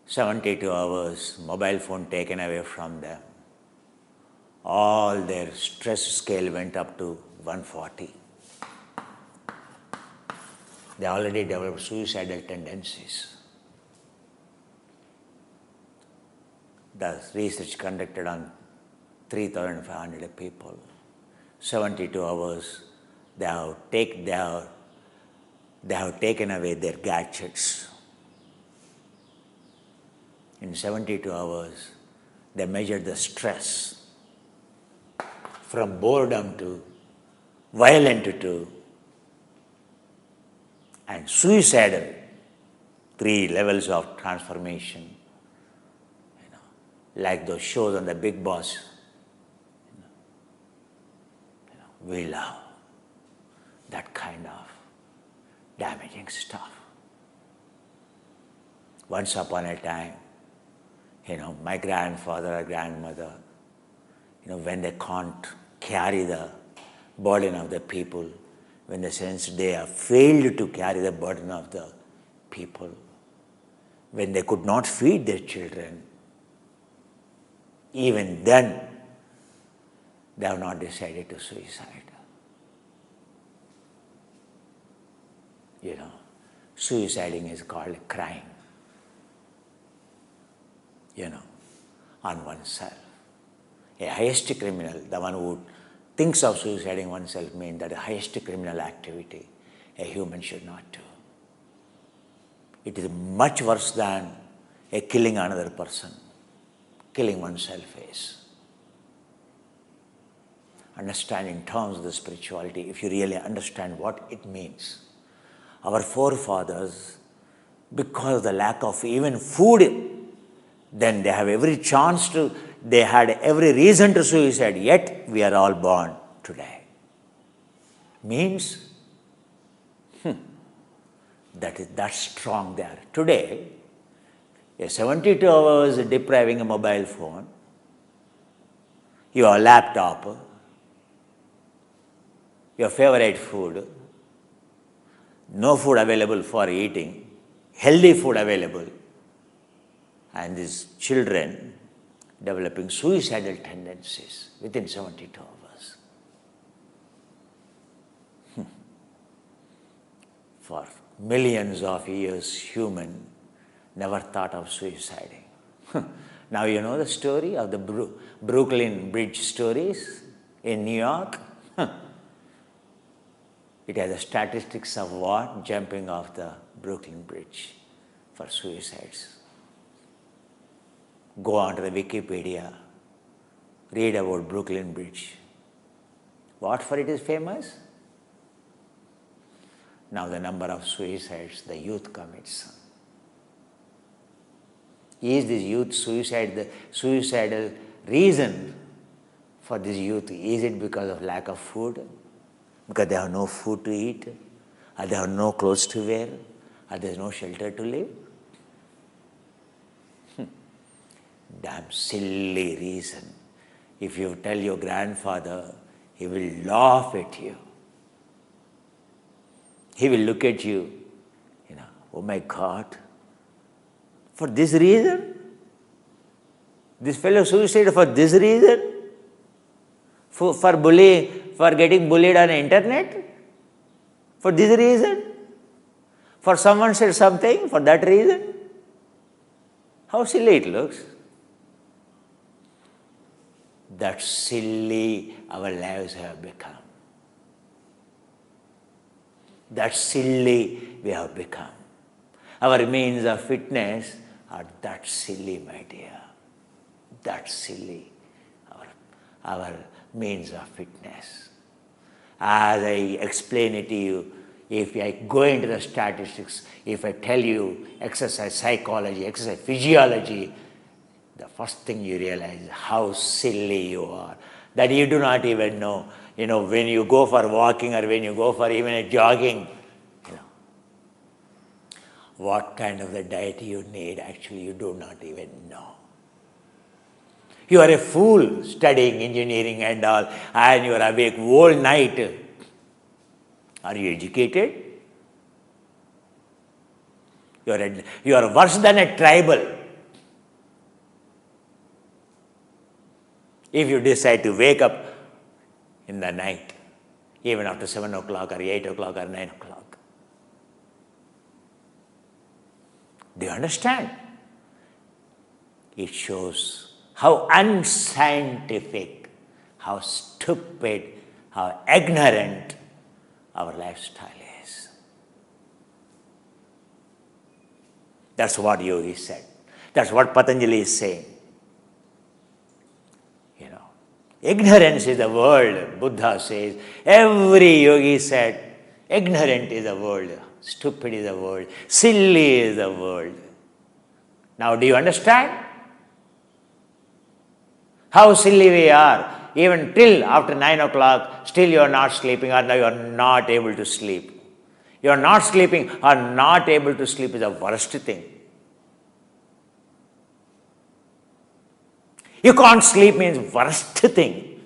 72 hours, mobile phone taken away from them. All their stress scale went up to 140. They already developed suicidal tendencies. The research conducted on 3,500 people, 72 hours, they have taken away their gadgets. In 72 hours, they measured the stress from boredom to violent to and suicidal, 3 levels of transformation. Like those shows on the Big Boss. We love that kind of damaging stuff. Once upon a time, my grandfather or grandmother, when they can't carry the burden of the people, when they sense they have failed to carry the burden of the people, when they could not feed their children, even then, they have not decided to suicide. Suiciding is called a crime. On oneself. A highest criminal, the one who thinks of suiciding oneself means that the highest criminal activity a human should not do. It is much worse than killing another person. Killing oneself is. Understand in terms of the spirituality, if you really understand what it means. Our forefathers, because of the lack of even food, then they have every chance to, they had every reason to suicide, yet we are all born today. Means, that's strong there. Today, a 72 hours depriving a mobile phone, your laptop, your favorite food, no food available for eating, healthy food available, and these children developing suicidal tendencies within 72 hours. For millions of years, human never thought of suiciding. Now you know the story of the Brooklyn Bridge stories in New York. It has the statistics of what? Jumping off the Brooklyn Bridge for suicides. Go onto the Wikipedia, read about Brooklyn Bridge. What for it is famous? Now the number of suicides the youth commits. Is this youth suicide the suicidal reason for this youth? Is it because of lack of food? because they have no food to eat, or they have no clothes to wear, or there is no shelter to live. Damn silly reason. If you tell your grandfather, he will laugh at you. He will look at you, oh my God, for this reason? This fellow suicided for this reason? For bullying, for getting bullied on the internet? For this reason? For someone said something, for that reason? How silly it looks. That silly our lives have become. That silly we have become. Our means of fitness are that silly, my dear. That silly, our means of fitness. As I explain it to you, if I go into the statistics, if I tell you exercise psychology, exercise physiology, the first thing you realize is how silly you are, that you do not even know. When you go for walking or when you go for even a jogging, what kind of the diet you need, actually you do not even know. You are a fool studying engineering and all, and you are awake whole night. Are you educated? You are worse than a tribal. If you decide to wake up in the night, even after 7 o'clock or 8 o'clock or 9 o'clock. Do you understand? It shows how unscientific, how stupid, how ignorant our lifestyle is. That's what Yogi said. That's what Patanjali is saying. Ignorance is the world, Buddha says. Every yogi said, ignorant is the world, stupid is the world, silly is the world. Now do you understand? How silly we are. Even till after 9 o'clock, still you are not sleeping, or now you are not able to sleep. You are not sleeping or not able to sleep is the worst thing. You can't sleep means worst thing.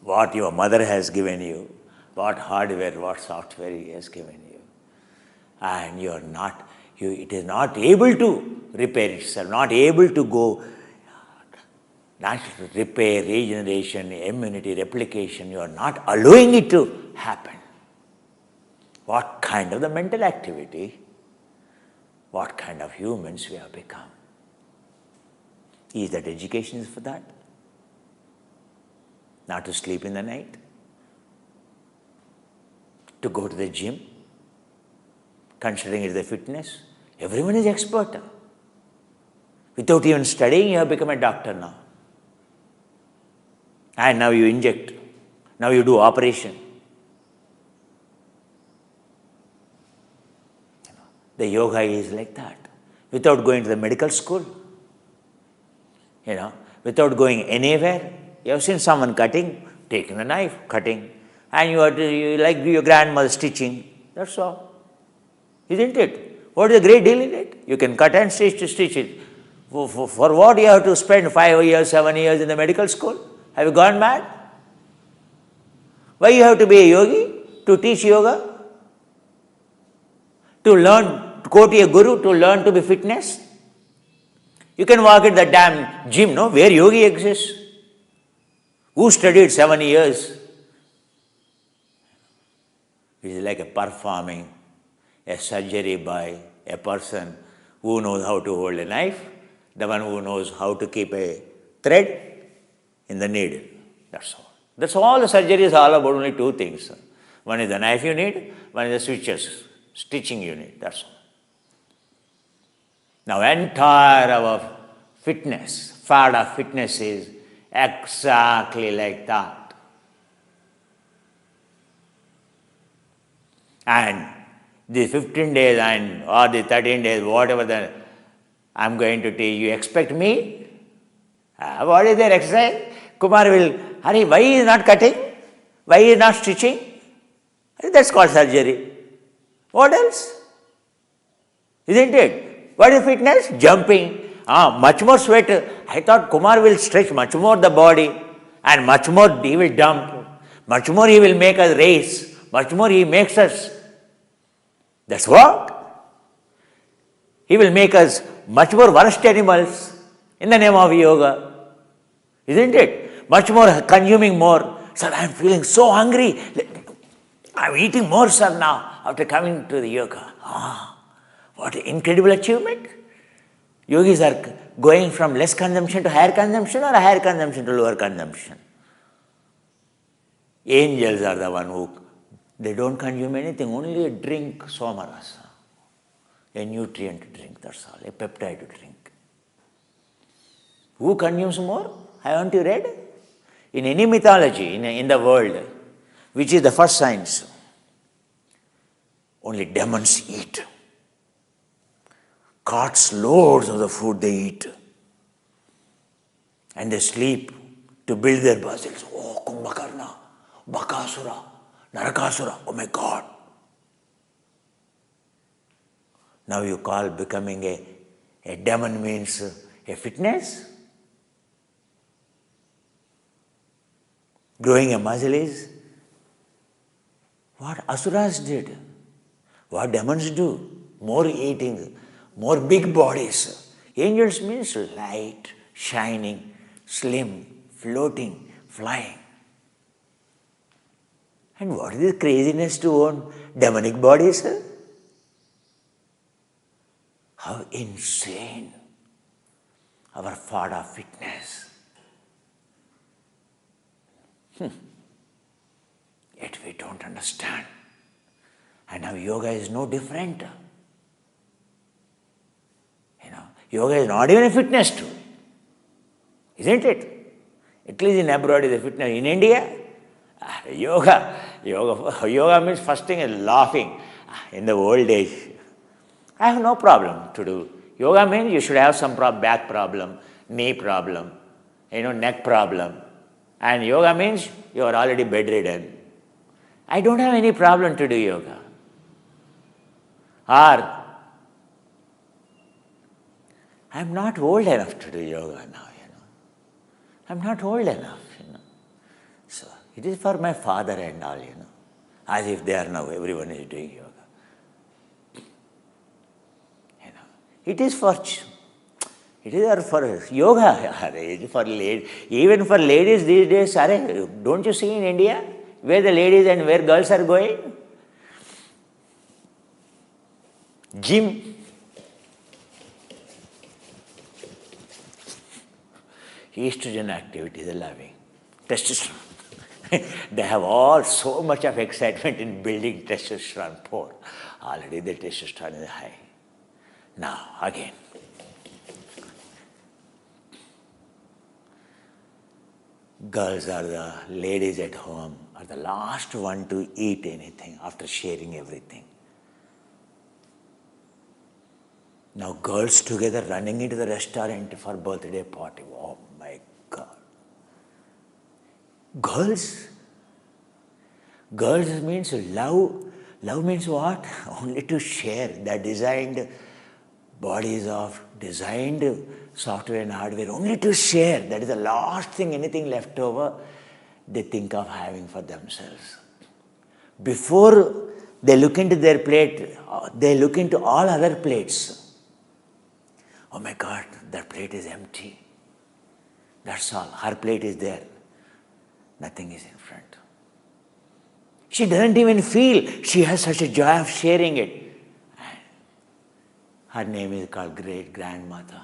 What your mother has given you, what hardware, what software he has given you. And it is not able to repair itself, not able to go, not repair, regeneration, immunity, replication. You are not allowing it to happen. What kind of the mental activity, what kind of humans we have become. Is that education is for that? Not to sleep in the night? To go to the gym? Considering it the fitness? Everyone is expert. Without even studying, you have become a doctor now. And now you inject. Now you do operation. The yoga is like that. Without going to the medical school. Without going anywhere. You have seen someone cutting, taking the knife, cutting. And you like your grandmother stitching. That's all. Isn't it? What is the great deal in it? You can cut and stitch it. For what you have to spend 5 years, 7 years in the medical school? Have you gone mad? Why you have to be a yogi? To teach yoga? To learn, to go to a guru, to learn to be fitness? You can walk in the damn gym, where yogi exists. Who studied 7 years? It is like performing a surgery by a person who knows how to hold a knife, the one who knows how to keep a thread in the needle. That's all. That's all the surgery is all about, only 2 things. One is the knife you need, one is the switches, stitching you need. That's all. Now, entire our fitness, fad of fitness is exactly like that. And the 15 days or the 13 days, whatever I'm going to teach, you expect me? What is their exercise? Kumar will, Hari, why he is not cutting? Why he is not stitching? That's called surgery. What else? Isn't it? What is fitness? Jumping. Much more sweat. I thought Kumar will stretch much more the body and much more he will dump. Much more he will make us race. Much more he makes us. That's what? He will make us much more worst animals in the name of yoga. Isn't it? Much more consuming more. Sir, I am feeling so hungry. I am eating more, sir, now after coming to the yoga. What an incredible achievement. Yogis are going from less consumption to higher consumption or higher consumption to lower consumption. Angels are the one who, they don't consume anything, only a drink, somarasa. A nutrient drink, that's all, a peptide drink. Who consumes more? Haven't you read? In any mythology in the world, which is the first science, only demons eat. Carts loads of the food they eat. And they sleep to build their muscles. Oh, Kumbhakarna, Bakasura, Narakasura, oh my God. Now you call becoming a demon means a fitness? Growing a muscle is what asuras did, what demons do. More eating, more big bodies. Angels means light, shining, slim, floating, flying. And what is this craziness to own demonic bodies? How insane our thought of fitness. Yet we don't understand. And now yoga is no different. Yoga is not even a fitness tool. Isn't it? At least in abroad is a fitness. In India, yoga means first thing is laughing. In the old age, I have no problem to do. Yoga means you should have some back problem, knee problem, neck problem. And yoga means you are already bedridden. I don't have any problem to do yoga. Or I am not old enough to do yoga now, I am not old enough, So it is for my father and all, As if they are now, everyone is doing yoga. It is for yoga, for ladies. Even for ladies these days, don't you see in India where the ladies and where girls are going? Gym. Estrogen activity they are loving. Testosterone. They have all so much of excitement in building testosterone pore. Already the testosterone is high. Now, again. Girls are the ladies at home, are the last one to eat anything after sharing everything. Now girls together running into the restaurant for birthday party. Oh my God. Girls means love. Love means what? Only to share. The designed bodies of designed software and hardware, only to share. That is the last thing, anything left over, they think of having for themselves. Before they look into their plate, they look into all other plates. Oh my God, that plate is empty. That's all. Her plate is there. Nothing is in front. She doesn't even feel she has such a joy of sharing it. Her name is called Great Grandmother.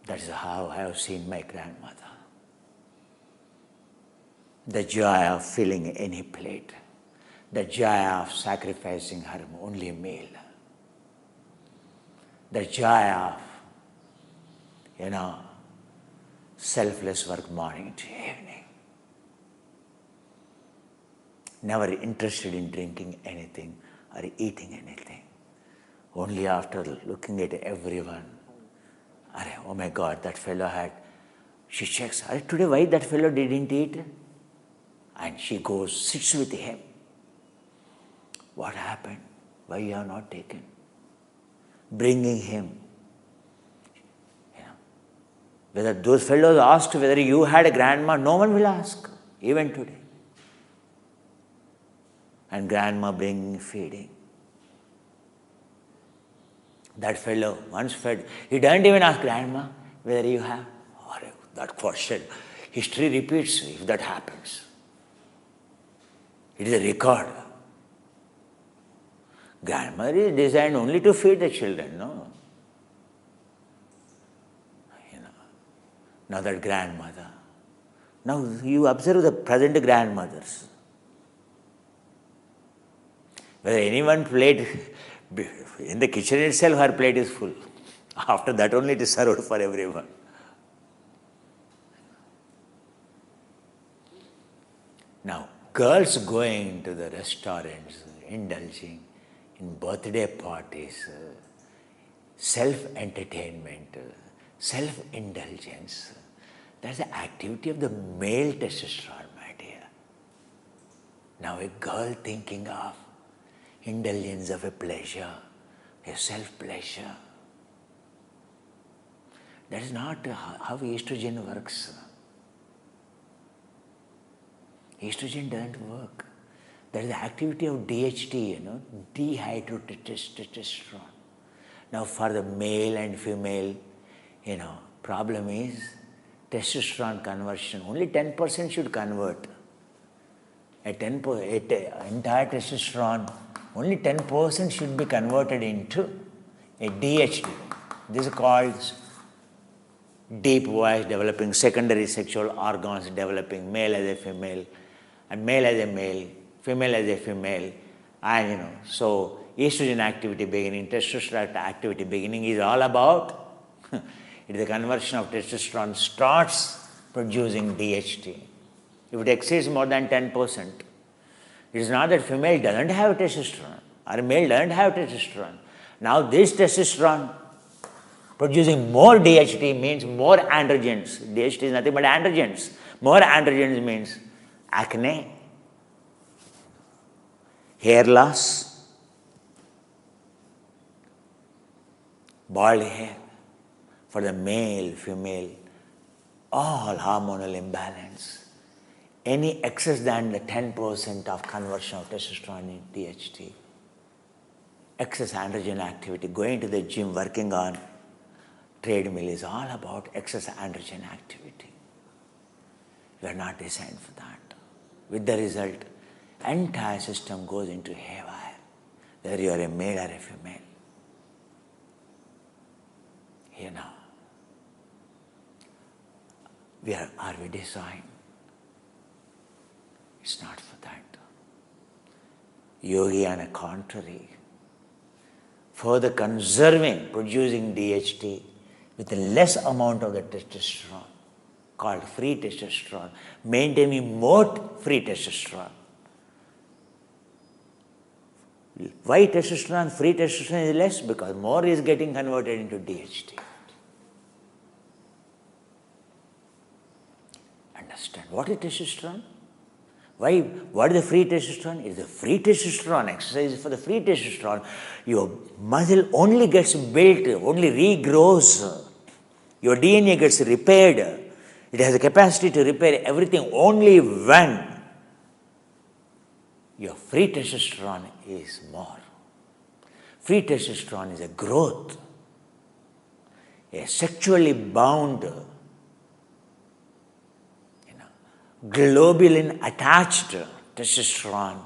That is how I have seen my grandmother. The joy of filling any plate. The joy of sacrificing her only meal. The joy of, selfless work morning to evening. Never interested in drinking anything or eating anything. Only after looking at everyone Oh my God, that fellow had, she checks, today why that fellow didn't eat? And she goes, sits with him. What happened? Why you have not taken? Bringing him. Whether those fellows asked whether you had a grandma, no one will ask, even today. And grandma bringing feeding. That fellow once fed, he didn't even ask grandma whether you have. That question, history repeats if that happens. It is a record. Grandmother is designed only to feed the children, no? Now that grandmother. Now you observe the present grandmothers. Whether anyone plate, in the kitchen itself her plate is full. After that only it is served for everyone. Now girls going to the restaurants, indulging in birthday parties, self-entertainment, self-indulgence. That's the activity of the male testosterone, my dear. Now a girl thinking of indulgence of a pleasure, a self-pleasure. That is not how estrogen works. Estrogen doesn't work. That is the activity of DHT, dehydrotestosterone. Now for the male and female, problem is testosterone conversion. Only 10% should convert. Entire testosterone, only 10% should be converted into a DHT. This is called deep voice developing, secondary sexual organs developing, male as a female, and male as a male, female as a female. And so estrogen activity beginning, testosterone activity beginning is all about it is the conversion of testosterone starts producing DHT. If it exceeds more than 10%, it is not that female doesn't have testosterone or male doesn't have testosterone. Now this testosterone producing more DHT means more androgens. DHT is nothing but androgens. More androgens means acne, hair loss, bald hair. For the male, female, all hormonal imbalance. Any excess than the 10% of conversion of testosterone in DHT. Excess androgen activity, going to the gym, working on treadmill is all about excess androgen activity. We are not designed for that. With the result, entire system goes into haywire, whether you are a male or a female. Are we designed? It's not for that. Yogi, on the contrary, further conserving, producing DHT with a less amount of the testosterone, called free testosterone, maintaining more free testosterone. Why testosterone, free testosterone is less? Because more is getting converted into DHT. Understand what is testosterone? What is the free testosterone? It is the free testosterone. Exercise for the free testosterone. Your muscle only gets built, only regrows. Your DNA gets repaired. It has a capacity to repair everything only when your free testosterone is more. Free testosterone is a growth, a sexually bound, globulin attached testosterone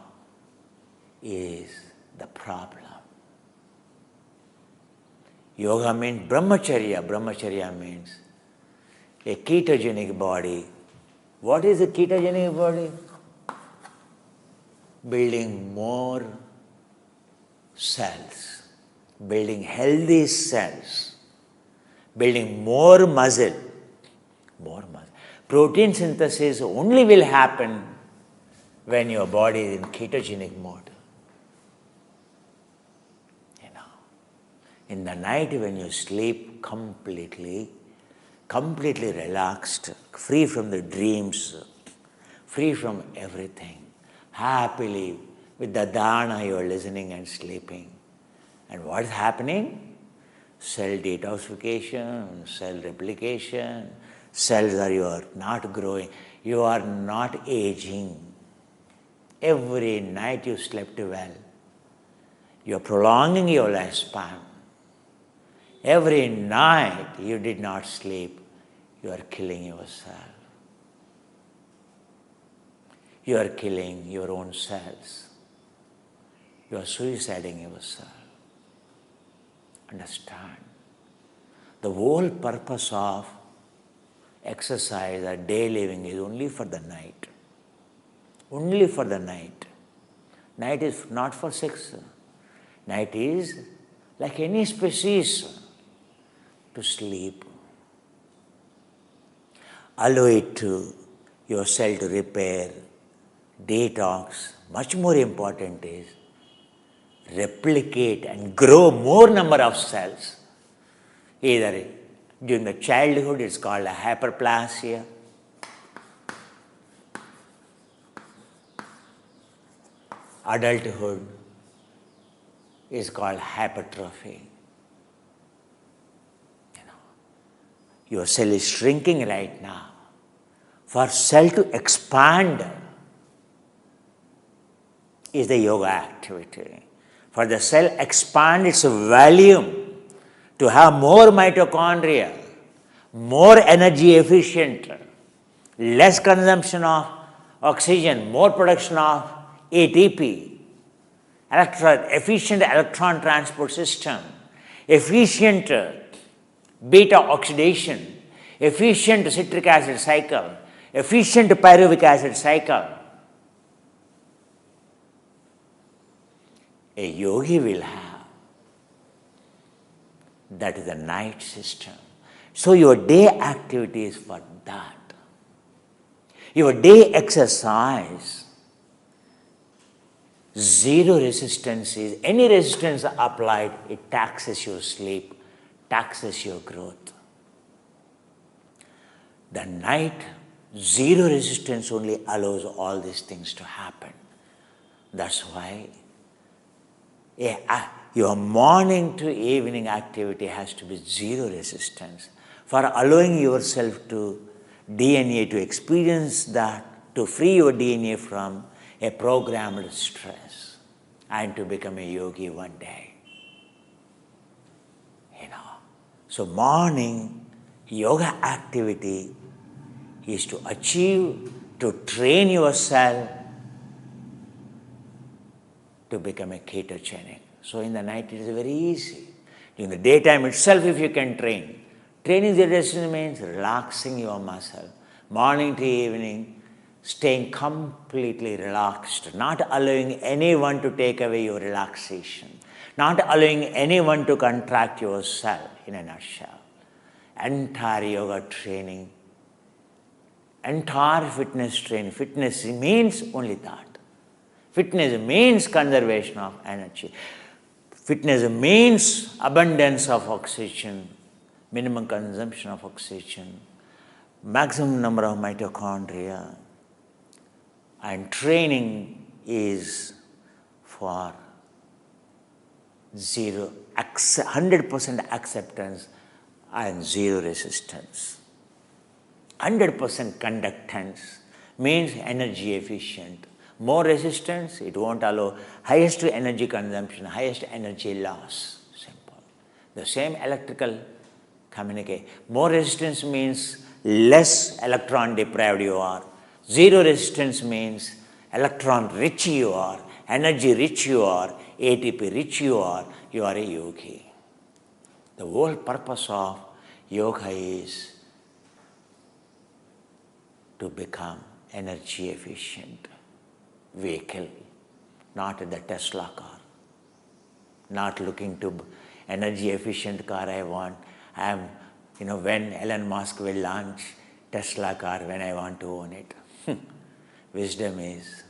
is the problem. Yoga means brahmacharya. Brahmacharya means a ketogenic body. What is a ketogenic body? Building more cells, building healthy cells, building more muscle. Protein synthesis only will happen when your body is in ketogenic mode. In the night when you sleep completely relaxed, free from the dreams, free from everything, happily with the dharana you are listening and sleeping. And what is happening? Cell detoxification, cell replication, cells are you are not growing, you are not aging. Every night you slept well. You are prolonging your lifespan. Every night you did not sleep, you are killing yourself. You are killing your own cells. You are suiciding yourself. Understand. The whole purpose of exercise or day living is only for the night. Only for the night. Night is not for sex. Night is like any species to sleep. Allow it to your cell to repair, detox. Much more important is replicate and grow more number of cells. Either during the childhood it's called a hyperplasia. Adulthood is called hypertrophy. Your cell is shrinking right now. For cell to expand is the yoga activity. For the cell expand its volume to have more mitochondria, more energy efficient, less consumption of oxygen, more production of ATP, efficient electron transport system, efficient beta oxidation, efficient citric acid cycle, efficient pyruvic acid cycle. A yogi will have. That is the night system. So your day activity is for that. Your day exercise, zero resistance is, any resistance applied, it taxes your sleep, taxes your growth. The night, zero resistance only allows all these things to happen. That's why your morning to evening activity has to be zero resistance. For allowing yourself to DNA to experience that, to free your DNA from a programmed stress and to become a yogi one day. So morning yoga activity is to achieve, to train yourself to become a ketogenic. So in the night it is very easy. During the daytime itself if you can train. Training the resistance means relaxing your muscle. Morning to evening, staying completely relaxed, not allowing anyone to take away your relaxation, not allowing anyone to contract yourself in a nutshell. Entire yoga training, entire fitness training. Fitness means only that. Fitness means conservation of energy. Fitness means abundance of oxygen, minimum consumption of oxygen, maximum number of mitochondria. And training is for 100% acceptance and zero resistance. 100% conductance means energy efficient. More resistance, it won't allow highest energy consumption, highest energy loss. Simple. The same electrical communicate. More resistance means less electron deprived you are. Zero resistance means electron rich you are, energy rich you are, ATP rich you are a yogi. The whole purpose of yoga is to become energy efficient vehicle, not the Tesla car. Not looking to energy efficient car I want. I am, when Elon Musk will launch Tesla car, when I want to own it. Wisdom is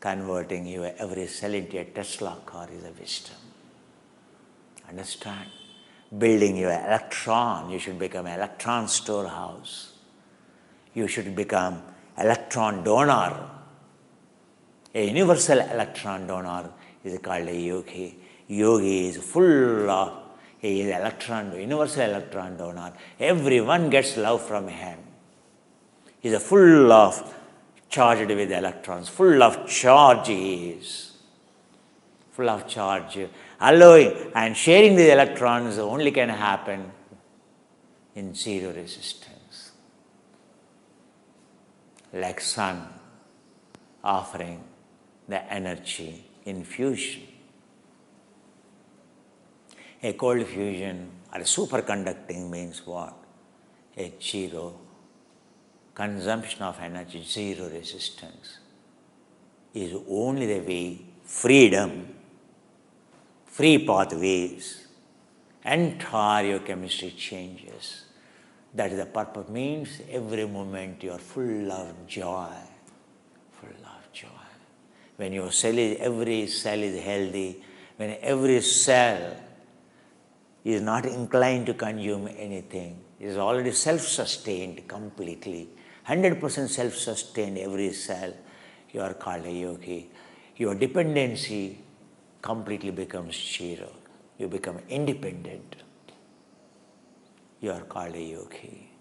every cell into a Tesla car is a wisdom. Understand? Building your electron, you should become an electron storehouse. You should become electron donor. A universal electron donor is called a yogi. Yogi is full of, he is universal electron donor. Everyone gets love from him. He is full of charged with electrons, full of charge he is. Full of charge. Allowing and sharing the electrons only can happen in zero resistance. Like sun offering the energy in fusion. A cold fusion or superconducting means what? A zero consumption of energy, zero resistance is only the way freedom, free pathways, entire your chemistry changes. That is the purpose, means every moment you are full of joy, full of joy. When your every cell is healthy, when every cell is not inclined to consume anything, is already self-sustained completely, 100% self-sustained every cell, you are called a yogi. Your dependency completely becomes zero. You become independent. You are called a yogi.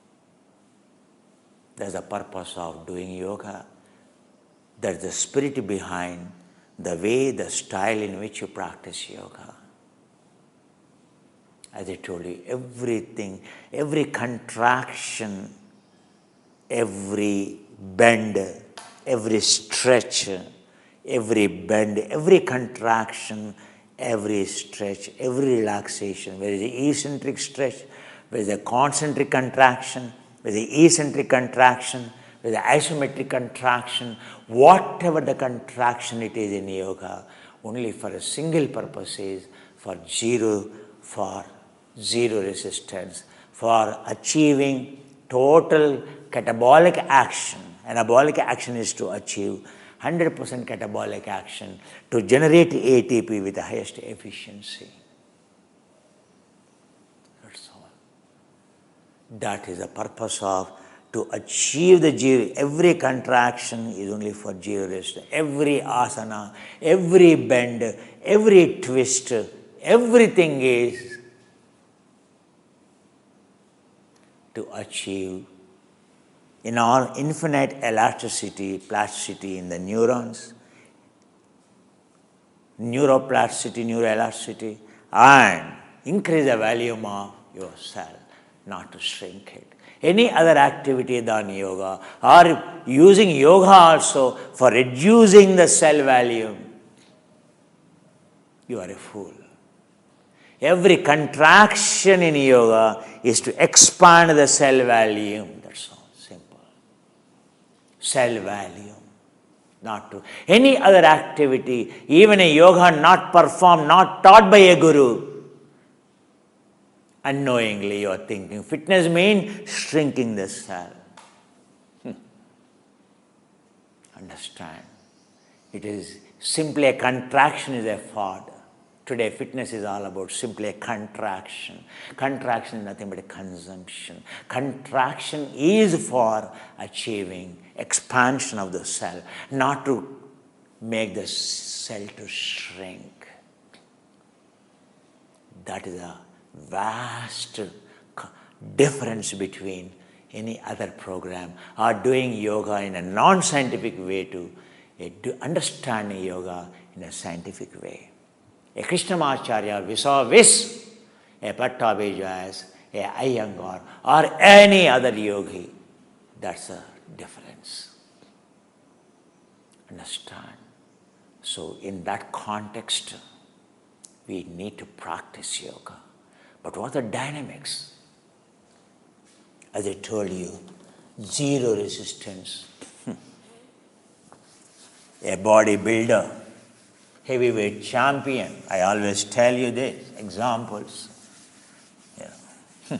That's the purpose of doing yoga. That's the spirit behind the way, the style in which you practice yoga. As I told you, everything, every contraction, every bend, every stretch, every bend, every contraction, every stretch, every relaxation, whether it's the eccentric stretch, whether it's the concentric contraction, whether it's the eccentric contraction, whether the isometric contraction, whatever the contraction it is in yoga, only for a single purpose is for zero resistance, for achieving total catabolic action. Anabolic action is to achieve 100% catabolic action to generate ATP with the highest efficiency. That's all. That is the purpose of to achieve the zero. Every contraction is only for zero resistance. Every asana, every bend, every twist, everything is to achieve in all infinite elasticity, plasticity in the neurons, neuroplasticity, neuroelasticity, and increase the volume of your cell, not to shrink it. Any other activity than yoga, or using yoga also for reducing the cell volume, you are a fool. Every contraction in yoga is to expand the cell volume. That's all, simple. Cell volume. Not to any other activity, even a yoga not performed, not taught by a guru. Unknowingly you are thinking. Fitness means shrinking the cell. Understand? It is simply a contraction is a fraud. Today, fitness is all about simply a contraction. Contraction is nothing but a consumption. Contraction is for achieving expansion of the cell, not to make the cell to shrink. That is a vast difference between any other program or doing yoga in a non-scientific way to understanding yoga in a scientific way. A Krishnamacharya vis-a-vis a Pattabhijayas, a Iyengar, or any other yogi, that's a difference. Understand? So in that context, we need to practice yoga. But what are the dynamics? As I told you, zero resistance. A bodybuilder, heavyweight champion, I always tell you this, examples. Yeah.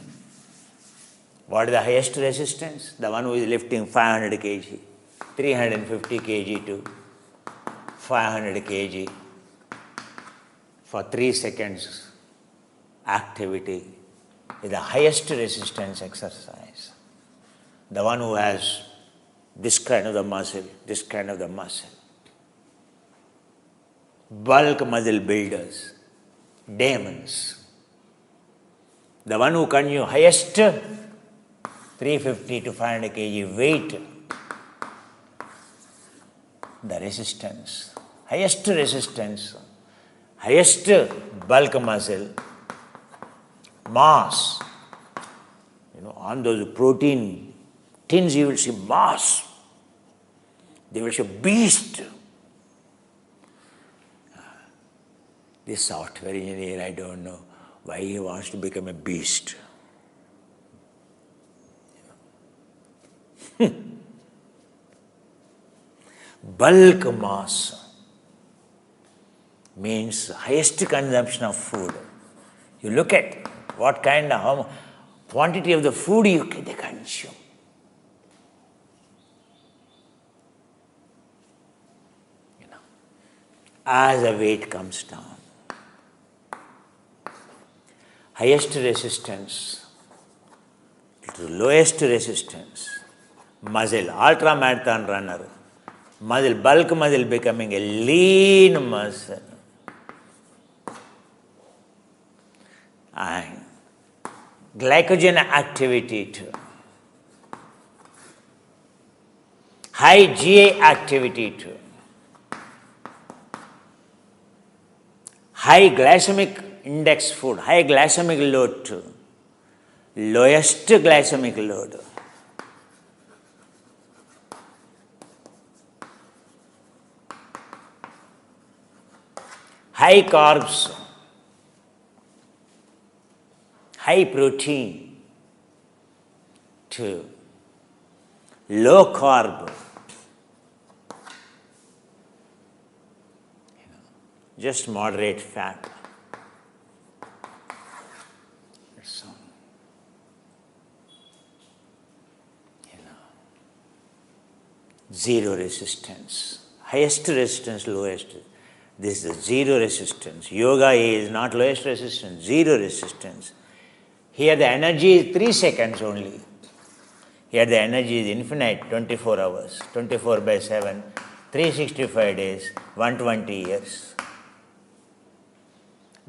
What is the highest resistance? The one who is lifting 500 kg, 350 kg to 500 kg for 3 seconds activity is the highest resistance exercise. The one who has this kind of the muscle, this kind of the muscle. Bulk muscle builders, demons. The one who can use highest 350 to 500 kg weight, the resistance, highest bulk muscle, mass. On those protein tins you will see mass. They will say beast. This software engineer, I don't know why he wants to become a beast. Bulk mass means highest consumption of food. You look at what kind of quantity of the food they consume. As the weight comes down, highest resistance to lowest resistance, muscle, ultra marathon runner, muscle, bulk muscle becoming a lean muscle. And glycogen activity too. High GI activity too. High glycemic index food, high glycemic load too. Lowest glycemic load. High carbs, high protein too. Low carb. Just moderate fat. That's all. Zero resistance. Highest resistance, lowest. This is zero resistance. Yoga is not lowest resistance, zero resistance. Here the energy is 3 seconds only. Here the energy is infinite, 24 hours, 24 by 7, 365 days, 120 years.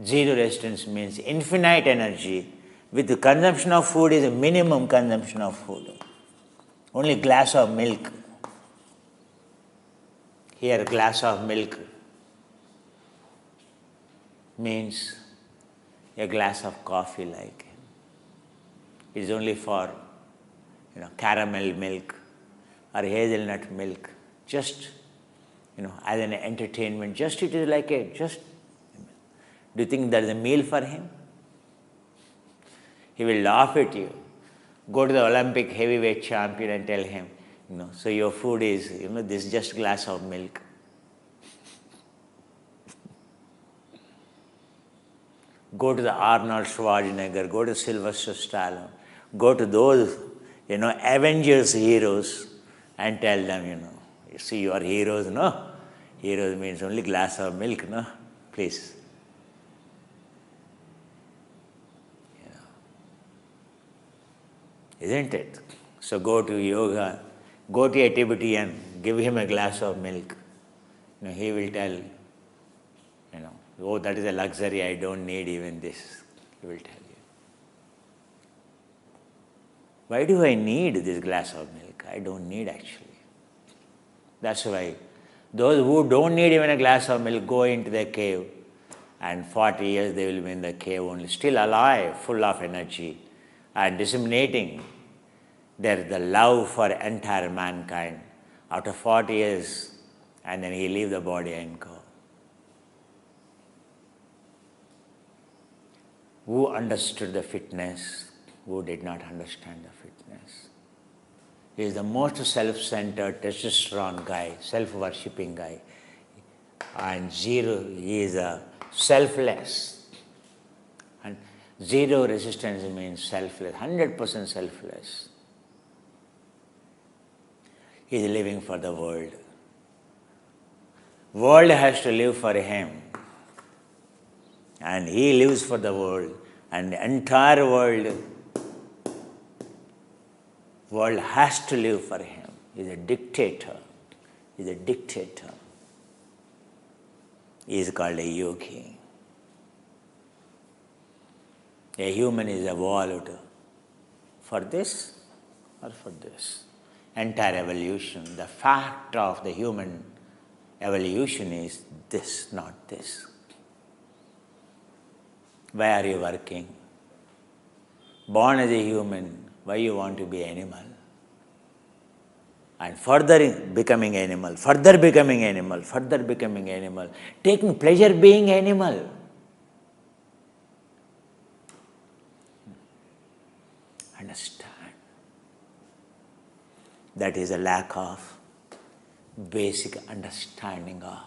Zero resistance means infinite energy. With the consumption of food is a minimum consumption of food. Only glass of milk. Here glass of milk means a glass of coffee like. It is only for caramel milk or hazelnut milk. Just as an entertainment. Just it is like a just. Do you think that is a meal for him? He will laugh at you. Go to the Olympic heavyweight champion and tell him, so your food is, this just glass of milk. Go to the Arnold Schwarzenegger, go to Sylvester Stallone, go to those, Avengers heroes and tell them, you see you are heroes, no? Heroes means only glass of milk, no? Please. Isn't it? So go to yoga, go to a Tibetan, give him a glass of milk. He will tell, oh, that is a luxury, I don't need even this. He will tell you. Why do I need this glass of milk? I don't need actually. That's why those who don't need even a glass of milk go into the cave and 40 years they will be in the cave only, still alive, full of energy and disseminating the love for entire mankind. After 40 years, and then he leave the body and go. Who understood the fitness? Who did not understand the fitness? He is the most self-centered, testosterone guy, self-worshipping guy. And zero, he is a selfless. And zero resistance means selfless, 100% selfless. He is living for the world. World has to live for him. And he lives for the world. And the entire world has to live for him. He's a dictator. He's a dictator. He is called a yogi. A human is evolved for this or for this. Entire evolution, the fact of the human evolution is this, not this. Why are you working? Born as a human, why you want to be animal? And further becoming animal, further becoming animal, further becoming animal, taking pleasure being animal. Understand. That is a lack of basic understanding of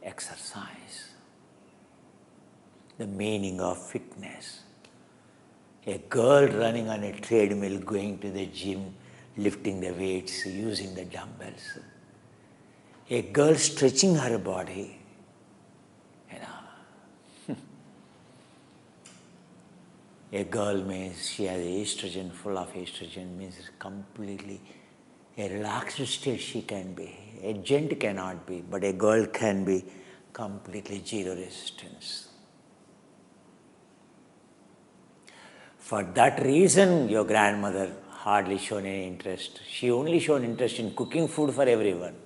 exercise, the meaning of fitness. A girl running on a treadmill, going to the gym, lifting the weights, using the dumbbells. A girl stretching her body, A girl means she has estrogen, full of estrogen, means completely a relaxed state she can be. A gent cannot be, but a girl can be completely zero resistance. For that reason, your grandmother hardly shown any interest. She only shown interest in cooking food for everyone,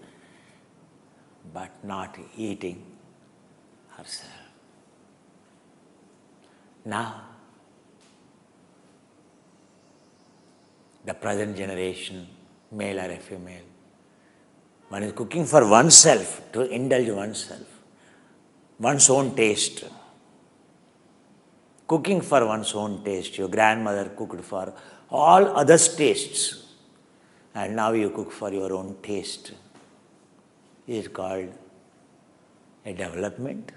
but not eating herself. Now, the present generation, male or a female, one is cooking for oneself, to indulge oneself, one's own taste. Cooking for one's own taste. Your grandmother cooked for all others' tastes, and now you cook for your own taste. Is it called a development?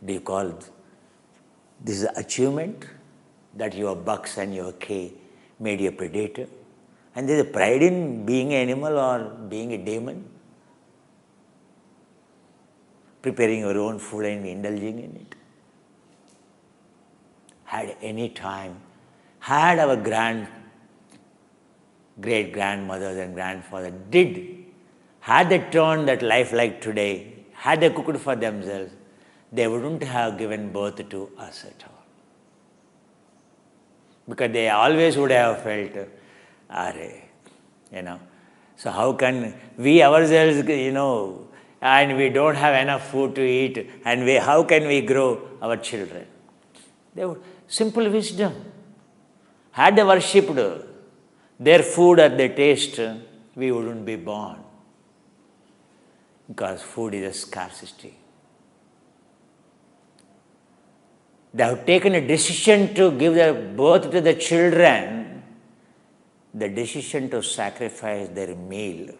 Do you call this achievement? That your bucks and your K made you a predator? And there's a pride in being an animal or being a demon? Preparing your own food and indulging in it. Had any time, had our great-grandmothers and grandfathers had they turned that life like today, had they cooked for themselves, they wouldn't have given birth to us at all. Because they always would have felt, So how can we ourselves, and we don't have enough food to eat, and how can we grow our children? Simple wisdom. Had they worshipped their food or their taste, we wouldn't be born. Because food is a scarcity. They have taken a decision to give their birth to the children, the decision to sacrifice their meal,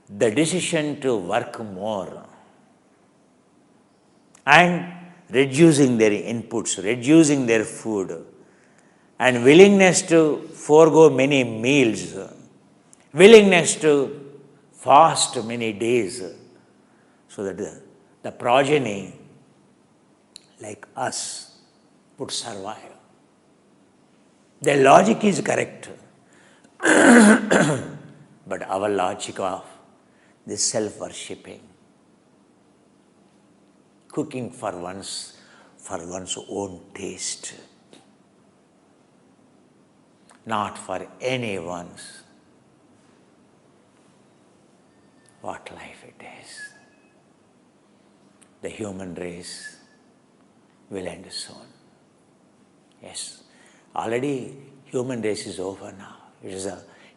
the decision to work more, and reducing their inputs, reducing their food, and willingness to forego many meals, willingness to fast many days, so that the progeny, like us, would survive. Their logic is correct, but our logic of this self-worshipping, cooking for one's own taste, not for anyone's. What life it is. The human race will end soon. Yes, already human race is over now. It is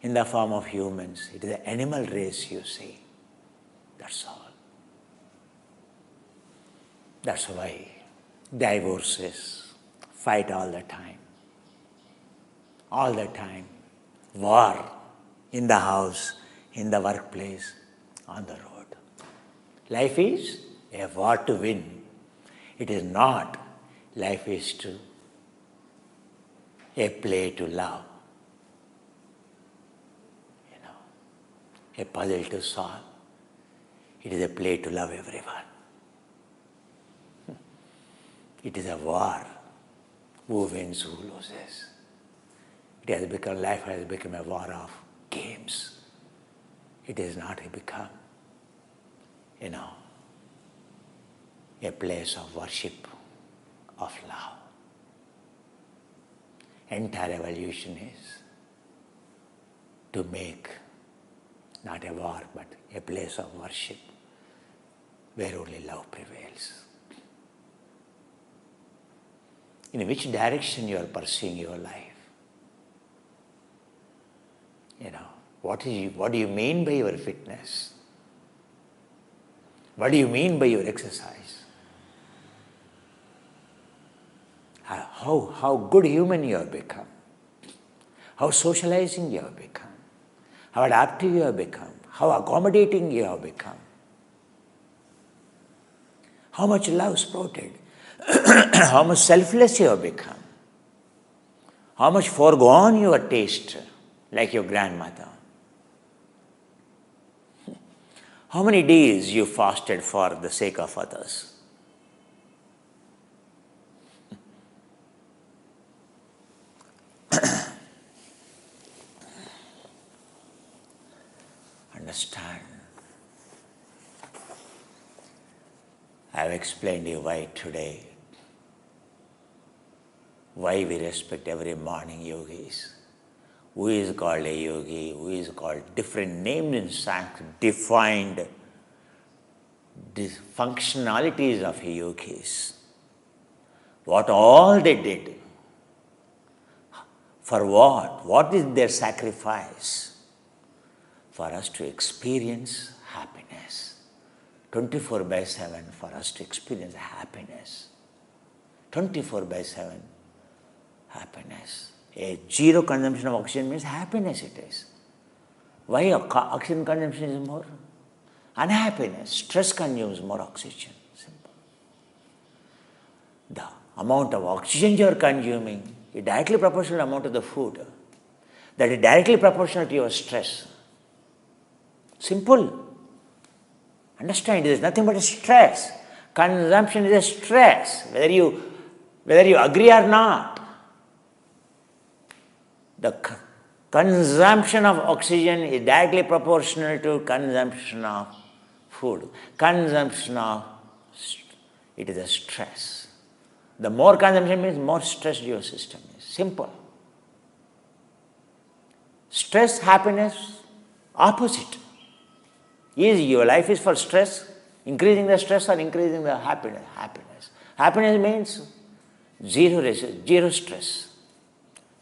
in the form of humans. It is the animal race, you see. That's all. That's why divorces, fight all the time. All the time. War in the house, in the workplace, on the road. Life is a war to win. It is not. Life is a play to love. a puzzle to solve. It is a play to love everyone. It is a war. Who wins, who loses. Life has become a war of games. It has not become, a place of worship, of love. Entire evolution is to make not a war but a place of worship where only love prevails. In which direction you are pursuing your life? What do you mean by your fitness? What do you mean by your exercise? How good human you have become? How socializing you have become? How adaptive you have become? How accommodating you have become? How much love sprouted? How much selfless you have become? How much foregone your taste, like your grandmother? How many days you fasted for the sake of others? Understand. I have explained to you why today, why we respect every morning yogis. Who is called a yogi, who is called different names in Sanskrit, defined the functionalities of yogis. What all they did. For what? What is their sacrifice? For us to experience happiness. 24/7 for us to experience happiness. 24/7 happiness. A zero consumption of oxygen means happiness it is. Why oxygen consumption is more? Unhappiness. Stress consumes more oxygen. Simple. The amount of oxygen you are consuming is directly proportional to the amount of the food. That is directly proportional to your stress. Simple. Understand, it is nothing but a stress. Consumption is a stress, whether you agree or not. The consumption of oxygen is directly proportional to consumption of food. It is a stress. The more consumption means more stressed your system is. Simple. Stress, happiness, opposite. Is your life is for stress, increasing the stress or increasing the happiness? Happiness. Happiness means zero stress.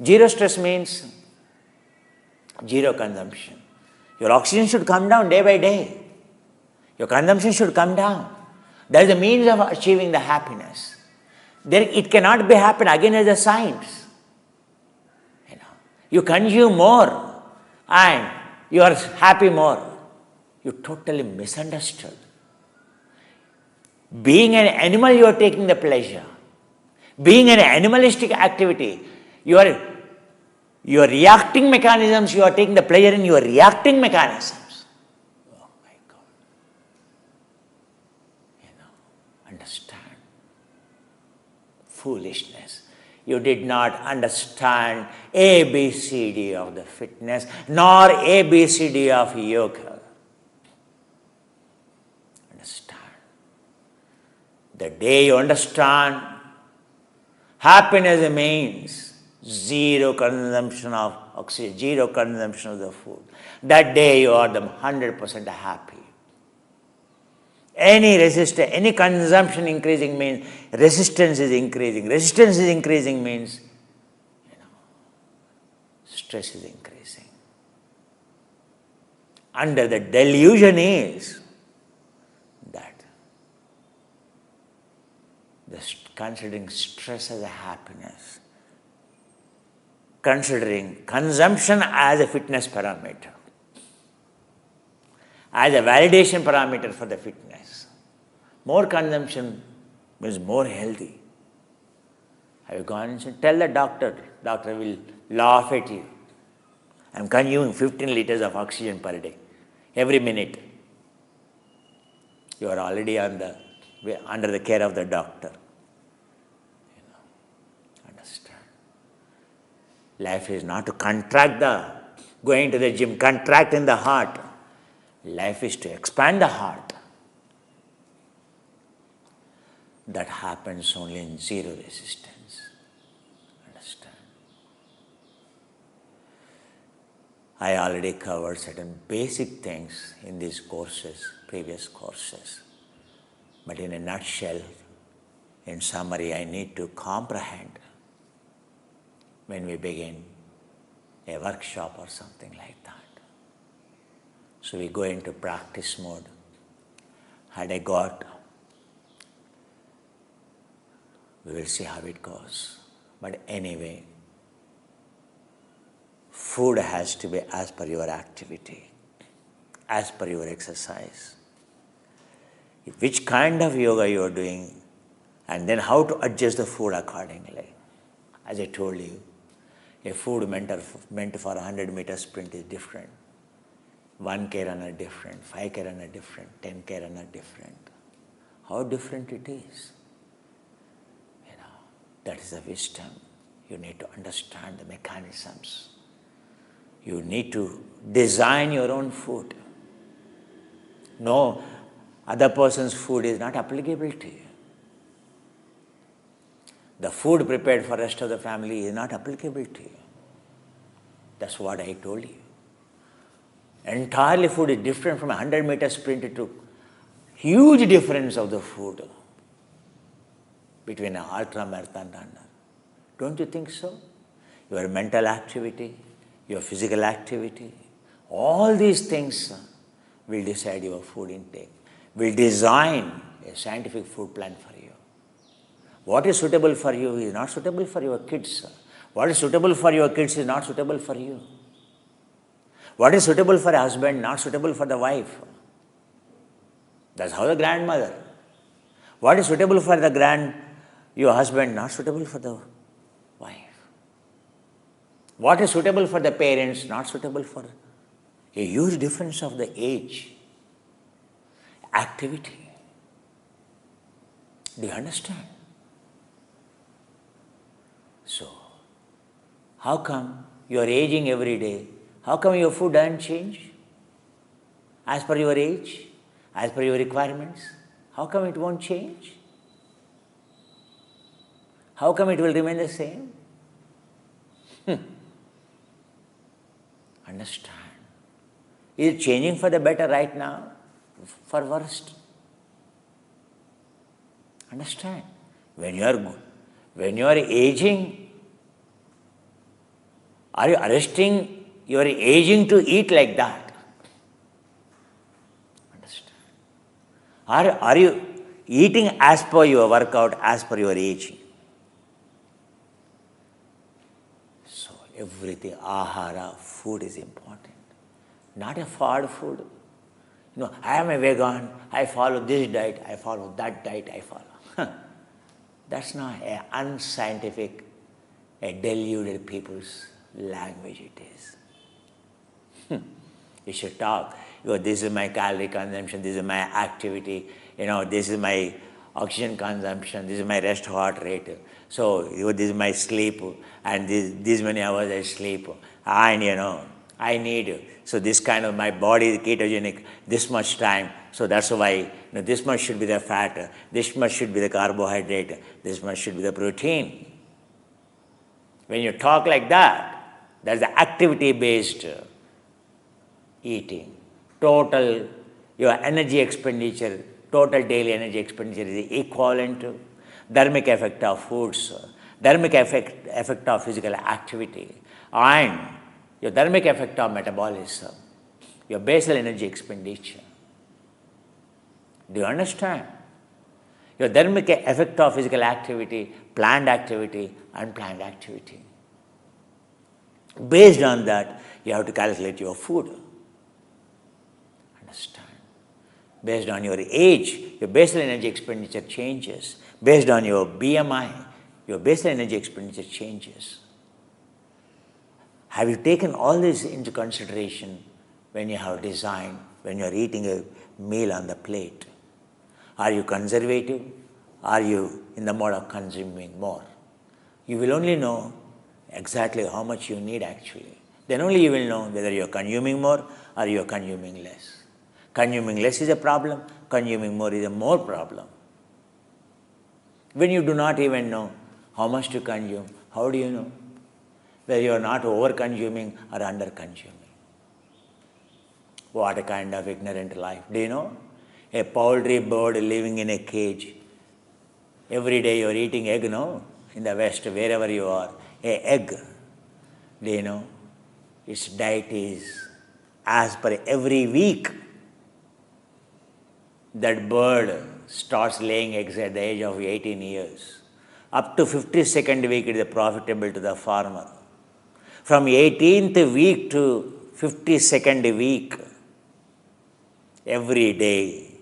Zero stress means zero consumption. Your oxygen should come down day by day. Your consumption should come down. That is the means of achieving the happiness. It cannot be happen again as a science. You consume more and you are happy more. You totally misunderstood. Being an animal, you are taking the pleasure. Being an animalistic activity, your reacting mechanisms, you are taking the pleasure in your reacting mechanisms. Oh my God. Understand. Foolishness. You did not understand ABCD of the fitness, nor ABCD of yoga. Understand. The day you understand, happiness means zero consumption of oxygen, zero consumption of the food. That day you are the 100% happy. Any consumption increasing means resistance is increasing. Resistance is increasing means, stress is increasing. Under the delusion is that considering stress as a happiness, considering consumption as a fitness parameter, as a validation parameter for the fitness. More consumption means more healthy. Have you gone and said, tell the doctor will laugh at you. I am consuming 15 liters of oxygen per day. every minute. You are already under the care of the doctor. Understand? Life is not to going to the gym, contract in the heart. Life is to expand the heart. That happens only in zero resistance. Understand? I already covered certain basic things in these courses, previous courses. But in a nutshell, in summary, I need to comprehend when we begin a workshop or something like that. So we go into practice mode. Had I got, we will see how it goes. But anyway, food has to be as per your activity, as per your exercise. Which kind of yoga you are doing, and then how to adjust the food accordingly. As I told you, a food meant for a 100-meter sprint is different. 1K runner different, 5K runner different, 10K runner different. How different it is. That is the wisdom. You need to understand the mechanisms. You need to design your own food. No other person's food is not applicable to you. The food prepared for the rest of the family is not applicable to you. That's what I told you. Entirely food is different from a 100-meter sprint to huge difference of the food between an ultra-marathon runner. Don't you think so? Your mental activity, your physical activity, all these things will decide your food intake, will design a scientific food plan for you. What is suitable for you is not suitable for your kids. What is suitable for your kids is not suitable for you. What is suitable for a husband, not suitable for the wife. That's how the grandmother. What is suitable for your husband, not suitable for the wife. What is suitable for the parents, not suitable for a huge difference of the age, activity. Do you understand? So, how come you are aging every day? How come your food doesn't change? As per your age, as per your requirements, how come it won't change? How come it will remain the same? Understand. Is it changing for the better right now? For worst? Understand. When you are aging, are you arresting your aging to eat like that? Understand. Are you eating as per your workout, as per your aging? So everything, ahara, food is important. Not a fad food. I am a vegan, I follow this diet, I follow that diet, I follow. That's not an unscientific, a deluded people's language it is. You should talk. This is my calorie consumption, this is my activity, this is my oxygen consumption, this is my rest heart rate. So this is my sleep, and this many hours I sleep, and I need, so this kind of my body is ketogenic, this much time, so that's why this much should be the fat, this much should be the carbohydrate, this much should be the protein. When you talk like that, that's the activity-based eating. Total, your energy expenditure, total daily energy expenditure is equivalent to dharmic effect of foods, dharmic effect of physical activity, and your dharmic effect of metabolism, your basal energy expenditure. Do you understand? Your dharmic effect of physical activity, planned activity, unplanned activity. Based on that, you have to calculate your food. Understand? Based on your age, your basal energy expenditure changes. Based on your BMI, your basal energy expenditure changes. Have you taken all this into consideration when you have designed, when you are eating a meal on the plate? Are you conservative? Are you in the mode of consuming more? You will only know exactly how much you need actually. Then only you will know whether you are consuming more or you are consuming less. Consuming less is a problem, consuming more is a more problem. When you do not even know how much to consume, how do you know whether you are not over-consuming or under-consuming? What a kind of ignorant life. Do you know? A poultry bird living in a cage. Every day you are eating egg, no? In the West, wherever you are, a egg. Do you know? Its diet is as per every week. That bird starts laying eggs at the age of 18 years. Up to 52nd week it is profitable to the farmer. From 18th week to 52nd week, every day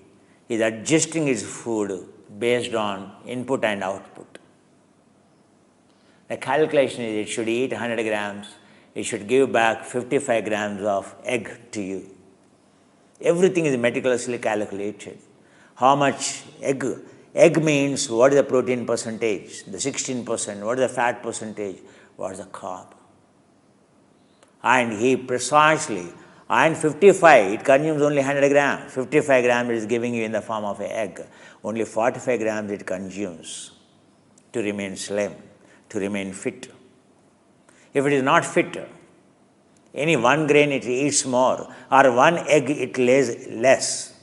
is adjusting his food based on input and output. The calculation is it should eat 100 grams, it should give back 55 grams of egg to you. Everything is meticulously calculated. How much egg? Egg means what is the protein percentage, the 16%, what is the fat percentage, what is the carb. And he precisely, and 55, it consumes only 100 grams. 55 grams it is giving you in the form of an egg. Only 45 grams it consumes to remain slim, to remain fit. If it is not fit, any one grain it eats more, or one egg it lays less.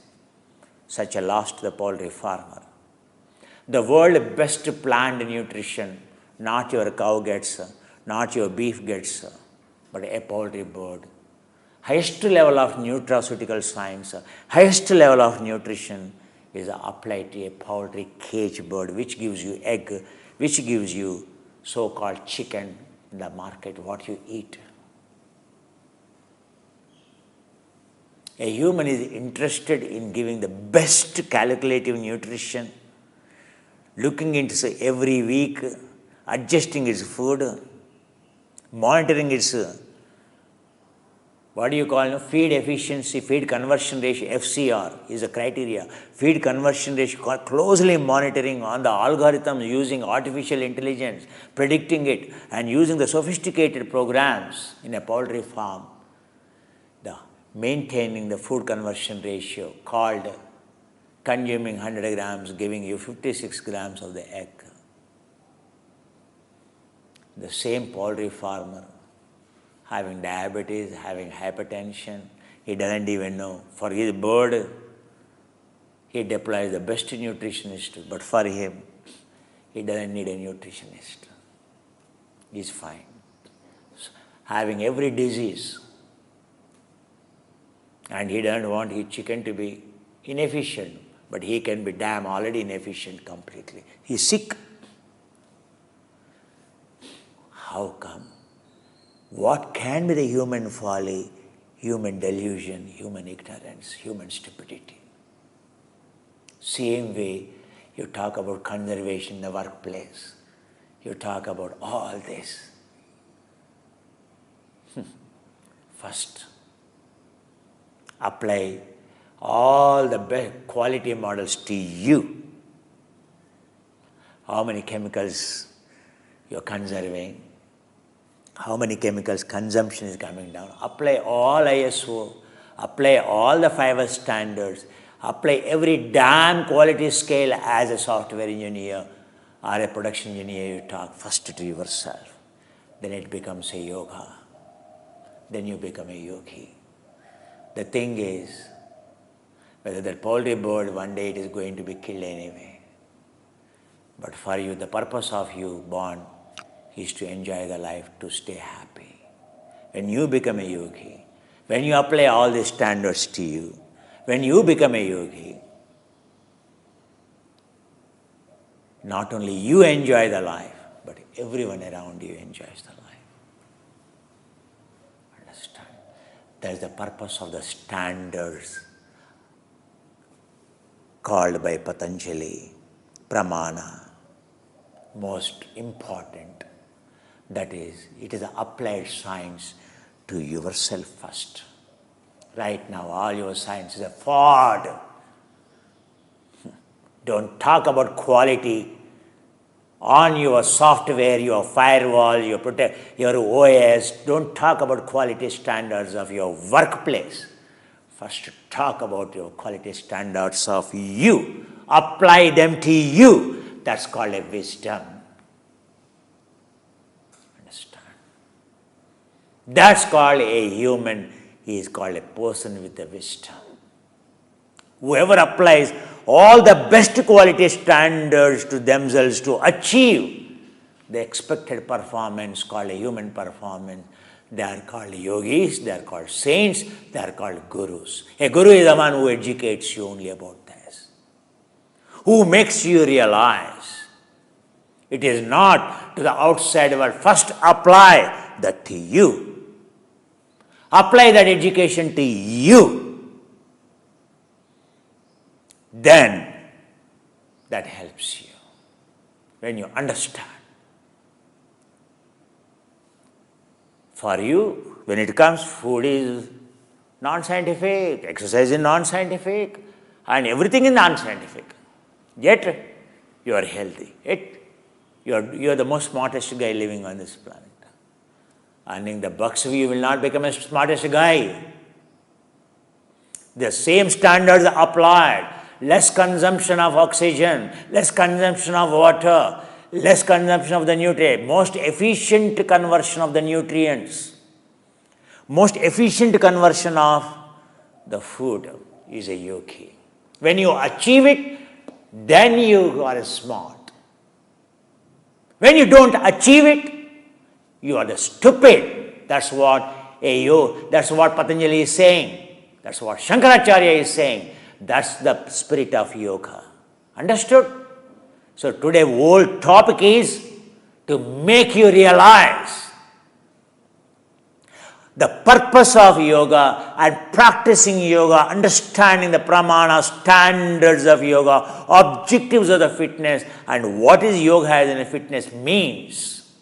Such a loss to the poultry farmer. The world best planned nutrition, not your cow gets, not your beef gets, but a poultry bird. Highest level of nutraceutical science, highest level of nutrition is applied to a poultry cage bird, which gives you egg, which gives you so-called chicken in the market, what you eat. A human is interested in giving the best calculative nutrition, looking into every week, adjusting its food, monitoring its, feed efficiency, feed conversion ratio, FCR is a criteria. Feed conversion ratio, closely monitoring on the algorithm using artificial intelligence, predicting it, and using the sophisticated programs in a poultry farm. Maintaining the food conversion ratio called consuming 100 grams, giving you 56 grams of the egg. The same poultry farmer having diabetes, having hypertension, he doesn't even know. For his bird, he deploys the best nutritionist, but for him, he doesn't need a nutritionist. He's fine. So, having every disease, and he doesn't want his chicken to be inefficient, but he can be damn already inefficient completely. He's sick. How come? What can be the human folly, human delusion, human ignorance, human stupidity? Same way you talk about conservation in the workplace. You talk about all this. First, apply all the best quality models to you. How many chemicals you're conserving, how many chemicals consumption is coming down. Apply all ISO, apply all the 5S standards, apply every damn quality scale as a software engineer or a production engineer. You talk first to yourself. Then it becomes a yoga. Then you become a yogi. The thing is, whether that poultry bird, one day it is going to be killed anyway. But for you, the purpose of you born is to enjoy the life, to stay happy. When you become a yogi, when you apply all these standards to you, when you become a yogi, not only you enjoy the life, but everyone around you enjoys the life. Understand? That is the purpose of the standards called by Patanjali Pramana. Most important. That is, it is applied science to yourself first. Right now, all your science is a fraud. Don't talk about quality on your software, your firewall, your OS. Don't talk about quality standards of your workplace. First, talk about your quality standards of you. Apply them to you. That's called a wisdom. Understand? That's called a human. He is called a person with a wisdom. Whoever applies all the best quality standards to themselves to achieve the expected performance called a human performance, they are called yogis, they are called saints, they are called gurus. A guru is the one who educates you only about this, who makes you realize it is not to the outside world. First apply that to you. Apply that education to you. Then that helps you when you understand. For you, when it comes, food is non-scientific, exercise is non-scientific, and everything is non-scientific. Yet, you are healthy. Yet, you are the most smartest guy living on this planet. Earning the bucks, you will not become the smartest guy. The same standards are applied. Less consumption of oxygen, less consumption of water, less consumption of the nutrient, most efficient conversion of the nutrients, most efficient conversion of the food is a yogi. When you achieve it, then you are smart. When you don't achieve it, you are the stupid. That's what Patanjali is saying. That's what Shankaracharya is saying. That's the spirit of yoga. Understood? So today whole topic is to make you realize the purpose of yoga and practicing yoga, understanding the pramana, standards of yoga, objectives of the fitness, and what is yoga as in a fitness means.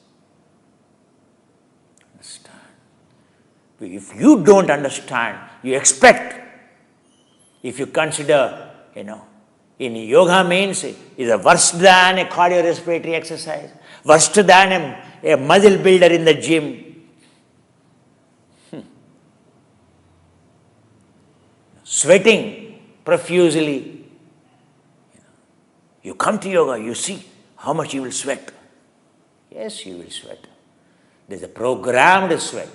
Understand? If you don't understand, you expect. If you consider, in yoga means is worse than a cardiorespiratory exercise, worse than a muscle builder in the gym. Sweating profusely. You come to yoga, you see how much you will sweat. Yes, you will sweat. There's a programmed sweat.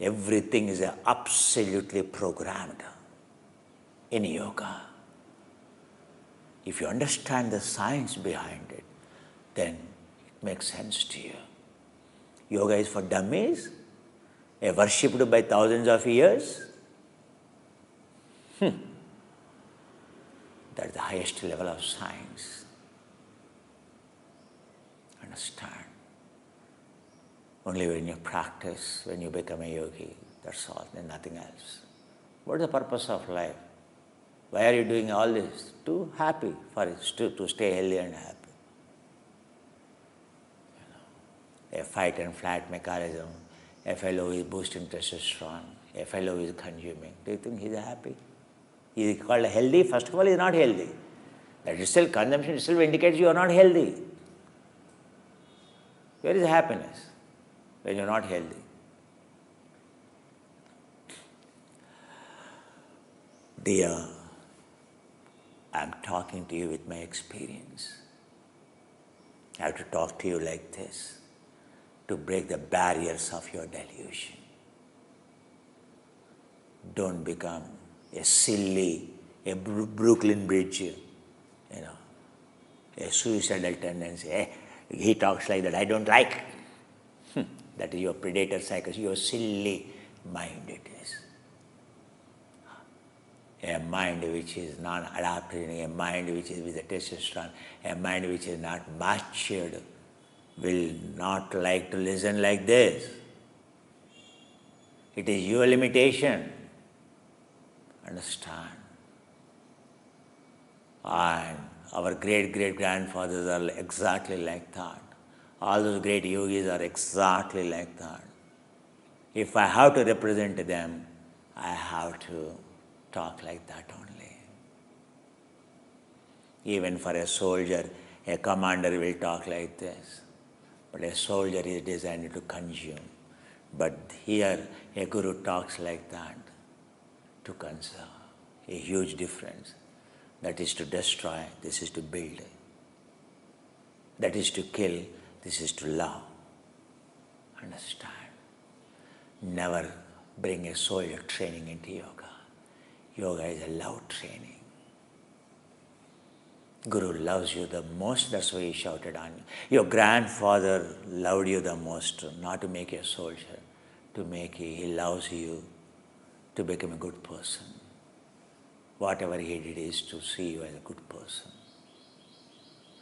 Everything is absolutely programmed in yoga. If you understand the science behind it, then it makes sense to you. Yoga is for dummies, worshipped by thousands of years. That's the highest level of science. Understand? Only when you practice, when you become a yogi, that's all, and nothing else. What is the purpose of life? Why are you doing all this? To happy, to stay healthy and happy. A fight and flight mechanism, a fellow is boosting testosterone, a fellow is consuming. Do you think he's happy? Is he called healthy? First of all, he's not healthy. That itself, consumption itself indicates you are not healthy. Where is happiness when you are not healthy? Dear, I am talking to you with my experience. I have to talk to you like this to break the barriers of your delusion. Don't become a silly, a Brooklyn Bridge, a suicidal tendency. He talks like that, I don't like. That is your predator psychology, your silly mind it is. A mind which is non-adapted, a mind which is with the testosterone, a mind which is not matured, will not like to listen like this. It is your limitation. Understand? And our great-great-grandfathers are exactly like that. All those great yogis are exactly like that. If I have to represent them, I have to talk like that only. Even for a soldier, a commander will talk like this. But a soldier is designed to consume. But here, a guru talks like that, to conserve. A huge difference. That is to destroy, this is to build. That is to kill, this is to love. Understand? Never bring a soldier training into yoga. Yoga is a love training. Guru loves you the most, that's why he shouted on you. Your grandfather loved you the most, not to make you a soldier, to make you, he loves you to become a good person. Whatever he did is to see you as a good person.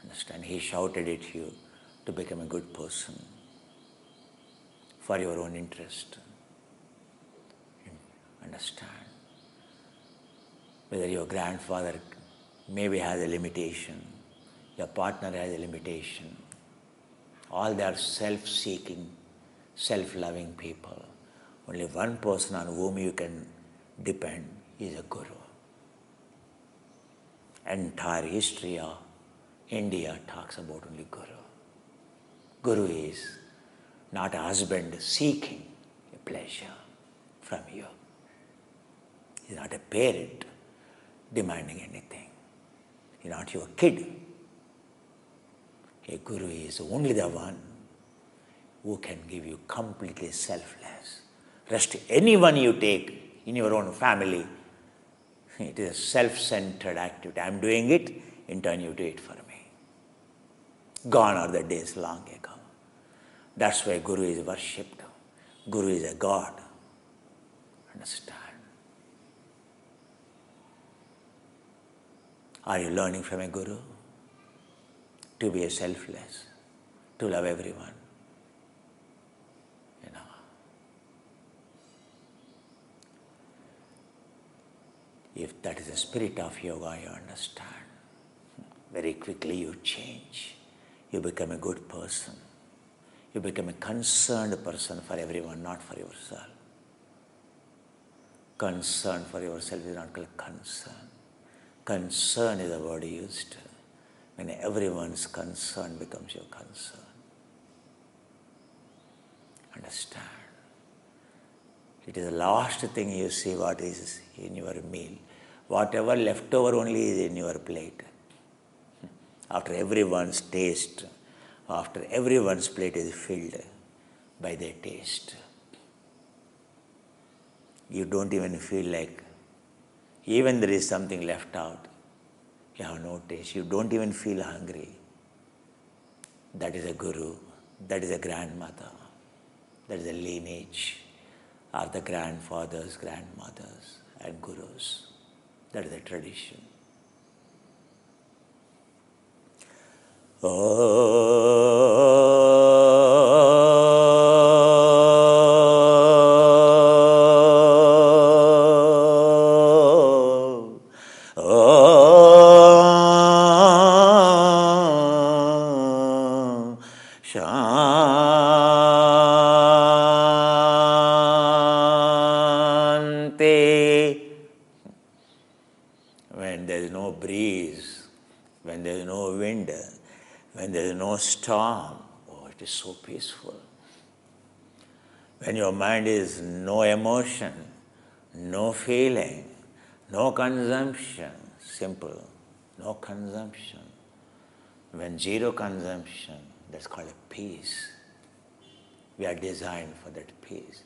Understand? He shouted at you to become a good person for your own interest. Understand? Whether your grandfather maybe has a limitation, your partner has a limitation. All they are self-seeking, self-loving people. Only one person on whom you can depend is a guru. Entire history of India talks about only guru. Guru is not a husband seeking a pleasure from you. He is not a parent demanding anything. He is not your kid. A guru is only the one who can give you completely selfless. Rest anyone you take in your own family, it is a self-centered activity. I am doing it, in turn you do it for me. Gone are the days long ago. That's why Guru is worshipped. Guru is a God. Understand? Are you learning from a Guru? To be a selfless, to love everyone. You know. If that is the spirit of yoga, you understand. Very quickly you change. You become a good person. You become a concerned person for everyone, not for yourself. Concern for yourself is not called concern. Concern is the word used. When everyone's concern becomes your concern. Understand? It is the last thing you see what is in your meal. Whatever leftover only is in your plate. After everyone's taste, after everyone's plate is filled by their taste. You don't even feel like, even there is something left out, you have no taste, you don't even feel hungry. That is a guru, that is a grandmother, that is a lineage, are the grandfathers, grandmothers, and gurus. That is a tradition. When there is no breeze, when there is no wind, when there is no storm, oh, it is so peaceful. When your mind is no emotion, no feeling, no consumption, simple, no consumption. When zero consumption, that's called a peace. We are designed for that peace.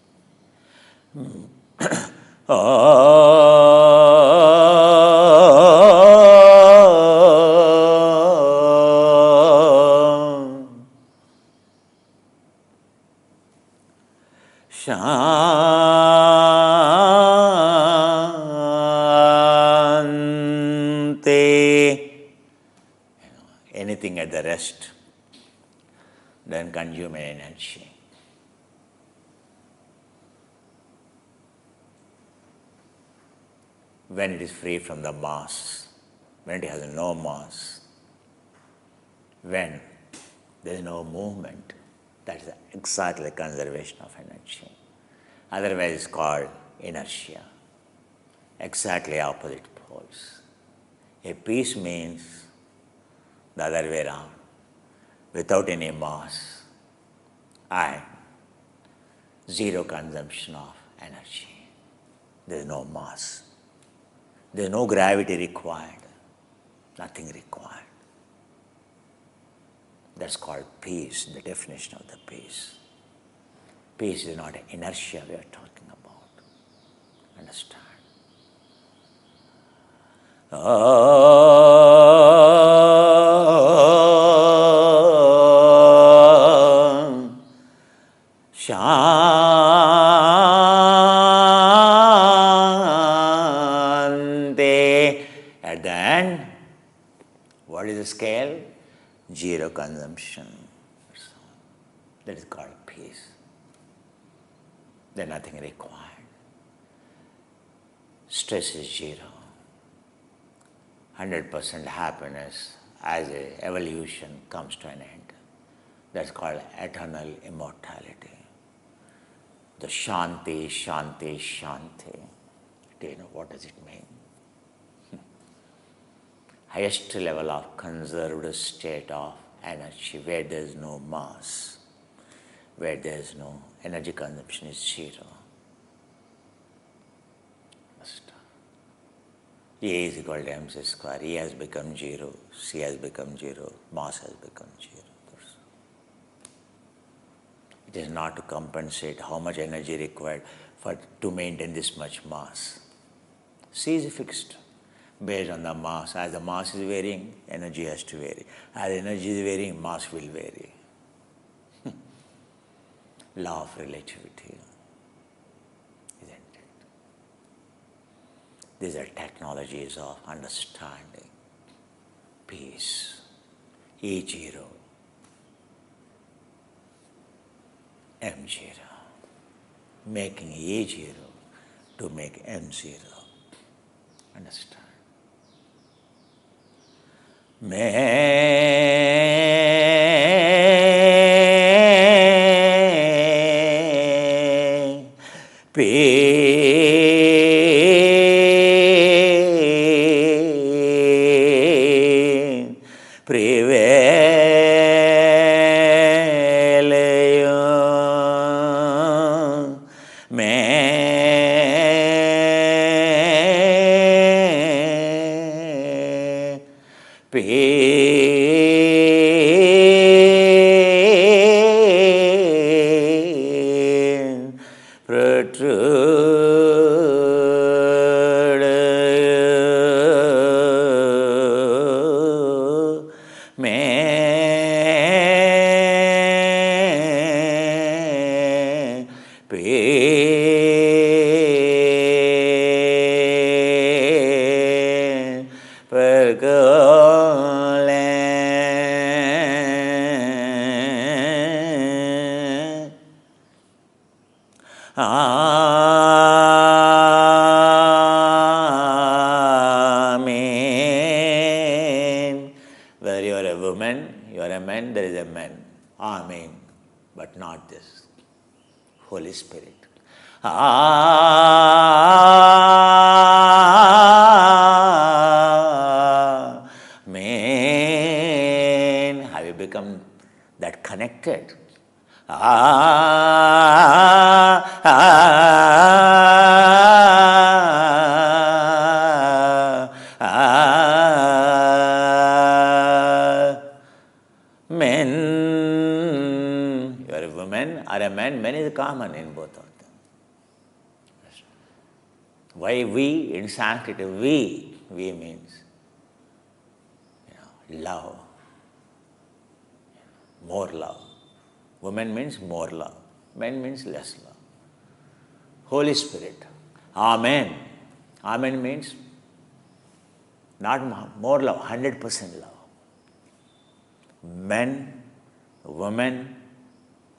Shanti. Anything at the rest, then consume energy. When it is free from the mass, when it has no mass, when there is no movement, that is exactly the conservation of energy. Otherwise it's called inertia. exactly opposite poles. A peace means the other way around, without any mass and zero consumption of energy. There is no mass. There is no gravity required, nothing required. That's called peace, the definition of the peace. Peace is not inertia we are talking about. Understand? Shanti. At the end, what is the scale? Zero consumption. That is called peace. There is nothing required. Stress is zero. 100% happiness as a evolution comes to an end. That's called eternal immortality. The Shanti, Shanti, Shanti. Do you know what does it mean? Highest level of conserved state of energy where there is no mass, where there is no energy consumption is zero. A is equal to mc square. E has become zero, C has become zero, mass has become zero. It is not to compensate how much energy required to maintain this much mass. C is fixed based on the mass. As the mass is varying, energy has to vary. As energy is varying, mass will vary. Law of relativity. These are technologies of understanding. Peace. E0. M0. Making E0 to make M0. Understand? Amen. Whether you are a woman, you are a man, there is a man. Amen. But not this. Holy Spirit. Amen. Have you become that connected? Men, you are a woman or a man, men is common in both of them. Why we in Sanskrit? We means love, more love. Woman means more love, men means less love. Holy Spirit, Amen. Amen means not more love, 100% love. Men, women,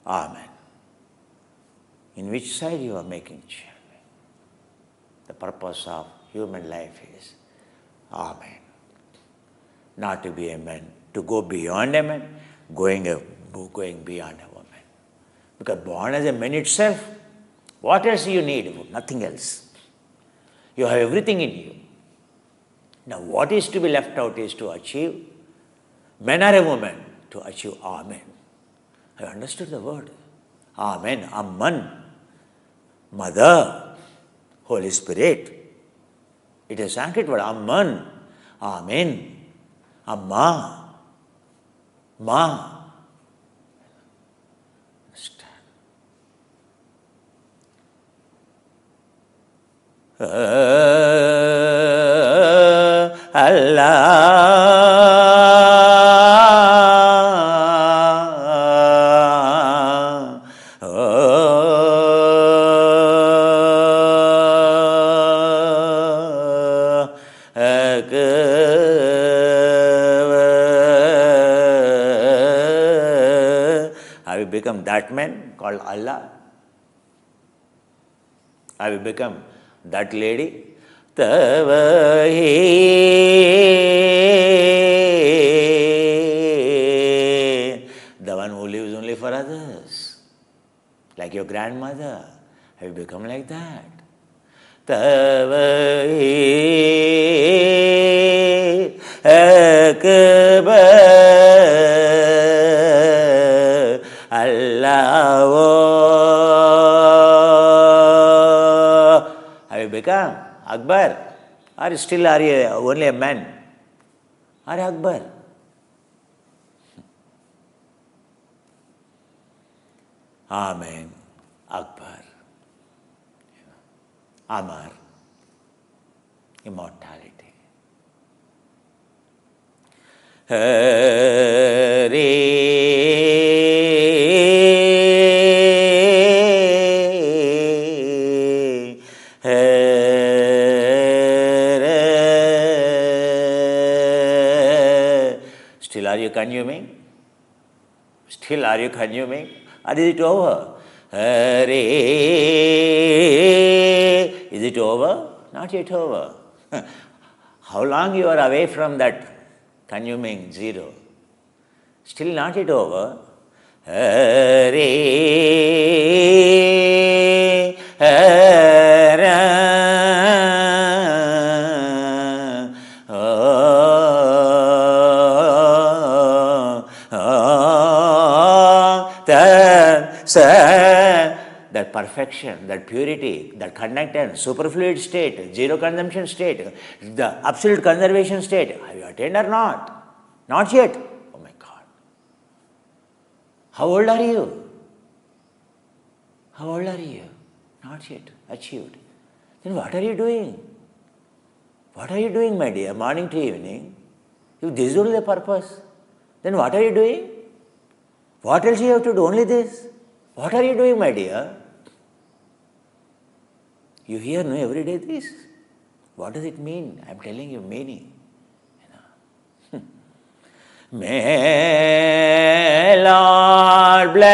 Amen. In which side you are making change? The purpose of human life is Amen. Not to be a man, to go beyond a man, going beyond a woman. Because born as a man itself, what else you need? Nothing else. You have everything in you. Now what is to be left out is to achieve, men or a woman, to achieve Amen. I understood the word. Amen, Amman, Mother, Holy Spirit. It is a Sanskrit word, Amman, Amen, Amma, Ma. Have you become that man called Allah? Have you become that lady? The one who lives only for others, like your grandmother. Have you become like that? Have you become Akbar? Or still are you only a man? Or Akbar? Amen. Akbar. Amar. Immortality. Still are you consuming? Still are you consuming? Or is it over? Is it over? Not yet over. How long you are away from that consuming zero? Still not yet over. That perfection, that purity, that connectedness, superfluid state, zero consumption state, the absolute conservation state, have you attained or not? Not yet. Oh my God. How old are you? How old are you? Not yet achieved. Then what are you doing? What are you doing, my dear, morning to evening? If this is only the purpose, then what are you doing? What else you have to do? Only this. What are you doing, my dear? You hear no every day this. What does it mean? I am telling you meaning. May Lord bless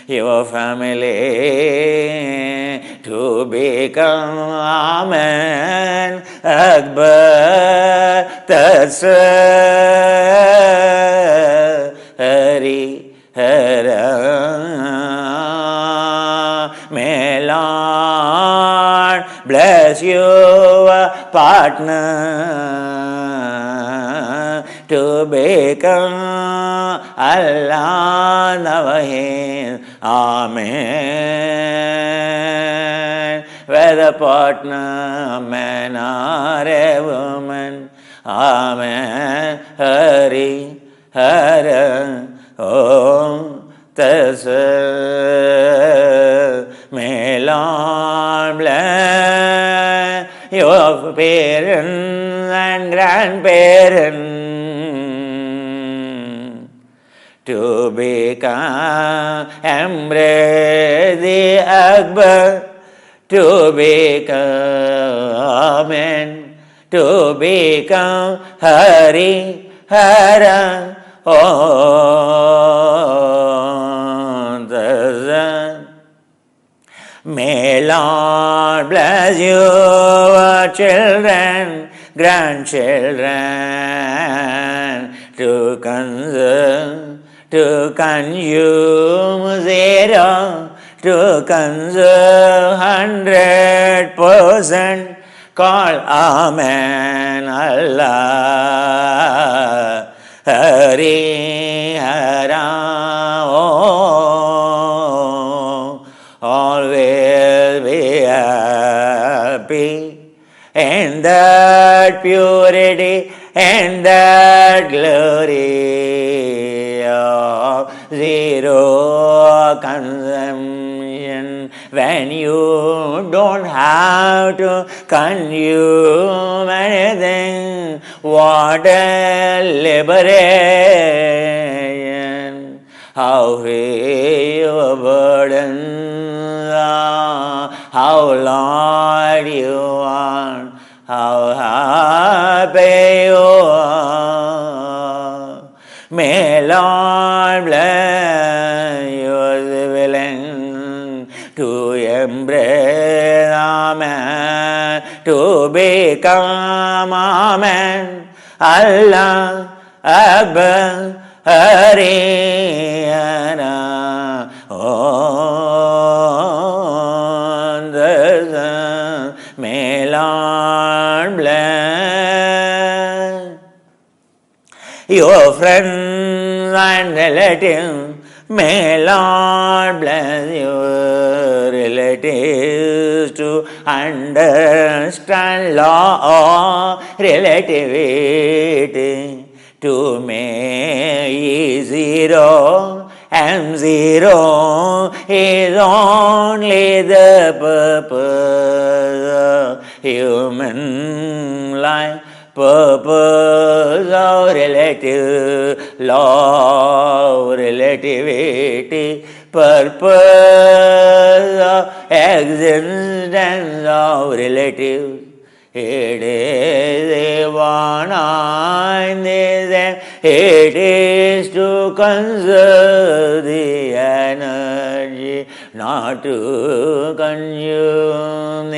your family to become Amen Akbar Hari May Lord bless your partner to become Allah Navahin. Amen. Whether partner, man or a woman. Amen. Hari Hara Om Tassa. May Lord bless your parents and grandparents to become embrace the Akbar, to become Amen, to become Hari Hara Om Tassa. May Lord bless your children, grandchildren to consume zero, to conserve 100%, call Amen Allah. Hari Hara, all will be happy in that purity and that glory of zero consumption, when you don't have to consume anything. What a liberation! How free your burdens are, how light you are, how happy you are. May Lord bless you willing to embrace Amen, to become Amen. Allah Akbar, Hari Hara, on the sun. May Lord bless your friends and relatives. May Lord bless your relatives to understand law of relativity, to make zero and zero is only the purpose of human life. Purpose of relative law of relativity, purpose of existence of relatives. It is a one in this, it is to conserve the energy, not to consume the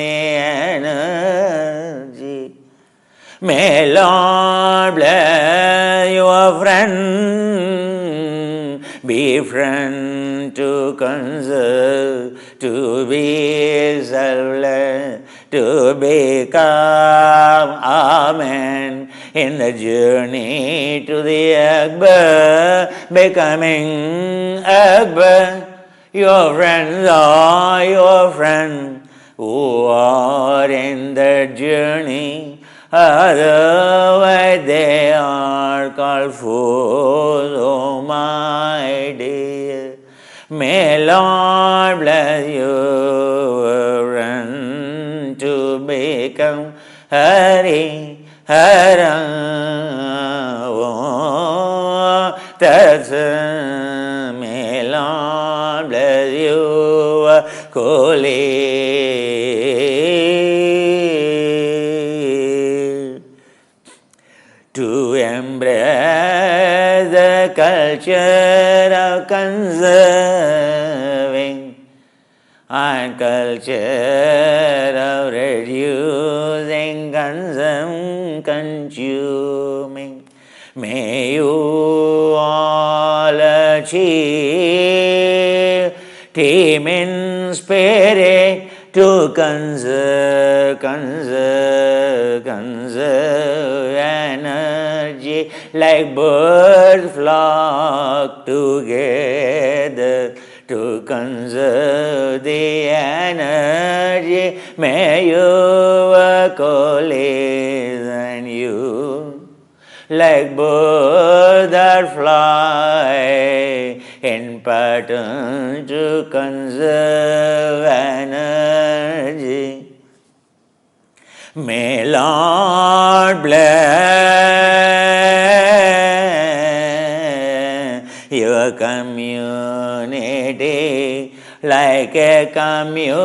energy. May Lord bless your friend, be friend to conserve, to be selfless, to become Amen in the journey to the Akbar, becoming Akbar. Your friends are your friends who are in the journey. Otherwise they are called fools, oh my dear. May Lord bless you and to become Hari Hara. That's may Lord bless you, Koli. To embrace the culture of conserving and culture of reducing, consuming, may you all achieve team in spirit to conserve energy, like birds flock together to conserve the energy. May you colleagues and you, like birds that fly in pattern to conserve energy. May Lord bless your community, like a community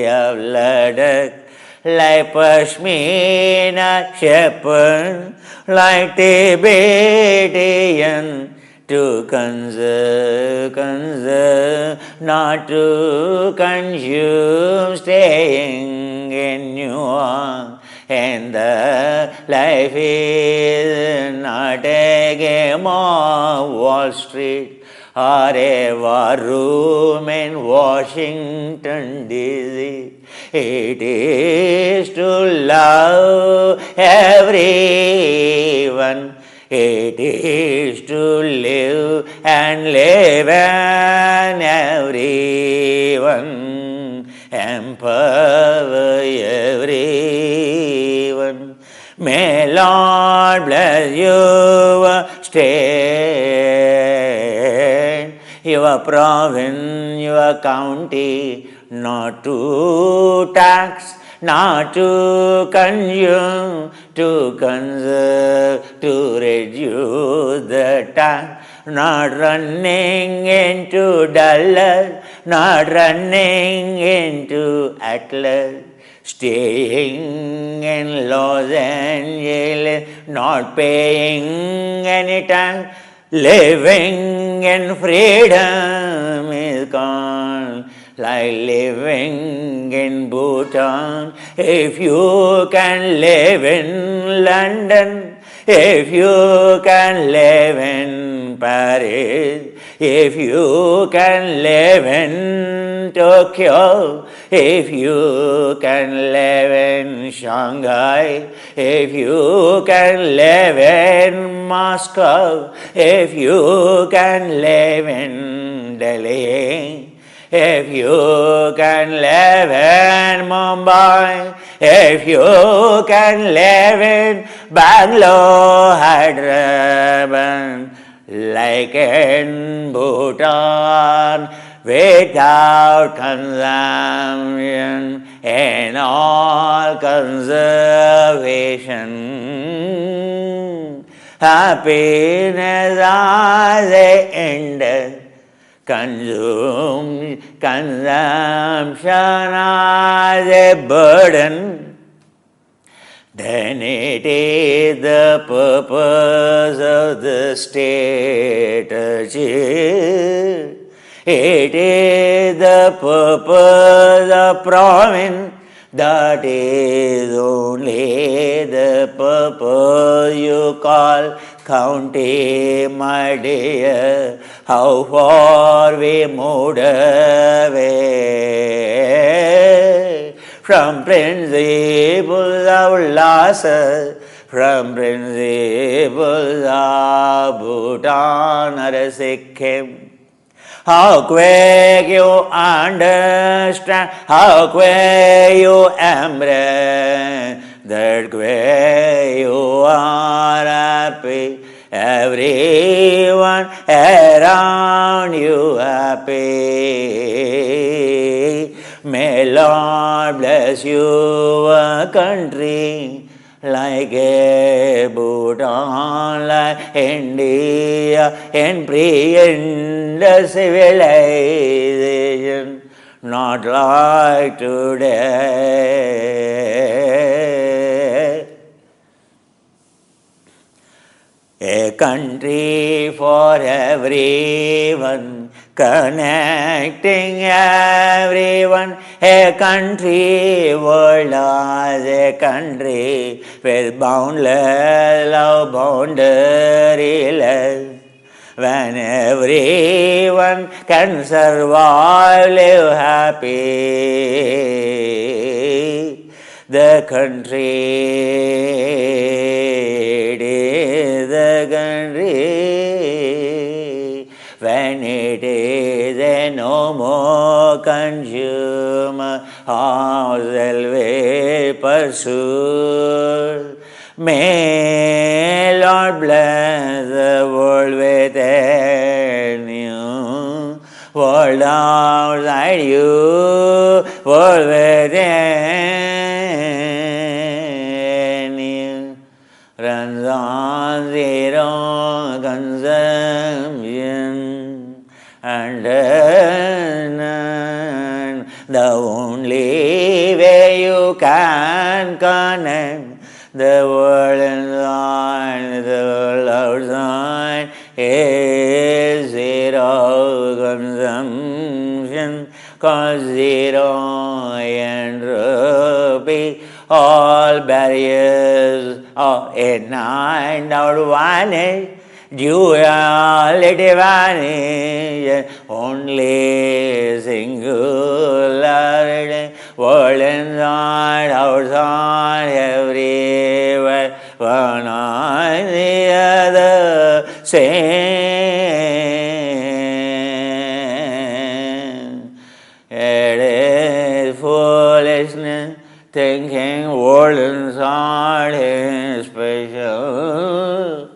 of Ladakh, like Pashmina shepherd, like Tibetan, to conserve, not to consume, staying in New York. And the life is not a game of Wall Street or a war room in Washington, D.C. It is to love everyone. It is to live and live in everyone. Empower everyone. May Lord bless your state, your province, your county, not to tax, not to consume, to conserve, to reduce the tax, not running into dollars, not running into atlas. Staying in Los Angeles, not paying any tax, living in freedom is gone, like living in Bhutan. If you can live in London, if you can live in Paris, if you can live in Tokyo, if you can live in Shanghai, if you can live in Moscow, if you can live in Delhi, if you can live in Mumbai, if you can live in Bangalore, Hyderabad, like in Bhutan, without consumption and all conservation, happiness as the end. Consumption as a burden, then it is the purpose of the state achieved. It is the purpose of province, that is only the purpose you call county, my dear. How far we moved away from principles of Lhasa, from principles of Bhutan or Sikkim. How quick you understand, how quick you embrace, that quick you are happy, everyone around you happy. May Lord bless your country, like a Bhutan, like India, in pre-Indus civilization, not like today. A country for everyone, connecting everyone. A country world as a country with boundless love, boundaryless. When everyone can survive, live happy, the country, it is the country. When it is a no more consumer, how shall we pursue? May Lord bless the world within you, world outside you, world within you. Runs on zero consumption, and the only way you can connect the world inside, the world outside, is zero consumption, cause zero entropy, all barriers are in and out vanish, duality vanish, only singularity, world inside, outside, everywhere, one and the other, same. It is foolishness thinking world inside is special.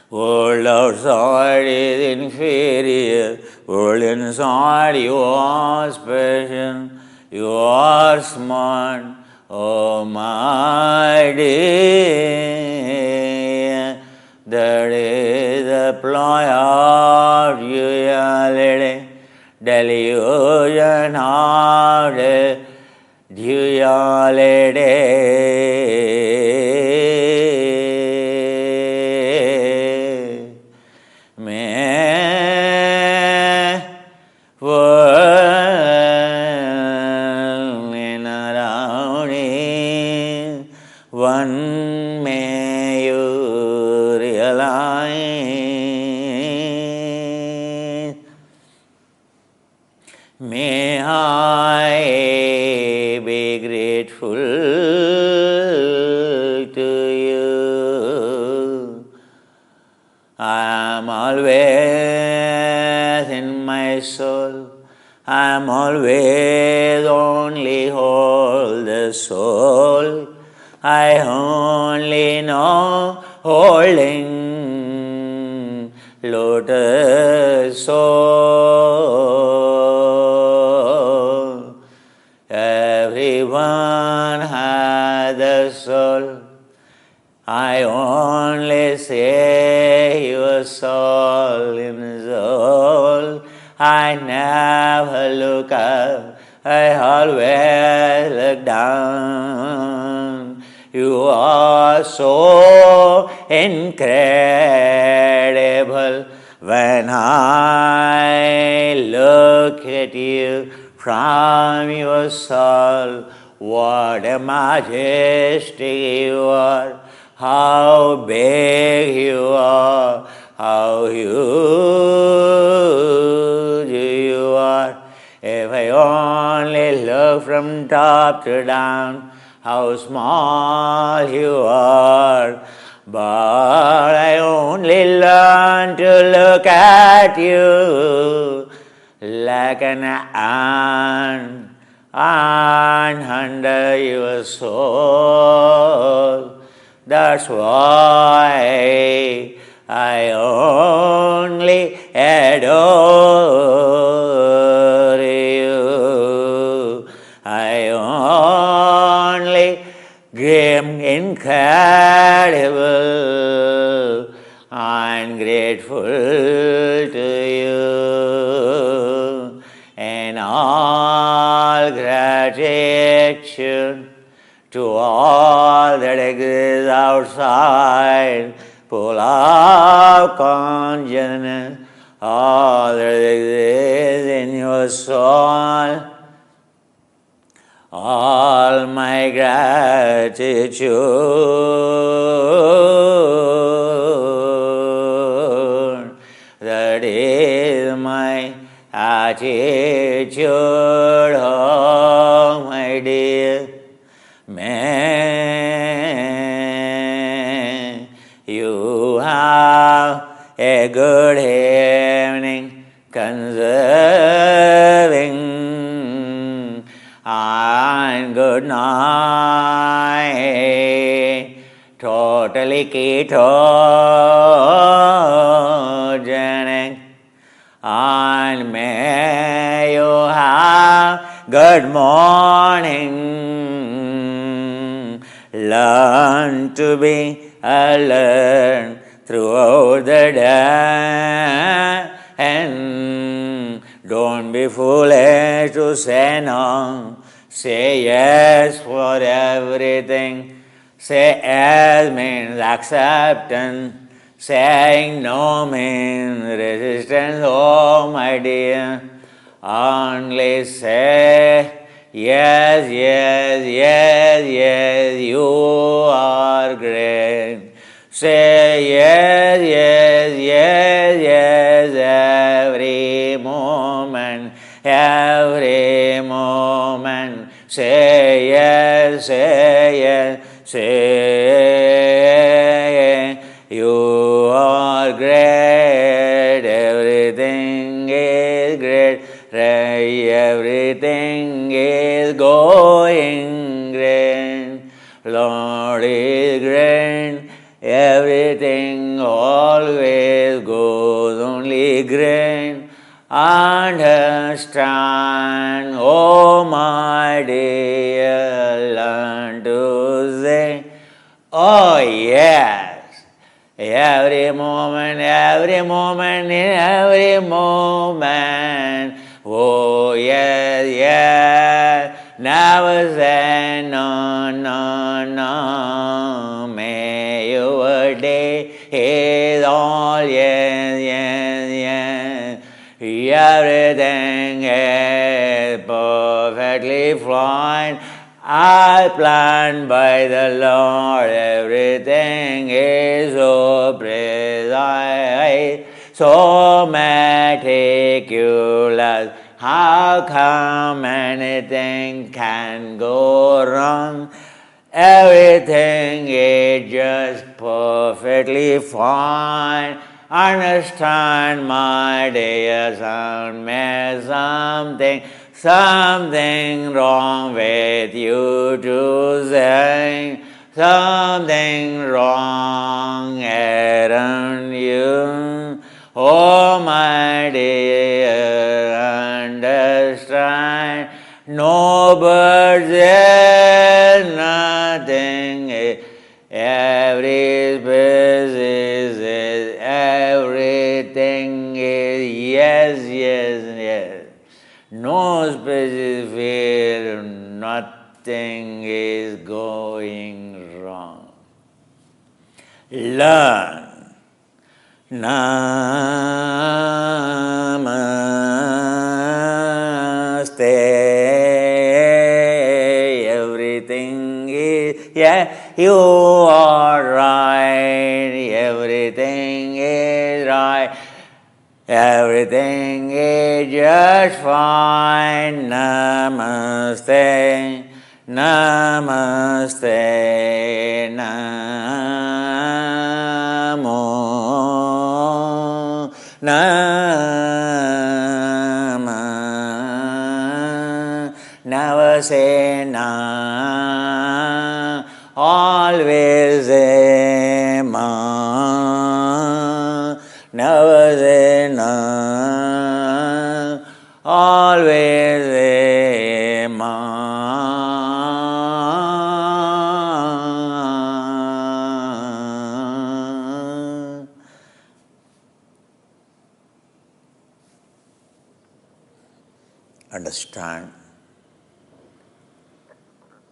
World outside is inferior, world inside you are special, you are smart, oh my dear. That is the ploy of duality, delusion of the duality. May world in around it, one may you realize. May I be grateful to you. I am always in my soul. I am always only hold the soul. I only know holding lotus soul. Everyone has the soul. I only say your soul in soul. I never look up, I always look down. You are so incredible when I look at you from your soul. What a majesty you are, how big you are, how huge you are. If I only look from top to down, how small you are. But I only learn to look at you like an ant under your soul. That's why I only adore you. I only am incredible and grateful to you. And all gratitude to all that exists outside, full of consciousness, all that exists in your soul. All my gratitude, that is my attitude, oh my dear. May you have a good evening, conserving, and good night, totally ketogenic, and may you have good morning. Learn to be alert throughout the day, and don't be foolish to say no. Say yes for everything. Say yes means acceptance. Saying no means resistance. Oh my dear, only say yes, yes, yes, yes, you are great. Say yes, yes, yes, yes, every moment, every moment. Say yes, say yes, say you are great, everything is great, everything is going great. Lord is great, everything always goes only great. Understand, oh my dear, learn to say, oh yes. Every moment, in every moment. Oh yes, yes. Never say no, no, no. May your day is all yes, yes, yes. Everything is perfectly fine. I planned by the Lord, everything is so precise, so meticulous. How come anything can go wrong? Everything is just perfectly fine. Understand, my dear son, may something wrong with you to say, something wrong around you. Oh, my dear, understand, no birds is nothing, every species is everything is yes, yes, yes. No species feel nothing is going wrong. Learn. Namaste. Everything is, yeah, you are right. Everything is right. Everything is just fine. Namaste, namaste, namo, nama. Never say na, always say ma. Never say na, always say ma. Understand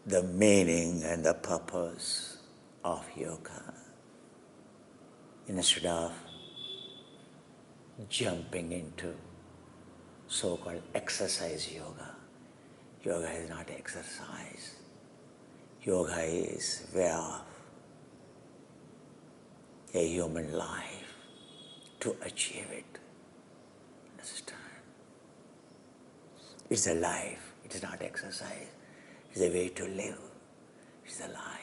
the meaning and the purpose of yoga. Instead of jumping into so-called exercise yoga. Yoga is not exercise. Yoga is way of a human life to achieve it. Understand? It's a life. It is not exercise. It's a way to live. It's a life.